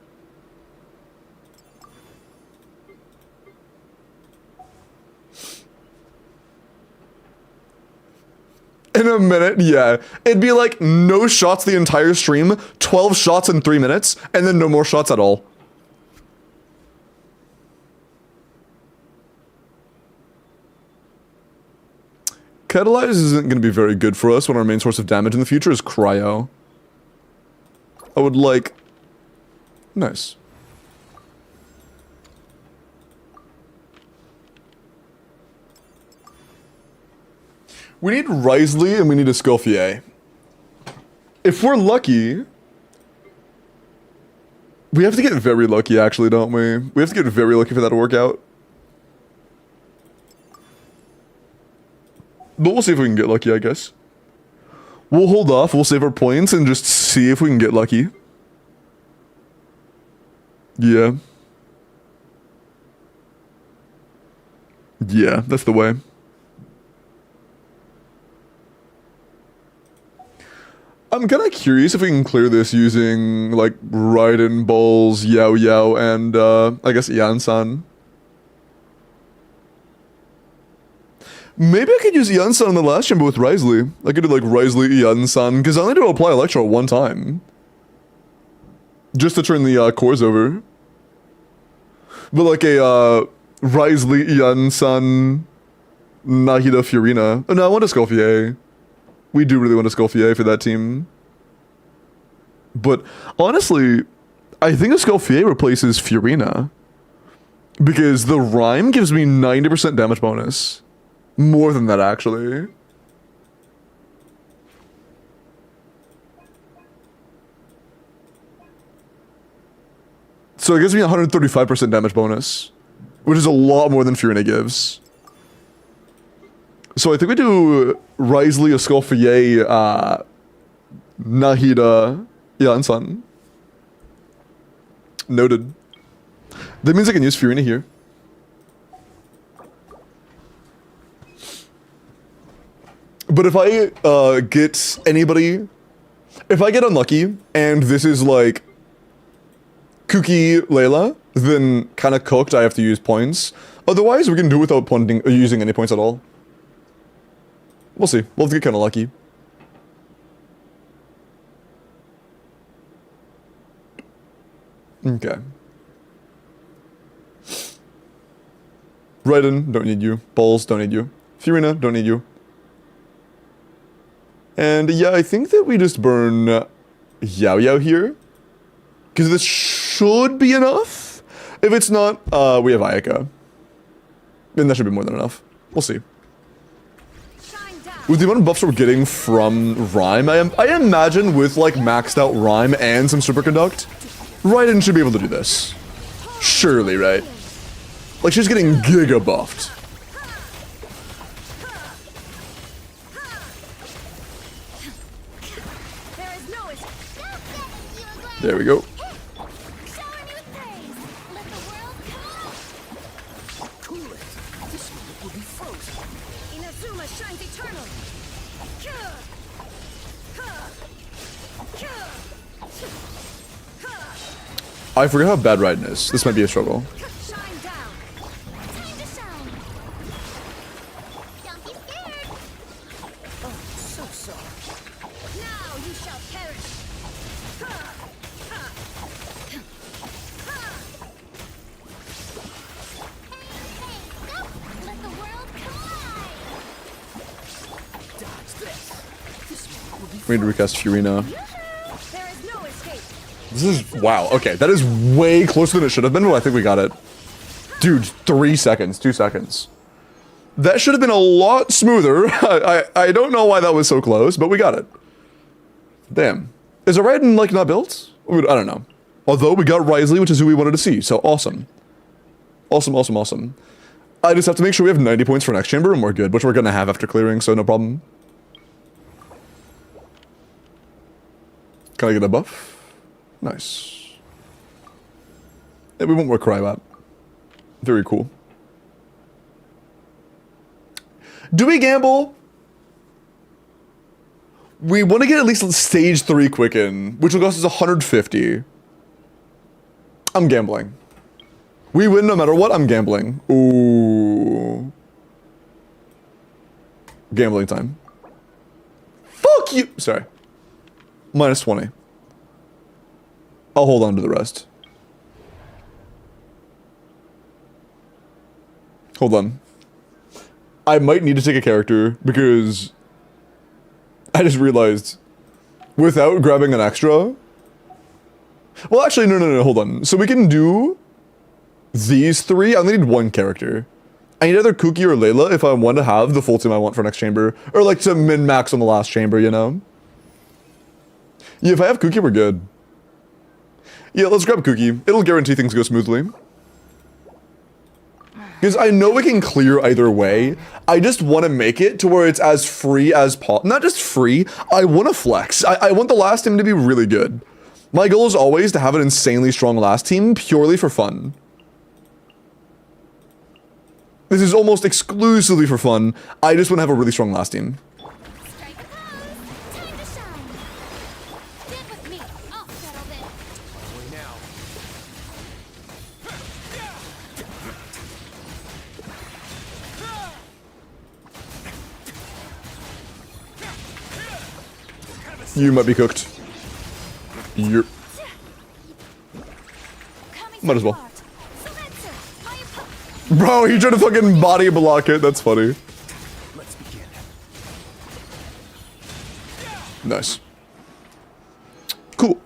In a minute, yeah. It'd be like no shots the entire stream, 12 shots in 3 minutes, and then no more shots at all. Catalyze isn't going to be very good for us when our main source of damage in the future is Cryo. I would like... Nice. We need Risley and we need Escoffier. If we're lucky... We have to get very lucky, actually, don't we? We have to get very lucky for that to work out. But we'll see if we can get lucky, I guess. We'll hold off, we'll save our points, and just see if we can get lucky. Yeah. Yeah, that's the way. I'm kind of curious if we can clear this using, like, Raiden, Balls, Yao Yao, and, I guess Yansan. Maybe I could use Yansan in the last chamber with Risley. I could do, like, Risley, Yansan, because I only do apply Electro 1 time. Just to turn the, cores over. But, like, a, Risley, Yansan, Nahida, Furina. Oh, no, I want a Escoffier. We do really want a Escoffier for that team. But, honestly, I think Escoffier replaces Furina. Because the Rhyme gives me 90% damage bonus. More than that, actually. So it gives me 135% damage bonus. Which is a lot more than Furina gives. So I think we do Risley, Escoffier, Nahida, Yansan. Noted. That means I can use Furina here. But if I get anybody... If I get unlucky, and this is like... Kooky Layla, then kind of cooked, I have to use points. Otherwise, we can do it without using any points at all. We'll see. We'll have to get kind of lucky. Okay. Raiden, don't need you. Balls, don't need you. Furina, don't need you. And yeah, I think that we just burn Yao Yao here. Because this should be enough. If it's not, we have Ayaka. And that should be more than enough. We'll see. With the amount of buffs we're getting from Rhyme, I imagine with like maxed out Rhyme and some Superconduct, Raiden should be able to do this. Surely, right? Like she's getting giga buffed. There we go. I forgot how bad Raiden is. This might be a struggle. We need to recast Furina. There is no escape. This is, wow, okay, that is way closer than it should have been, but I think we got it. Dude, 3 seconds, 2 seconds. That should have been a lot smoother. I don't know why that was so close, but we got it. Damn. Is Orion, like, not built? I don't know. Although we got Risley, which is who we wanted to see, so awesome. Awesome, awesome, awesome. I just have to make sure we have 90 points for next chamber and we're good, which we're gonna have after clearing, so no problem. Can I get a buff? Nice. Yeah, we won't work Cryout. Very cool. Do we gamble? We want to get at least stage 3 quicken, which will cost us 150. I'm gambling. We win no matter what, I'm gambling. Ooh. Gambling time. Fuck you! Sorry. Minus 20. I'll hold on to the rest. Hold on. I might need to take a character because I just realized without grabbing an extra. Well, actually, no, hold on. So we can do these 3. I only need 1 character. I need either Kuki or Layla if I want to have the full team I want for next chamber. Or like to min-max on the last chamber, you know? Yeah, if I have Kuki, we're good. Yeah, let's grab Kuki. It'll guarantee things go smoothly. Because I know we can clear either way. I just want to make it to where it's as free as possible. Not just free, I want to flex. I want the last team to be really good. My goal is always to have an insanely strong last team purely for fun. This is almost exclusively for fun. I just want to have a really strong last team. Strike a pose. Time to shine. Stand with me. I'll settle this. Only now. You might be cooked. You're... Might as well. Bro, he tried to fucking body block it. That's funny. Let's begin. Nice. Cool.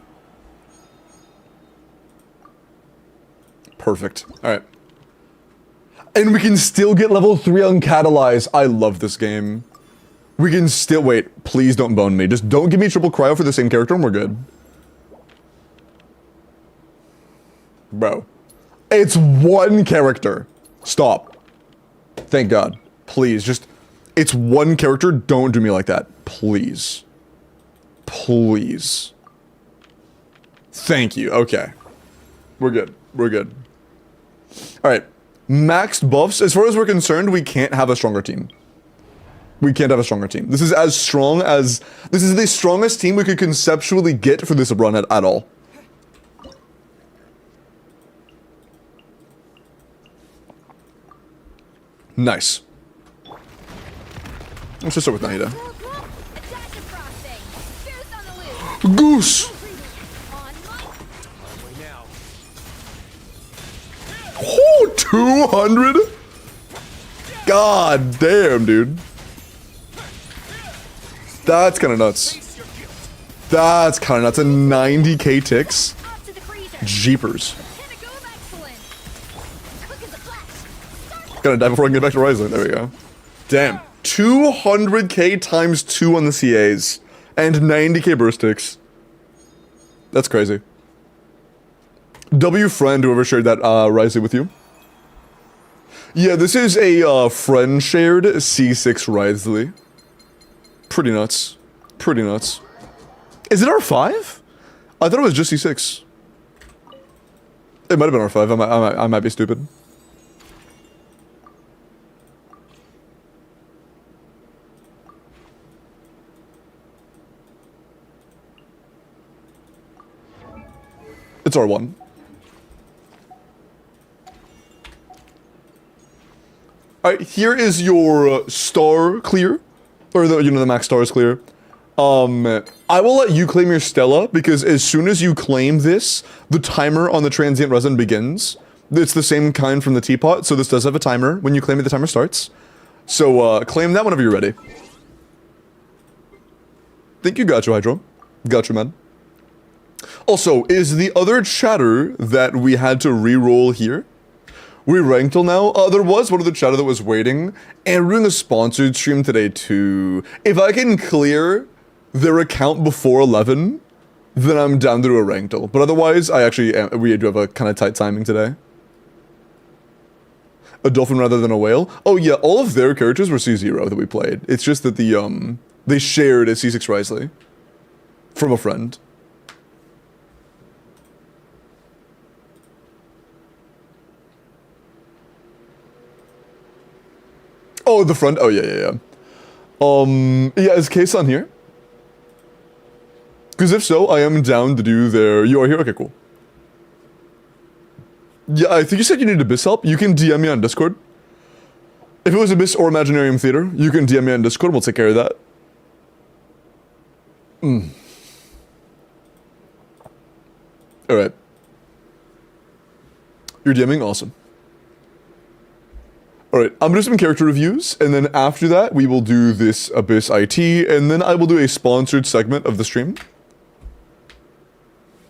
Perfect. Alright. And we can still get level 3 on Catalyze. I love this game. We can still... Wait, please don't bone me. Just don't give me triple cryo for the same character and we're good. Bro. It's 1 character. Stop. Thank God. Please, just... It's 1 character. Don't do me like that. Please. Please. Thank you. Okay. We're good. We're good. Alright. Maxed buffs. As far as we're concerned, we can't have a stronger team. We can't have a stronger team. This is as strong as... This is the strongest team we could conceptually get for this run at all. Nice. Let's just start with Nahida. Goose! Oh, 200? God damn, dude. That's kind of nuts. That's kind of nuts. A 90k ticks? Jeepers. Gotta die before I can get back to Rising. There we go. Damn. 200k times 2 on the CAs. And 90k burst ticks. That's crazy. W friend, whoever shared that Rising with you. Yeah, this is a friend shared C6 Risley. Pretty nuts. Pretty nuts. Is it R5? I thought it was just C6. It might have been R5. I might be stupid. It's R1. Alright, here is your star clear. Or the, you know, the max stars clear. I will let you claim your Stella, because as soon as you claim this, the timer on the transient resin begins. It's the same kind from the teapot, so this does have a timer. When you claim it, the timer starts. So, claim that whenever you're ready. Thank you, gotcha, Hydro. Gotcha, man. Also, is the other chatter that we had to re-roll here? We ranked till now? There was one of the chatter that was waiting, and we're doing a sponsored stream today too. If I can clear their account before 11, then I'm down to do a ranked till. But otherwise, we do have a kind of tight timing today. A dolphin rather than a whale? Oh yeah, all of their characters were C0 that we played. It's just that they shared a C6 Risley from a friend. Oh, the front. Oh, yeah. Yeah, is Case on here? Because if so, I am down to do their... You are here? Okay, cool. Yeah, I think you said you need Abyss help. You can DM me on Discord. If it was Abyss or Imaginarium Theater, you can DM me on Discord. We'll take care of that. Alright. You're DMing? Awesome. Alright, I'm gonna do some character reviews, and then after that, we will do this Abyss+IT, and then I will do a sponsored segment of the stream.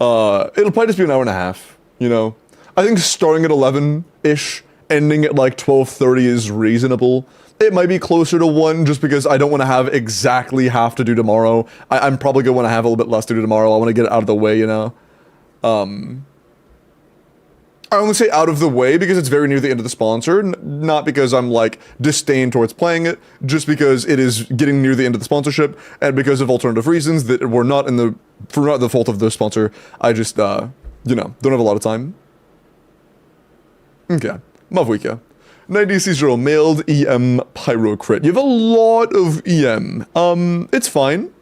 It'll probably just be an hour and a half, you know? I think starting at 11-ish, ending at like 12:30 is reasonable. It might be closer to 1, just because I don't want to have exactly half to do tomorrow. I'm probably gonna want to have a little bit less to do tomorrow. I want to get it out of the way, you know? I only say out of the way because it's very near the end of the sponsor, not because I'm like disdain towards playing it, just because it is getting near the end of the sponsorship, and because of alternative reasons that were not for not the fault of the sponsor. I just, you know, don't have a lot of time. Okay, Mavwika. 90C0 mailed EM Pyro Crit. You have a lot of EM. It's fine.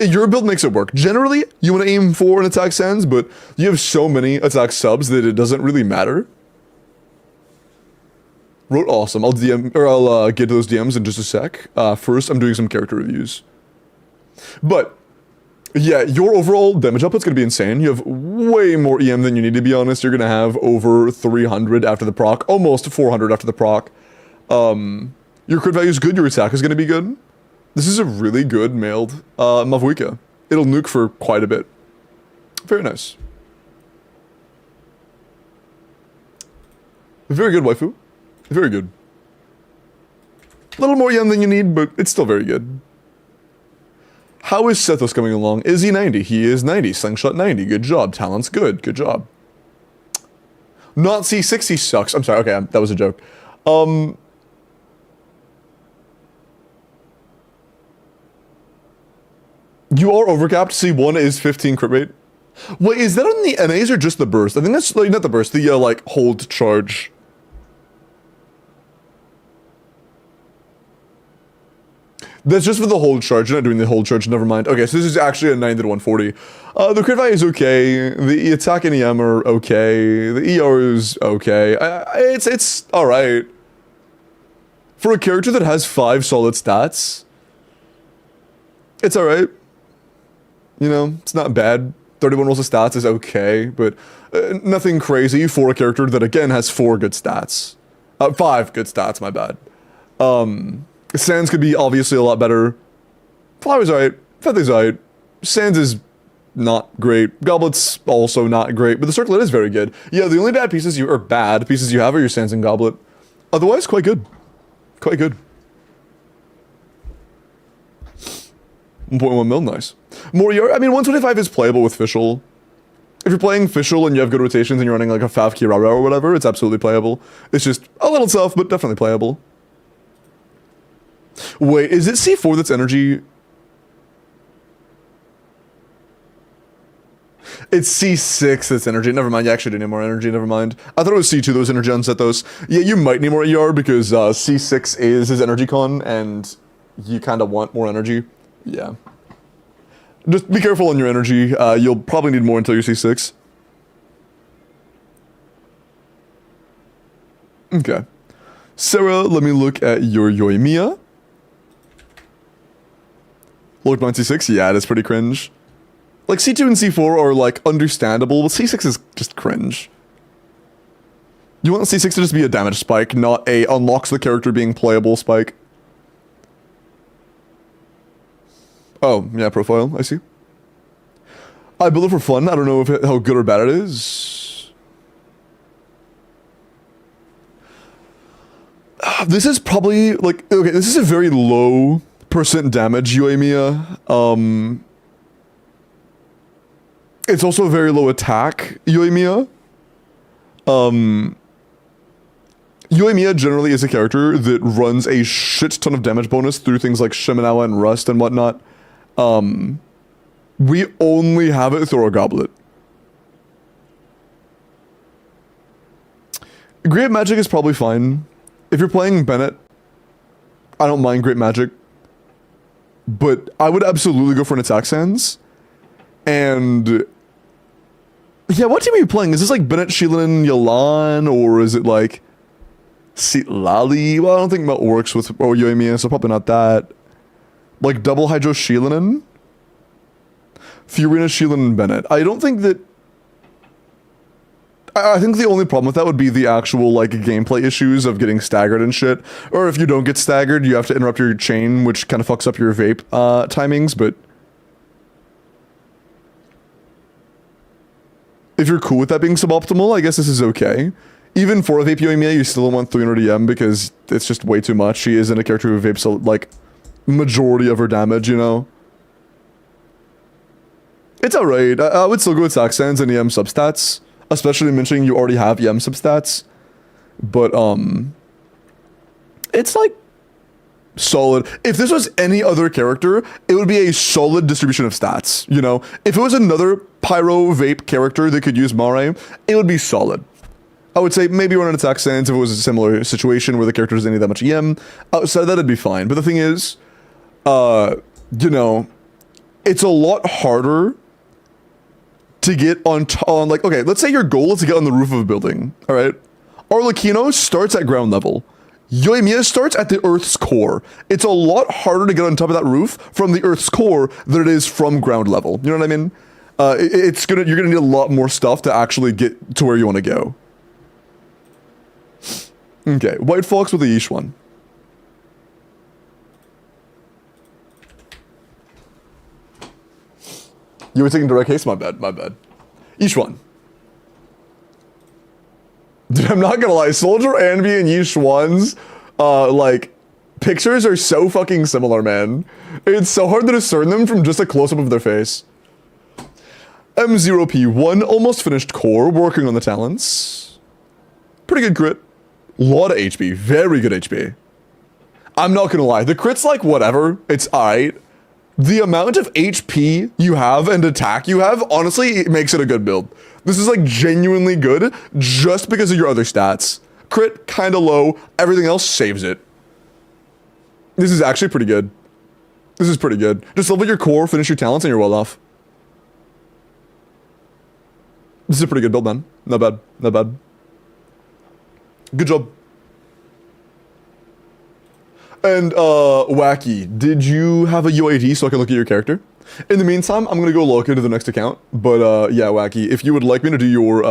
Your build makes it work. Generally, you want to aim for an attack sans, but you have so many attack subs that it doesn't really matter. Wrote awesome. I'll get to those DMs in just a sec. First, I'm doing some character reviews. But yeah, your overall damage output's gonna be insane. You have way more EM than you need, to be honest. You're gonna have over 300 after the proc, almost 400 after the proc. Your crit value is good. Your attack is gonna be good. This is a really good mailed Mavwika. It'll nuke for quite a bit. Very nice. Very good, waifu. Very good. A little more yen than you need, but it's still very good. How is Sethos coming along? Is he 90? He is 90. Slingshot 90. Good job. Talent's good. Good job. Not C6, he sucks. I'm sorry. Okay, that was a joke. You are overcapped. C1 is 15 crit rate. Wait, is that on the NAs or just the burst? I think that's like not the burst, the like hold charge. That's just for the hold charge. You're not doing the hold charge. Never mind. Okay, so this is actually a 90 to 140. The crit value is okay. The attack and EM are okay. The ER is okay. It's all right for a character that has 5 solid stats. It's all right. You know, it's not bad. 31 rolls of stats is okay, but nothing crazy for a character that, again, has 4 good stats. 5 good stats, my bad. Sans could be obviously a lot better. Flower's alright. Feather's alright. Sans is not great. Goblet's also not great, but the Circlet is very good. Yeah, the only bad pieces you have are your Sans and Goblet. Otherwise, quite good. Quite good. 1.1 mil, nice. More ER, I mean, 125 is playable with Fischl. If you're playing Fischl and you have good rotations and you're running like a Fav Kirara or whatever, it's absolutely playable. It's just a little tough, but definitely playable. Wait, is it C4 that's energy? It's C6 that's energy. Never mind, you actually do need more energy, never mind. I thought it was C2 that was energy on Sethos. Yeah, you might need more ER because C6 is his energy con and you kind of want more energy. Yeah. Just be careful on your energy. You'll probably need more until you're C6. Okay. Sarah, let me look at your Yoimiya. Look, 96? Yeah, it is pretty cringe. Like, C2 and C4 are, like, understandable, but C6 is just cringe. You want C6 to just be a damage spike, not a unlocks the character being playable spike. Oh, yeah, profile. I see. I build it for fun. I don't know how good or bad it is. This is probably, like, okay, this is a very low % damage Yoimiya. It's also a very low attack Yoimiya. Yoimiya generally is a character that runs a shit ton of damage bonus through things like Shimenawa and Rust and whatnot. We only have it through our Goblet. Great Magic is probably fine. If you're playing Bennett, I don't mind Great Magic. But I would absolutely go for an Attack Sands. And... yeah, what team are you playing? Is this like Bennett, Sheelan, Yalan, or is it like... Lali? Well, I don't think that works with Yoimiya, so probably not that. Like double Hydro Sheelanin? Fiorina, Sheelan, and Bennett. I don't think that... I think the only problem with that would be the actual, like, gameplay issues of getting staggered and shit. Or if you don't get staggered, you have to interrupt your chain, which kind of fucks up your vape timings, but... if you're cool with that being suboptimal, I guess this is okay. Even for a vape Yoimiya, you still don't want 300 EM because it's just way too much. She isn't a character who vapes, like, majority of her damage, you know? It's alright. I would still go with Saxans and EM substats. Especially mentioning you already have EM substats. But, it's like solid. If this was any other character, it would be a solid distribution of stats, you know? If it was another Pyro Vape character that could use Mare, it would be solid. I would say maybe run an Attack Sans if it was a similar situation where the character doesn't need that much EM. Outside of that, it'd be fine. But the thing is, you know, it's a lot harder to get on, like, okay, let's say your goal is to get on the roof of a building, all right? Arlecchino starts at ground level. Yoimiya starts at the Earth's core. It's a lot harder to get on top of that roof from the Earth's core than it is from ground level. You know what I mean? You're gonna need a lot more stuff to actually get to where you want to go. Okay, White Fox with the Yeesh one. You were taking direct case? My bad, my bad. Yeesh one. Dude, I'm not gonna lie, Soldier, Anvi, and Yeesh one's, like, pictures are so fucking similar, man. It's so hard to discern them from just a close-up of their face. M0P1, almost finished core, working on the talents. Pretty good crit. Lot of HP, very good HP. I'm not gonna lie, the crit's like whatever, it's alright. The amount of HP you have and attack you have, honestly, it makes it a good build. This is like genuinely good just because of your other stats. Crit, kinda low, everything else saves it. This is actually pretty good. This is pretty good. Just level your core, finish your talents, and you're well off. This is a pretty good build, man. Not bad, not bad. Good job. And, Wacky, did you have a UID so I can look at your character? In the meantime, I'm gonna go log into the next account. But, yeah, Wacky, if you would like me to do your,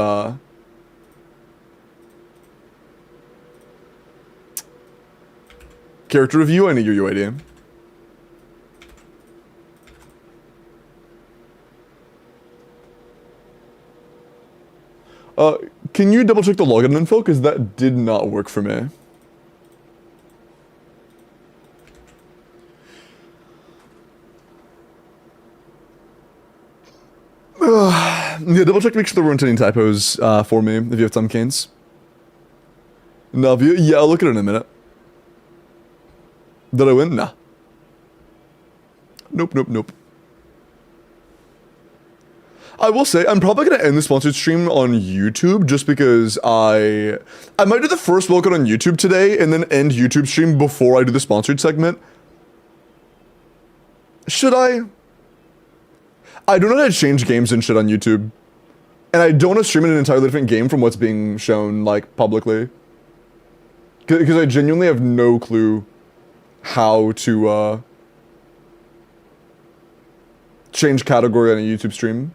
character review, I need your UID. Can you double check the login info? Because that did not work for me. Yeah, double check to make sure there weren't any typos for me, if you have some canes. Navi, yeah, I'll look at it in a minute. Did I win? Nah. Nope, nope, nope. I will say, I'm probably going to end the sponsored stream on YouTube just because I might do the first Welkin on YouTube today and then end YouTube stream before I do the sponsored segment. Should I? I don't know how to change games and shit on YouTube. And I don't want to stream in an entirely different game from what's being shown, like, publicly. Because I genuinely have no clue how to, change category on a YouTube stream.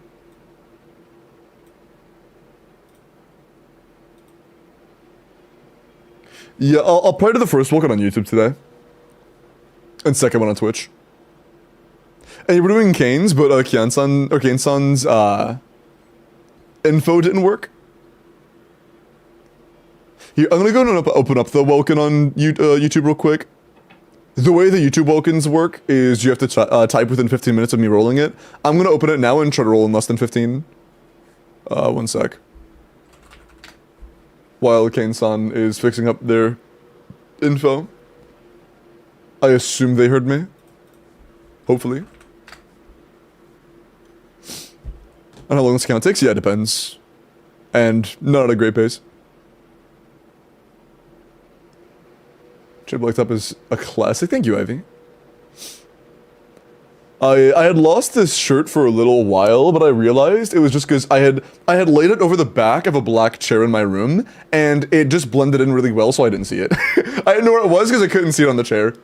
Yeah, I'll probably do the first Welkin on YouTube today. And second one on Twitch. And you were doing Kane's, but Kane-san's info didn't work. Here, I'm gonna go and open up the Welkin on YouTube real quick. The way the YouTube Welkins work is you have to type within 15 minutes of me rolling it. I'm gonna open it now and try to roll in less than 15. One sec. While Kane-san is fixing up their info. I assume they heard me. Hopefully. And how long this count takes? Yeah, it depends. And not at a great pace. Triple Up is a classic. Thank you, Ivy. I had lost this shirt for a little while, but I realized it was just because I had laid it over the back of a black chair in my room, and it just blended in really well, so I didn't see it. I didn't know where it was because I couldn't see it on the chair.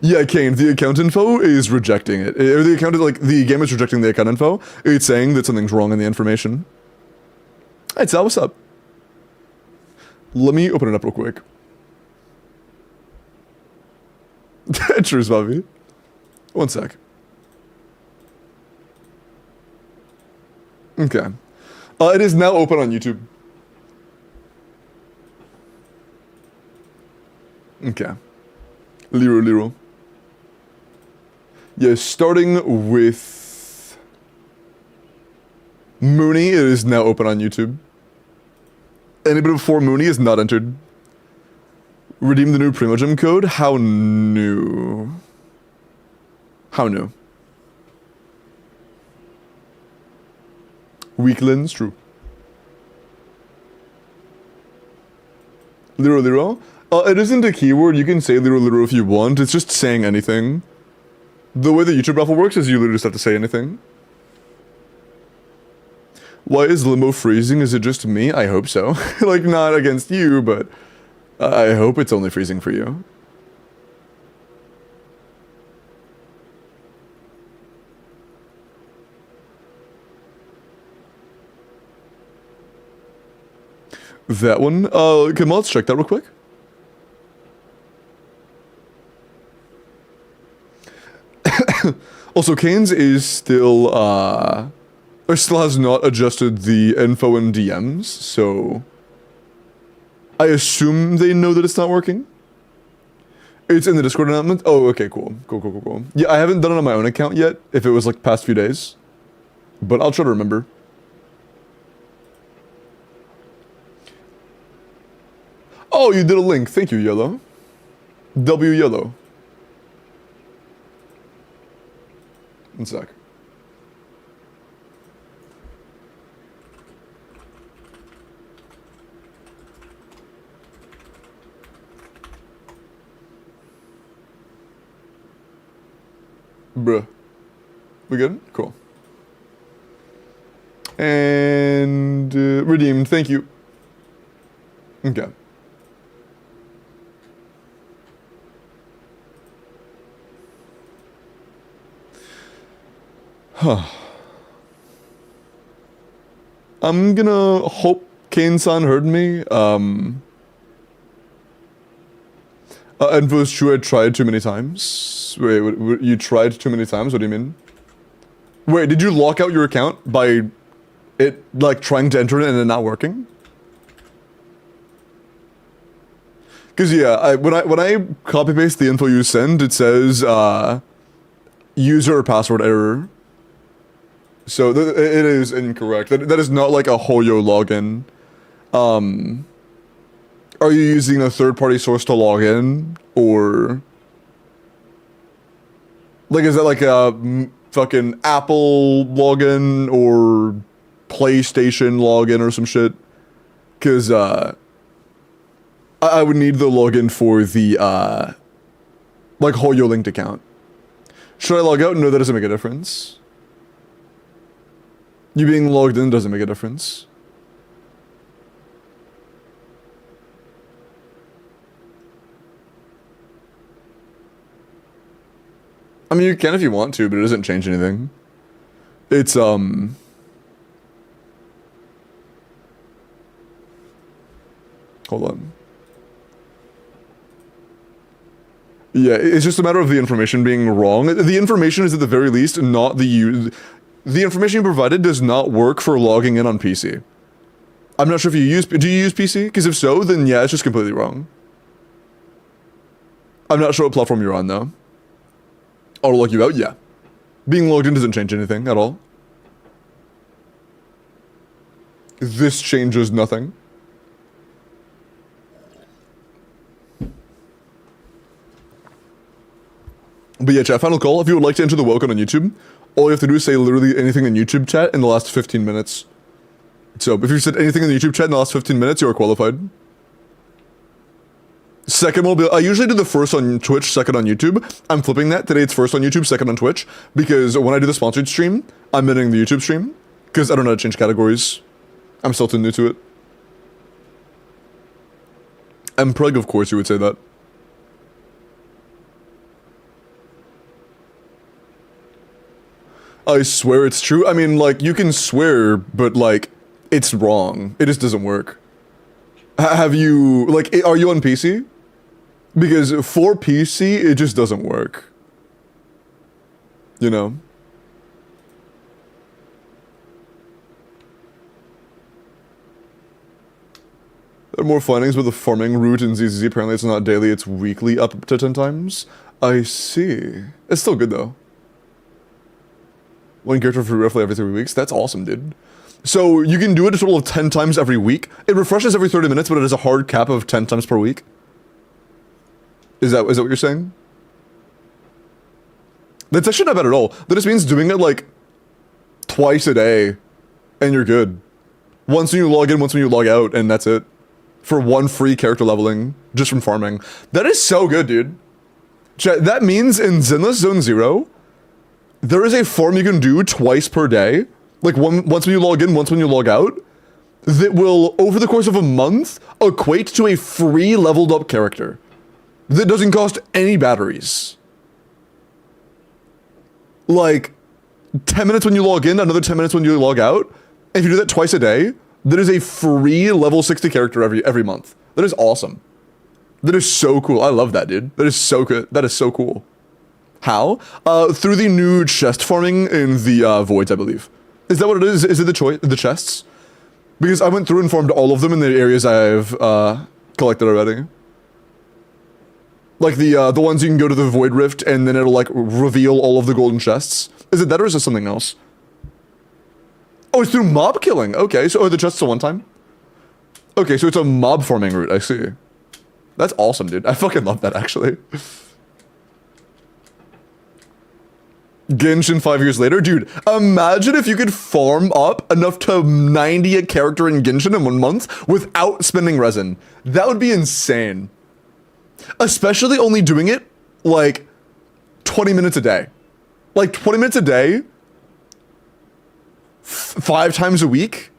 Yeah, Kane, the account info is rejecting it. Or the account, like, the game is rejecting the account info. It's saying that something's wrong in the information. Hey, Sal, what's up? Let me open it up real quick. Cheers, Bobby. One sec. Okay. It is now open on YouTube. Okay. Liro. Yeah, starting with Mooney, it is now open on YouTube. Anybody before Mooney is not entered. Redeem the new Primogem code? How new? How new? Weaklins, true. Liro. It isn't a keyword, you can say Liro if you want, it's just saying anything. The way the YouTube raffle works is you literally just have to say anything. Why is Limbo freezing? Is it just me? I hope so. Like, not against you, but I hope it's only freezing for you. That one? Come on, let's check that real quick. Also, Kane's is still, or still has not adjusted the info in DMs, so I assume they know that it's not working. It's in the Discord announcement. Oh, okay, cool. Cool. Yeah, I haven't done it on my own account yet, if it was like past few days, but I'll try to remember. Oh, you did a link. Thank you, Yellow. W Yellow. One sec. Bruh. We good? Cool. And redeemed. Thank you. Okay. I'm gonna hope Kane-san heard me. Info is true, I tried too many times. Wait, you tried too many times? What do you mean? Wait, did you lock out your account by it, like, trying to enter it and it not working? Because, yeah, when I copy-paste the info you send, it says, user or password error. So it is incorrect. That is not like a Hoyo login. Are you using a third-party source to log in, or like is that like a fucking Apple login or PlayStation login or some shit? Because I would need the login for the like Hoyo linked account. Should I log out? No, that doesn't make a difference. You being logged in doesn't make a difference. I mean, you can if you want to, but it doesn't change anything. It's, hold on. Yeah, it's just a matter of the information being wrong. The information is at the very least not the information you provided does not work for logging in on PC. I'm not sure if do you use PC? Because if so, then yeah, it's just completely wrong. I'm not sure what platform you're on though. I'll log you out, yeah. Being logged in doesn't change anything at all. This changes nothing. But yeah, chat, final call. If you would like to enter the WELKIN on YouTube, all you have to do is say literally anything in YouTube chat in the last 15 minutes. So, if you said anything in the YouTube chat in the last 15 minutes, you are qualified. Second will be, I usually do the first on Twitch, second on YouTube. I'm flipping that. Today it's first on YouTube, second on Twitch. Because when I do the sponsored stream, I'm ending the YouTube stream. Because I don't know how to change categories. I'm still too new to it. And Preg, of course, you would say that. I swear it's true. I mean, like, you can swear, but, like, it's wrong. It just doesn't work. Have you, like, are you on PC? Because for PC, it just doesn't work. You know? There are more findings with the farming route in ZZZ. Apparently it's not daily, it's weekly, up to 10 times. I see. It's still good, though. One character for roughly every 3 weeks. That's awesome, dude. So you can do it a total of 10 times every week. It refreshes every 30 minutes, but it has a hard cap of 10 times per week. Is that what you're saying? That's actually not bad at all. That just means doing it like twice a day and you're good. Once when you log in, once when you log out, and that's it. For one free character leveling, just from farming. That is so good, dude. That means in Zenless Zone Zero, there is a farm you can do twice per day, like once when you log in, once when you log out, that will, over the course of a month, equate to a free leveled up character that doesn't cost any batteries. Like, 10 minutes when you log in, another 10 minutes when you log out. If you do that twice a day, that is a free level 60 character every month. That is awesome. That is so cool. I love that, dude. That is so good. That is so cool. How? Through the new chest farming in the voids, I believe. Is that what it is? Is it the chests? Because I went through and farmed all of them in the areas I've collected already. Like the ones you can go to the Void Rift and then it'll like reveal all of the golden chests. Is it that or is it something else? Oh, it's through mob killing. Okay, so the chests a one time? Okay, so it's a mob farming route, I see. That's awesome, dude. I fucking love that, actually. Genshin 5 years later? Dude, imagine if you could farm up enough to 90 a character in Genshin in 1 month without spending resin. That would be insane. Especially only doing it, like, 20 minutes a day. Like, 20 minutes a day, 5 times a week,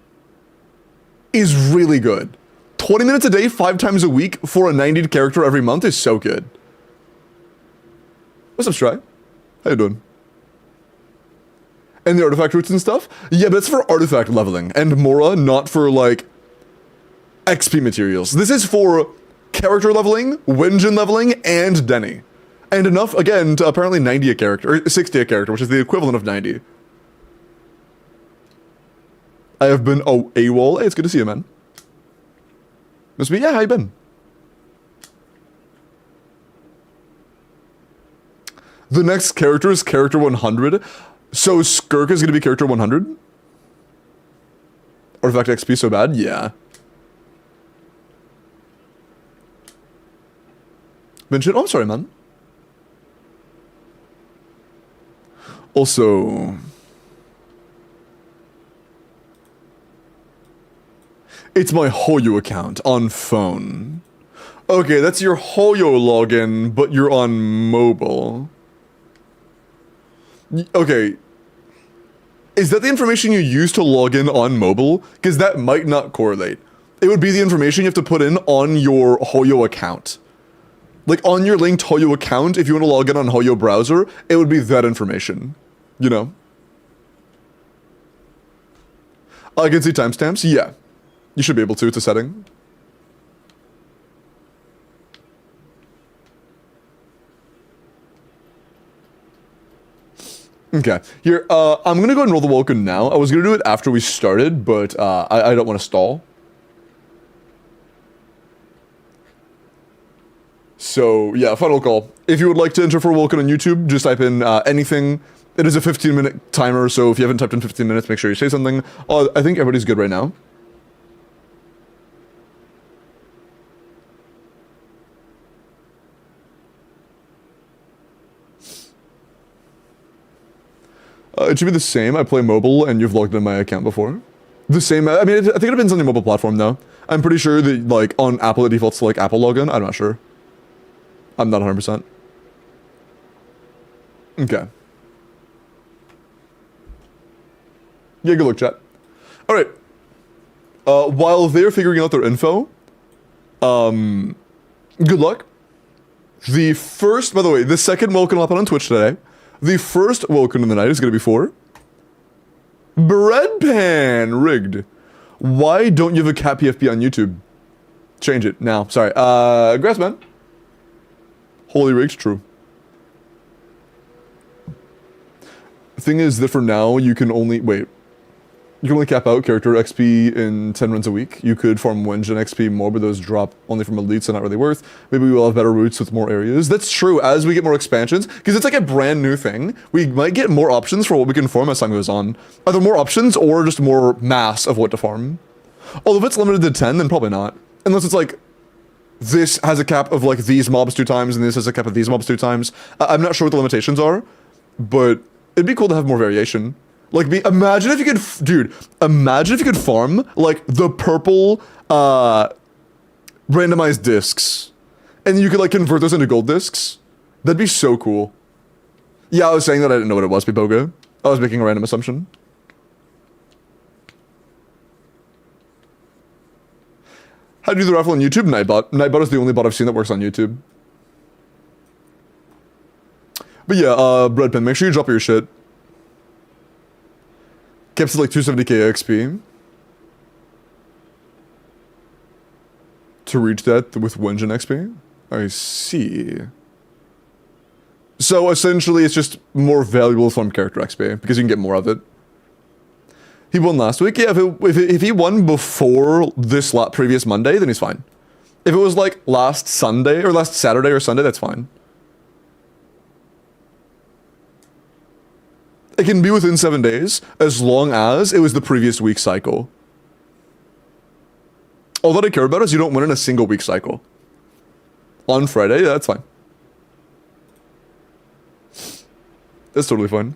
is really good. 20 minutes a day, 5 times a week for a 90 character every month is so good. What's up, Stry? How you doing? And the artifact routes and stuff? Yeah, but it's for artifact leveling. And Mora, not for, like, XP materials. This is for character leveling, Wenjin leveling, and Denny. And enough, again, to apparently 90 a character, or 60 a character, which is the equivalent of 90. I have been AWOL. Hey, it's good to see you, man. Must be, yeah, how you been? The next character is character 100. So Skirk is going to be character 100? Artifact XP so bad? Yeah. Mention, oh, I'm sorry, man. Also, it's my Hoyo account on phone. Okay, that's your Hoyo login, but you're on mobile. Okay. Is that the information you use to log in on mobile? Because that might not correlate. It would be the information you have to put in on your Hoyo account. Like, on your linked Hoyo account, if you want to log in on Hoyo browser, it would be that information. You know? I can see timestamps? Yeah. You should be able to, it's a setting. Okay, here, I'm gonna go and roll the Welkin now. I was gonna do it after we started, but I don't want to stall. So, yeah, final call. If you would like to enter for Welkin on YouTube, just type in anything. It is a 15-minute timer, so if you haven't typed in 15 minutes, make sure you say something. I think everybody's good right now. It should be the same. I play mobile, and you've logged in my account before. The same. I mean, I think it depends on your mobile platform, though. I'm pretty sure that, like, on Apple, it defaults to, like, Apple login. I'm not sure. I'm not 100%. Okay. Yeah, good luck, chat. Alright. While they're figuring out their info, good luck. The first, by the way, the second Welkin will happen on Twitch today. The first Welkin in the night is going to be for Bread Pan Rigged. Why don't you have a cat PFP on YouTube? Change it now. Sorry. Grassman. Holy Rigged, true. The thing is that for now, you can only... Wait. You can only cap out character XP in 10 runs a week. You could farm Genshin XP more, but those drop only from elites, so not really worth. Maybe we will have better routes with more areas. That's true, as we get more expansions, because it's like a brand new thing. We might get more options for what we can farm as time goes on. Either more options, or just more mass of what to farm. Although if it's limited to 10, then probably not. Unless it's like, this has a cap of like these mobs 2 times, and this has a cap of these mobs 2 times. I'm not sure what the limitations are, but it'd be cool to have more variation. Like, imagine if you could, dude, imagine if you could farm, like, the purple, randomized discs. And you could, like, convert those into gold discs. That'd be so cool. Yeah, I was saying that I didn't know what it was, Pipoga. I was making a random assumption. How do you do the raffle on YouTube? Nightbot. Nightbot is the only bot I've seen that works on YouTube. But yeah, Breadpin, make sure you drop your shit. Kept to like 270k XP. To reach that with Genshin XP? I see. So essentially it's just more valuable from character XP, because you can get more of it. He won last week? Yeah, if he won before this previous Monday, then he's fine. If it was like last Sunday, or last Saturday or Sunday, that's fine. It can be within 7 days, as long as it was the previous week cycle. All that I care about is you don't win in a single week cycle. On Friday, yeah, that's fine. That's totally fine.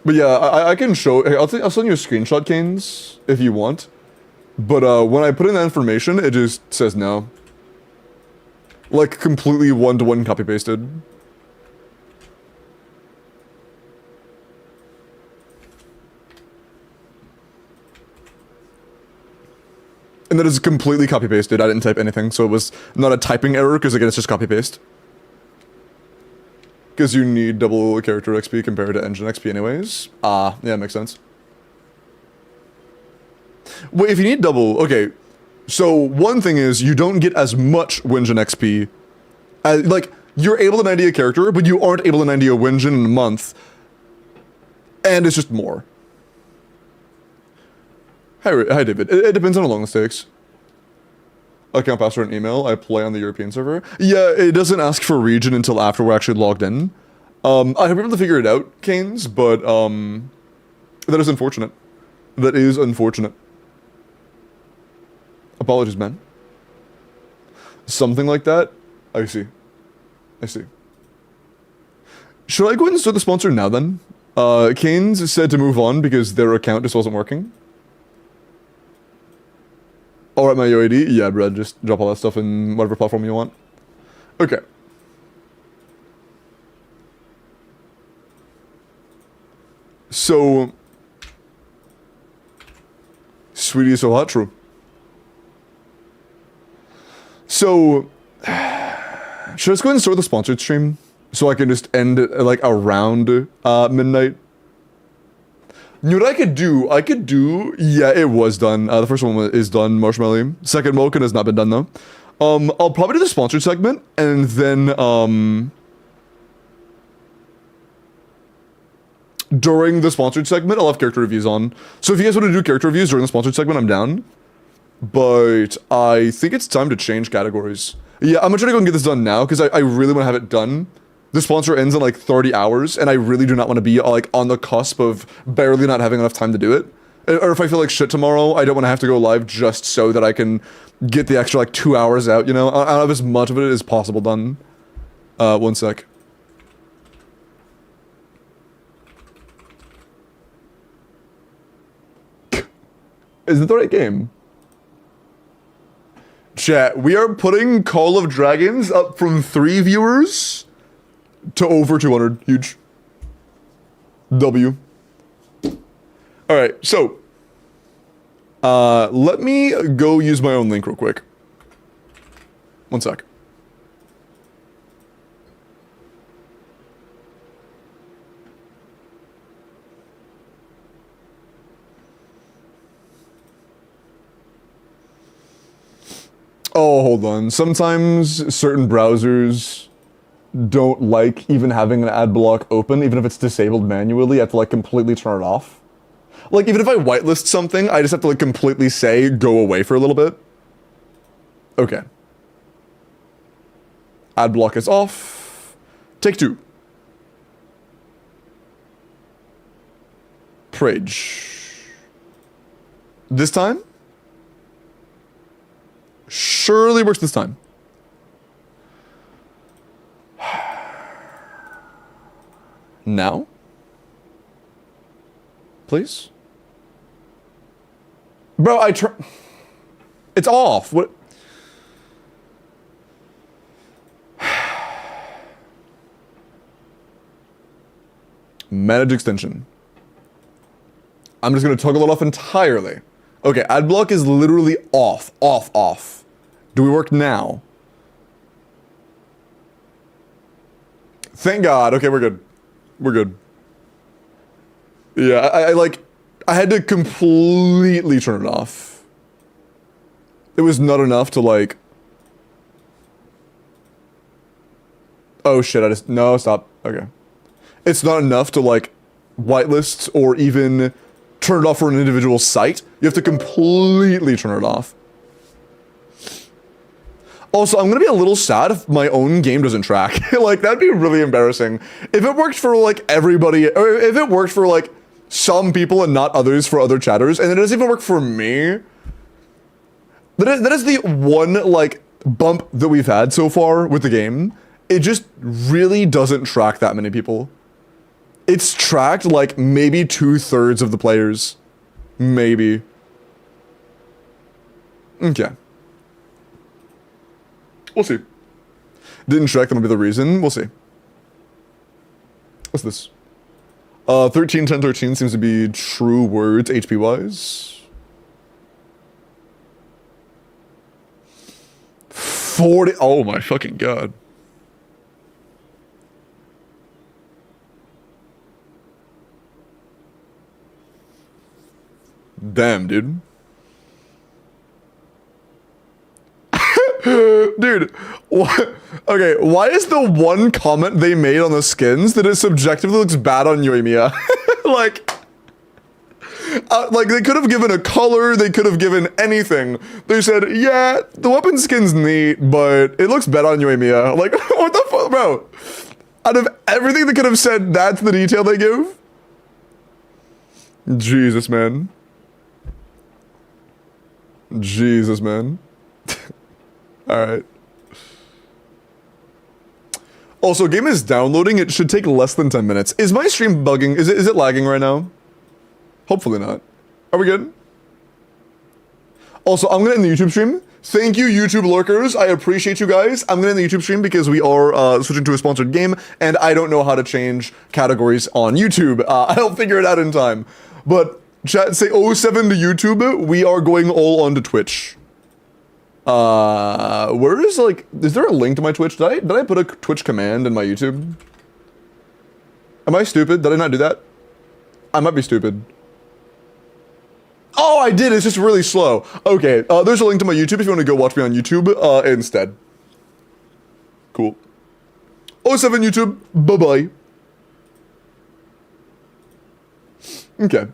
But yeah, I can show... Hey, I'll send you a screenshot, Canes, if you want. But when I put in that information, it just says no. Like, completely one-to-one copy-pasted. And that is completely copy-pasted. I didn't type anything, so it was not a typing error, because again, it's just copy-paste. Because you need double character XP compared to engine XP anyways. Yeah, makes sense. Wait, if you need double, okay. So, one thing is, you don't get as much Genshin XP. Like, you're able to 90 a character, but you aren't able to 90 a Genshin in a month. And it's just more. Hi David. It depends on how long it takes. Account password and email. I play on the European server. Yeah, it doesn't ask for region until after we're actually logged in. I hope you're able to figure it out, Canes, but that is unfortunate. That is unfortunate. Apologies, man. Something like that? I see. I see. Should I go ahead and start the sponsor now then? Canes said to move on because their account just wasn't working. Alright, my UID? Yeah, Brad, just drop all that stuff in whatever platform you want. Okay. So... Sweetie is so hot, true. So... Should I just go ahead and start the sponsored stream? So I can just end it, like, around midnight? You know what I could do? Yeah, it was done. The first one is done, Marshmallow. Second Welkin has not been done, though. I'll probably do the sponsored segment, and then, during the sponsored segment, I'll have character reviews on. So if you guys want to do character reviews during the sponsored segment, I'm down. But I think it's time to change categories. Yeah, I'm gonna try to go and get this done now, because I really want to have it done. The sponsor ends in like 30 hours, and I really do not want to be like on the cusp of barely not having enough time to do it. Or if I feel like shit tomorrow, I don't want to have to go live just so that I can get the extra like 2 hours out, you know? I'll have as much of it as possible done. One sec. Is it the right game? Chat, we are putting Call of Dragons up from 3 viewers to over 200. Huge. W. Alright, so. Let me go use my own link real quick. One sec. Oh, hold on. Sometimes certain browsers don't like even having an ad block open, even if it's disabled manually. I have to like completely turn it off. Like even if I whitelist something, I just have to like completely say go away for a little bit. Okay. Ad block is off. Take 2. Prage. This time? Surely works this time. Now? Please? Bro, it's off. What? Manage extension. I'm just gonna toggle it off entirely. Okay, ad block is literally off, off, off. Do we work now? Thank God. Okay, we're good. We're good. Yeah, I had to completely turn it off. It was not enough to like... Oh shit, no, stop. Okay. It's not enough to like whitelist or even turn it off for an individual site. You have to completely turn it off. Also, I'm gonna be a little sad if my own game doesn't track. Like, that'd be really embarrassing. If it worked for, like, everybody, or if it worked for, like, some people and not others for other chatters, and it doesn't even work for me. That is the one, like, bump that we've had so far with the game. It just really doesn't track that many people. It's tracked, like, maybe 2/3 of the players. Maybe. Okay. We'll see. Didn't track, that'll be the reason. We'll see. What's this? 13, 10, 13 seems to be true words HP-wise. 40, oh my fucking god. Damn, dude. Dude, what? Okay, why is the one comment they made on the skins that it subjectively looks bad on Yoimiya? like they could have given a color, they could have given anything. They said, yeah, the weapon skin's neat, but it looks bad on Yoimiya. Like, what the fuck, bro? Out of everything they could have said, that's the detail they give? Jesus, man. Jesus, man. Alright. Also, game is downloading. It should take less than 10 minutes. Is my stream bugging? Is it lagging right now? Hopefully not. Are we good? Also, I'm gonna end the YouTube stream. Thank you, YouTube lurkers. I appreciate you guys. I'm gonna end the YouTube stream because we are switching to a sponsored game, and I don't know how to change categories on YouTube. I'll figure it out in time. But chat, say 07 to YouTube. We are going all on to Twitch. Where is, like, is there a link to my Twitch? Did I put a Twitch command in my YouTube? Am I stupid? Did I not do that? I might be stupid. Oh, I did. It's just really slow. Okay, there's a link to my YouTube if you want to go watch me on YouTube, instead. Cool. 07 YouTube. Bye-bye. Okay.